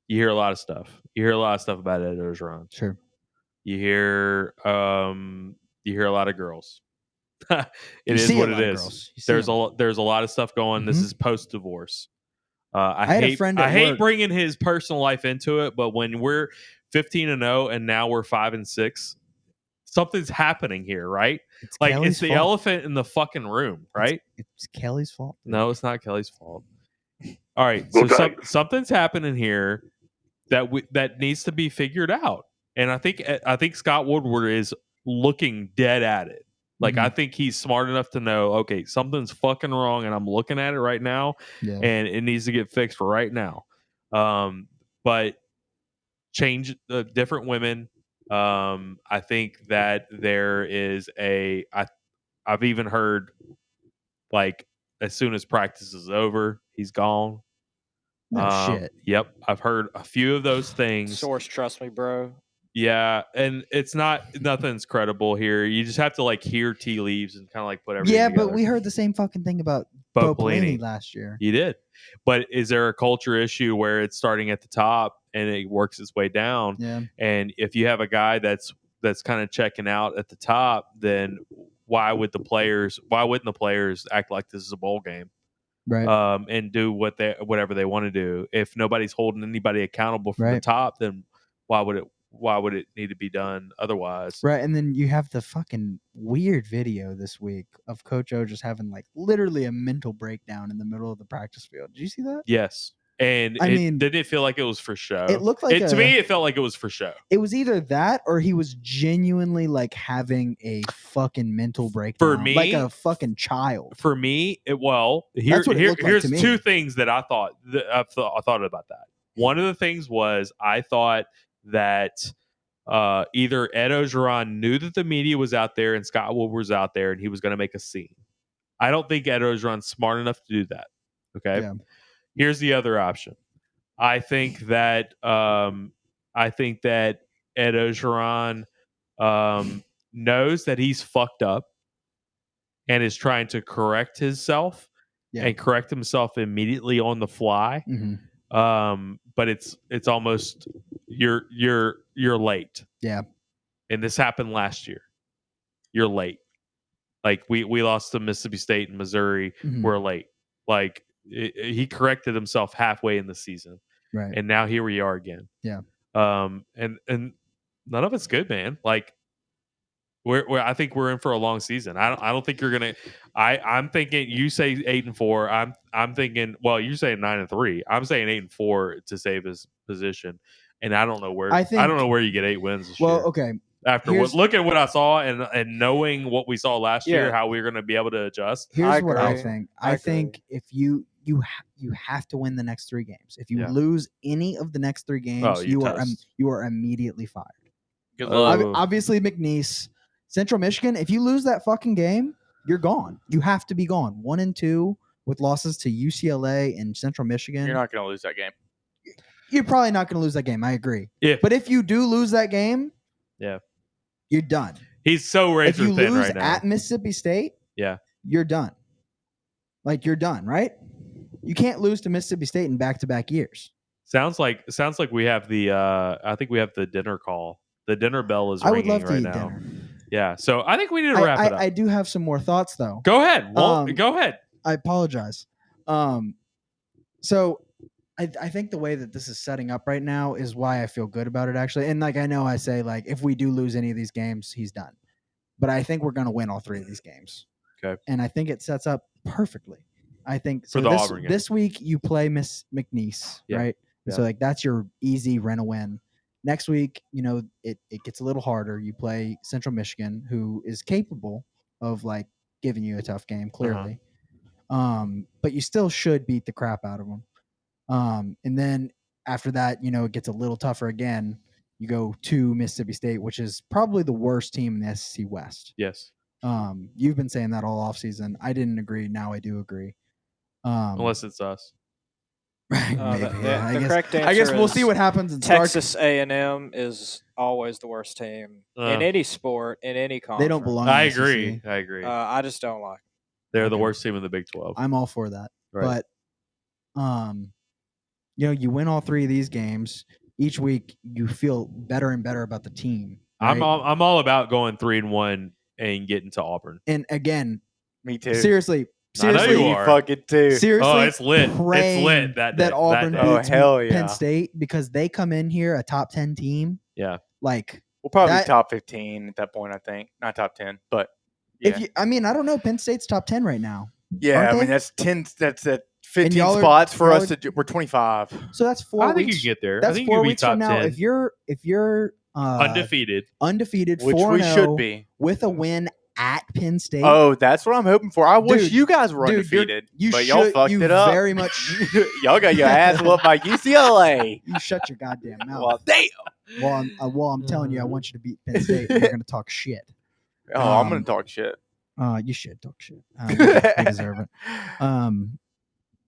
You hear a lot of stuff. You hear a lot of stuff about Ed Ogeron. Sure. You hear a lot of girls. It is what it is. There's a lot of stuff going. This is post divorce. I had a friend. I hate bringing his personal life into it, but when we're 15-0 and now we're 5-6, something's happening here, right? It's the elephant in the fucking room, right? It's Kelly's fault. No, it's not Kelly's fault. All right, so something's happening here that needs to be figured out, and I think Scott Woodward is looking dead at it. Like, I think he's smart enough to know, okay, something's fucking wrong, and I'm looking at it right now, and it needs to get fixed right now. But change different women. I think that there is I've even heard like as soon as practice is over, he's gone. No shit. Yep, I've heard a few of those things. Source, trust me, bro. Yeah, and it's nothing's credible here. You just have to like hear tea leaves and kind of like put everything together. But we heard the same fucking thing about Bo Pelini last year. You did. But is there a culture issue where it's starting at the top and it works its way down? Yeah. And if you have a guy that's kind of checking out at the top, then why wouldn't the players act like this is a bowl game? Right. And do whatever they want to do. If nobody's holding anybody accountable from the top, then why would it need to be done otherwise? Right. And then you have the fucking weird video this week of Coach O just having like literally a mental breakdown in the middle of the practice field. Did you see that? Yes. And didn't it feel like it was for show? It looked like to me, it felt like it was for show. It was either that or he was genuinely like having a fucking mental breakdown. For me, like a fucking child. For me, here's two things that I thought about that. One of the things was I thought that either Ed Ogeron knew that the media was out there and Scott Woodward was out there and he was going to make a scene. I don't think Ed Ogeron's smart enough to do that. Okay. Yeah. Here's the other option. I think that Ed Ogeron knows that he's fucked up and is trying to correct himself and correct himself immediately on the fly. But it's almost you're late. Yeah. And this happened last year. You're late. Like we lost to Mississippi State and Missouri. We're late. Like he corrected himself halfway in the season. Right. And now here we are again. Yeah. And none of it's good, man. Like I think we're in for a long season. I don't think you're gonna. I'm thinking you say 8-4. I'm thinking. Well, you're saying 9-3. I'm saying 8-4 to save his position. And I don't know where. I don't know where you get 8 wins this year. Well, okay. After look at what I saw and knowing what we saw last year, how we're going to be able to adjust. Here's what I think. I think if you have to win the next 3 games. If you lose any of the next 3 games, you are immediately fired. Good luck. Obviously, McNeese, Central Michigan. If you lose that fucking game, you're gone. You have to be gone. 1-2 with losses to UCLA and Central Michigan. You're not going to lose that game. You're probably not going to lose that game. I agree. But if you do lose that game, you're done. He's so razor thin right now. If you lose at Mississippi State, you're done. Like you're done, right? You can't lose to Mississippi State in back-to-back years. Sounds like we have the I think we have the dinner call. The dinner bell is ringing right now. I would love to eat dinner. Yeah, so I think we need to wrap it up. I do have some more thoughts though. Go ahead. Well, go ahead. I apologize. So I think the way that this is setting up right now is why I feel good about it, actually. And like I know I say, like, if we do lose any of these games, he's done. But I think we're going to win all 3 of these games. Okay. And I think it sets up perfectly. I think for the Auburn game. This week you play Miss McNeese, right? Yeah. So like that's your easy win. Next week, it gets a little harder. You play Central Michigan, who is capable of like giving you a tough game, clearly. But you still should beat the crap out of them. And then after that, it gets a little tougher again. You go to Mississippi State, which is probably the worst team in the SEC West. Yes. You've been saying that all offseason. I didn't agree. Now I do agree. Unless it's us. Right. The correct answer I guess we'll see what happens in Texas A&M is always the worst team in any sport, in any conference. They don't belong. I agree. I just don't like them. They're the worst team in the Big 12. I'm all for that. Right. But you win all 3 of these games. Each week, you feel better and better about the team. Right? I'm all about going 3-1 and getting to Auburn. And again, me too. Seriously, I know you are. Fucking too. Seriously, it's lit. It's lit that Auburn beats hell yeah. Penn State because they come in here a top 10 team. Yeah, like we'll probably be top 15 at that point. I think not top 10, but yeah. I don't know. Penn State's top 10 right now. Yeah, I mean that's 10. That's at 15 spots for us to do. We're 25. So that's 4 weeks. I think you get there. That's I think 4 you'll be weeks top from now. 10. If you're undefeated, which we should be with a win at Penn State. Oh, that's what I'm hoping for. I wish you guys were undefeated, but y'all fucked it up. Very much. Y'all got your ass whooped by UCLA. You shut your goddamn mouth. Well, damn. Well, I'm telling you, I want you to beat Penn State. And you're going to talk shit. Oh, I'm going to talk shit. You should talk shit. You deserve it.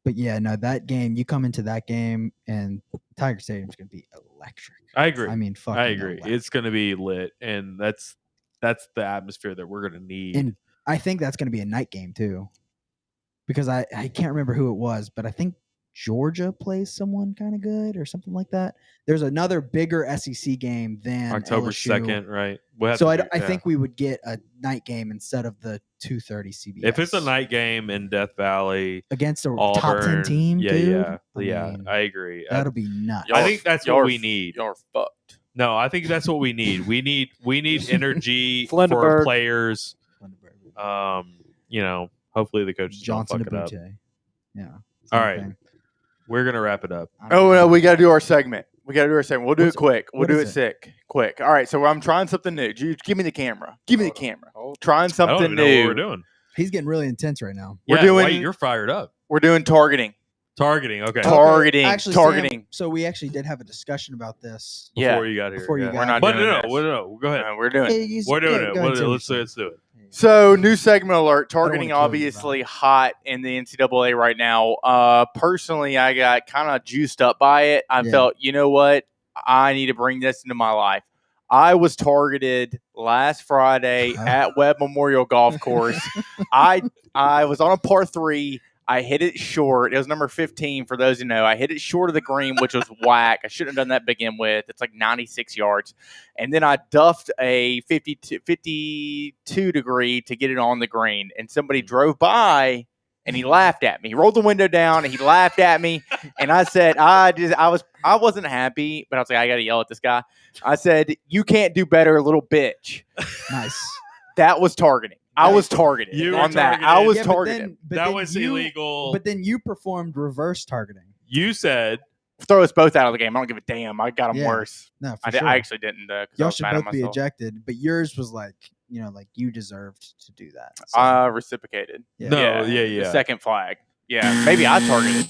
But yeah, no, that game, you come into that game and Tiger Stadium's going to be electric. I agree. I mean, fucking I agree. electric. It's going to be lit, and that's the atmosphere that we're going to need. And I think that's going to be a night game too, because I can't remember who it was, but I think Georgia plays someone kind of good or something like that. There's another bigger SEC game than October LSU. 2nd, right? So I think we would get a night game instead of the 2:30 CBS. If it's a night game in Death Valley against a Auburn, top 10 team, I agree. That'll be nuts. I think that's what we need. Y'all are fucked. No, I think that's what we need. We need energy for players. Hopefully the coaches Johnson don't fuck it up. Yeah. All right. We're gonna wrap it up. Oh no, we got to do our segment. We'll do it quick. We'll do it quick. All right. So I'm trying something new. Give me the camera. Trying something I don't even know new. what we're doing. He's getting really intense right now. You're fired up. We're doing targeting. Targeting. Okay. Targeting. Actually, Targeting. Sam, so we actually did have a discussion about this Before you got here. Before you got We're not But doing no, this. go ahead. We're doing it. We're doing it. Go ahead, Let's do it. So, new segment alert. wanna Targeting kill you, obviously hot in the NCAA right now. Personally, I got kind of juiced up by it. I felt, you know what? I need to bring this into my life. I was targeted last Friday at Webb Memorial Golf Course. I was on a par 3. I hit it short. It was number 15 for those who know. I hit it short of the green, which was whack. I shouldn't have done that to begin with. It's like 96 yards. And then I duffed a 52 degree to get it on the green. And somebody drove by and he laughed at me. He rolled the window down and he laughed at me. And I said, I wasn't happy, but I was like, I got to yell at this guy. I said, you can't do better, little bitch. Nice. That was targeting. I was targeted on that. I was targeted. That was illegal. But then you performed reverse targeting. You said throw us both out of the game. I don't give a damn. I got them worse. No, I actually didn't. Y'all should both be ejected. But yours was like, like you deserved to do that. So. Reciprocated. Yeah. No, The second flag. Yeah, maybe I targeted.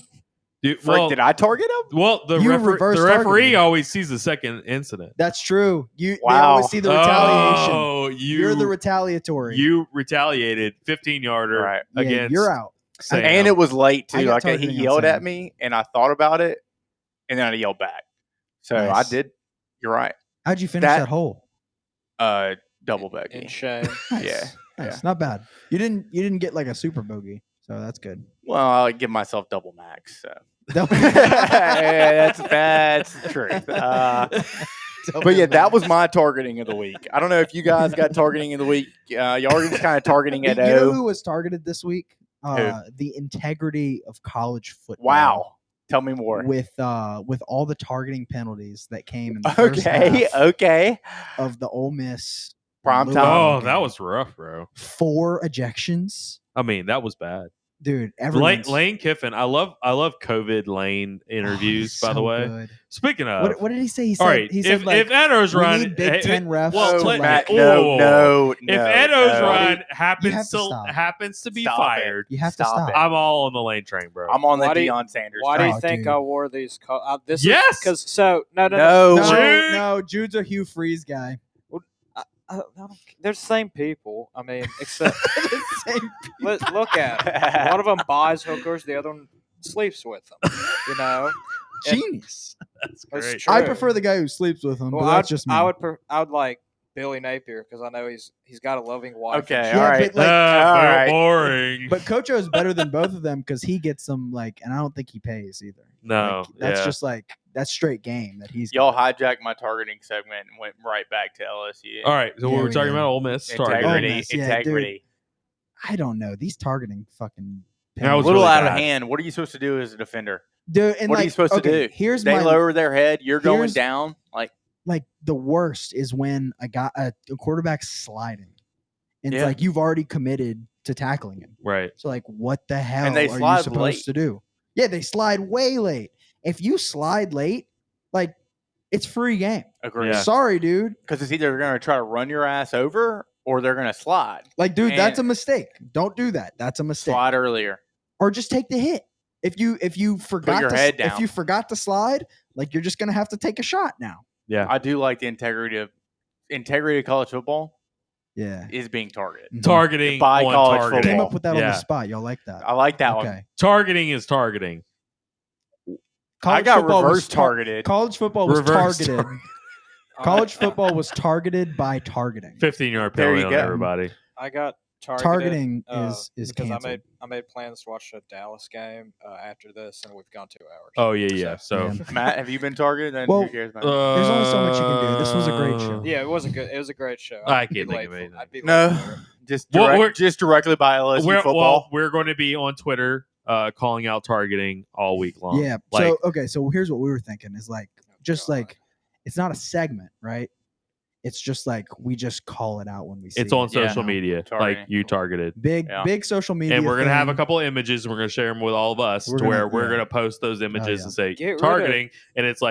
Did I target him? Well, the referee always sees the second incident. That's true. They always see the retaliation. Oh, you're the retaliatory. You retaliated 15-yarder against. You're out. And it was late too. Like he yelled at me, and I thought about it, and then I yelled back. So I did. You're right. How'd you finish that hole? Double bogey. In shame. Nice. Not bad. You didn't get like a super bogey, so that's good. Well, I'll give myself double max. So. That's the truth. But yeah, that was my targeting of the week. I don't know if you guys got targeting of the week. Y'all were just kind of targeting at You know who was targeted this week? The integrity of college football. Wow. Tell me more. With all the targeting penalties that came in the first half of the Ole Miss prime time. Oh, that was rough, bro. 4 ejections. I mean, that was bad. Dude, Lane Kiffin. I love COVID Lane interviews. By the way, good. Speaking of, what did he say? He said, all right, if Ed Ogeron, need Big Ten refs. No. If Ed Ogeron happens to be fired, you have to stop. I'm all on the Lane train, bro. I'm on the Deion Sanders. Why do you think I wore these? Yes, because Jude's a Hugh Freeze guy. They're the same people. I mean, except look at them. One of them buys hookers, the other one sleeps with them. Genius. That's great. I prefer the guy who sleeps with them. Well, but that's just me. I would like Billy Napier because I know he's got a loving wife. Okay, all right. Boring. But Coach O is better than both of them because he gets them and I don't think he pays either. No, that's just that's straight game that he's. Y'all hijacked my targeting segment and went right back to LSU. All right, so we were talking about Ole Miss integrity. Dude, I don't know these targeting fucking. That was a little out of hand. What are you supposed to do as a defender? Dude, and what are you supposed to do? They lower their head. You're going down. Like the worst is when a quarterback's sliding, and it's like you've already committed to tackling him. Right. So like, what the hell and they are you supposed to do? Yeah, they slide way late. If you slide late, it's free game. Agreed. Yeah. Sorry, dude. Because it's either going to try to run your ass over or they're going to slide. Dude, that's a mistake. Don't do that. That's a mistake. Slide earlier. Or just take the hit. If you forgot if you forgot to slide, you're just going to have to take a shot now. Yeah. I do like the integrity of college football. Yeah. Is being targeted. Mm-hmm. Targeting by college football. Came up with that on the spot. Y'all like that? I like that one. Targeting is targeting. I got reverse targeted. College football was targeted. College football was targeted by targeting. 15-yard penalty on everybody. I got targeting is because canceled. I made plans to watch a Dallas game after this, and we've gone 2 hours. Oh yeah. So Matt, have you been targeted? Well, who cares about there's only so much you can do. This was a great show. Yeah, it was a great show. I can't think of anything. No, just directly by LSU football. Well, we're going to be on Twitter calling out targeting all week long. Yeah. So here's what we were thinking is it's not a segment, right? It's just we just call it out when we see it's on social media. Targeting. You targeted. Big social media. And we're going to have a couple of images and we're going to share them with all of us we're going to post those images and say targeting. And it's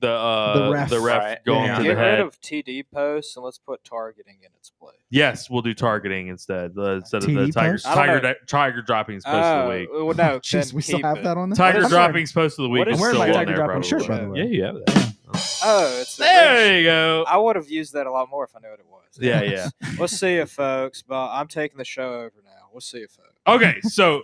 the ref Right. going Yeah. to Get the head. rid of TD posts and let's put targeting in its place. Yes, we'll do targeting instead of the TD tiger post? tiger droppings post of the week. Well, no, Jeez, then we still keep have it. that on there. Tiger I'm wearing- droppings post of the week what is is I'm wearing still my on Tiger there. dropping Probably. shirt, by the way. Yeah, you have that. Oh, it's There you go. I would have used that a lot more if I knew what it was. Yeah, yeah. We'll see you, folks. But I'm taking the show over now. We'll see you, folks. Okay, so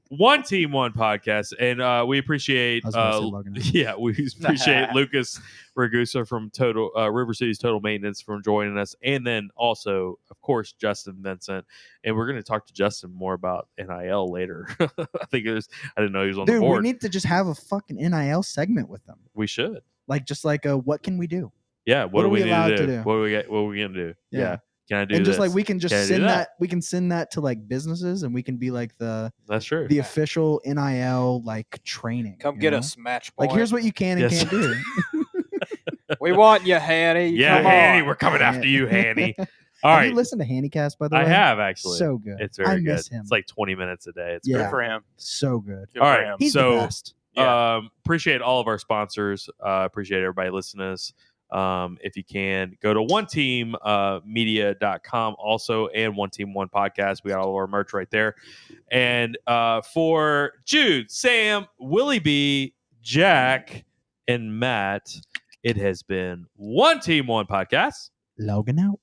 one team, one podcast, and we appreciate. I was gonna say Logan. Yeah, we appreciate Lucas Ragusa from Total River City's Total Maintenance from joining us, and then also, of course, Justin Vincent. And we're going to talk to Justin more about NIL later. I think it was. I didn't know he was on the Dude, board. we need to just have a fucking NIL segment with them. We should. Like, just like, what can we do? Yeah. What are do we we need allowed to to do? do? What do we get? What are we going to do? Yeah. Can I do And this? just like we can just Can I do send that. We can send that to like businesses, and we can be like the official NIL like training. Come get us, match point. Like, here's what you can and can't do. We want you, Hanny. Yeah, Hanny, we're coming after you, Hanny. All right. Have you listened to Handycast, by the way? I have, actually. So good. It's very I good. miss him. It's like 20 minutes a day. It's Yeah. great. Good for him. So good. Good All for right. him. He's So the best. appreciate all of our sponsors. Appreciate everybody listening to us. If you can, go to oneteammedia.com also, and One Team One Podcast. We got all of our merch right there. And for Jude, Sam, Willie B, Jack, and Matt, it has been One Team One Podcast. Logan out.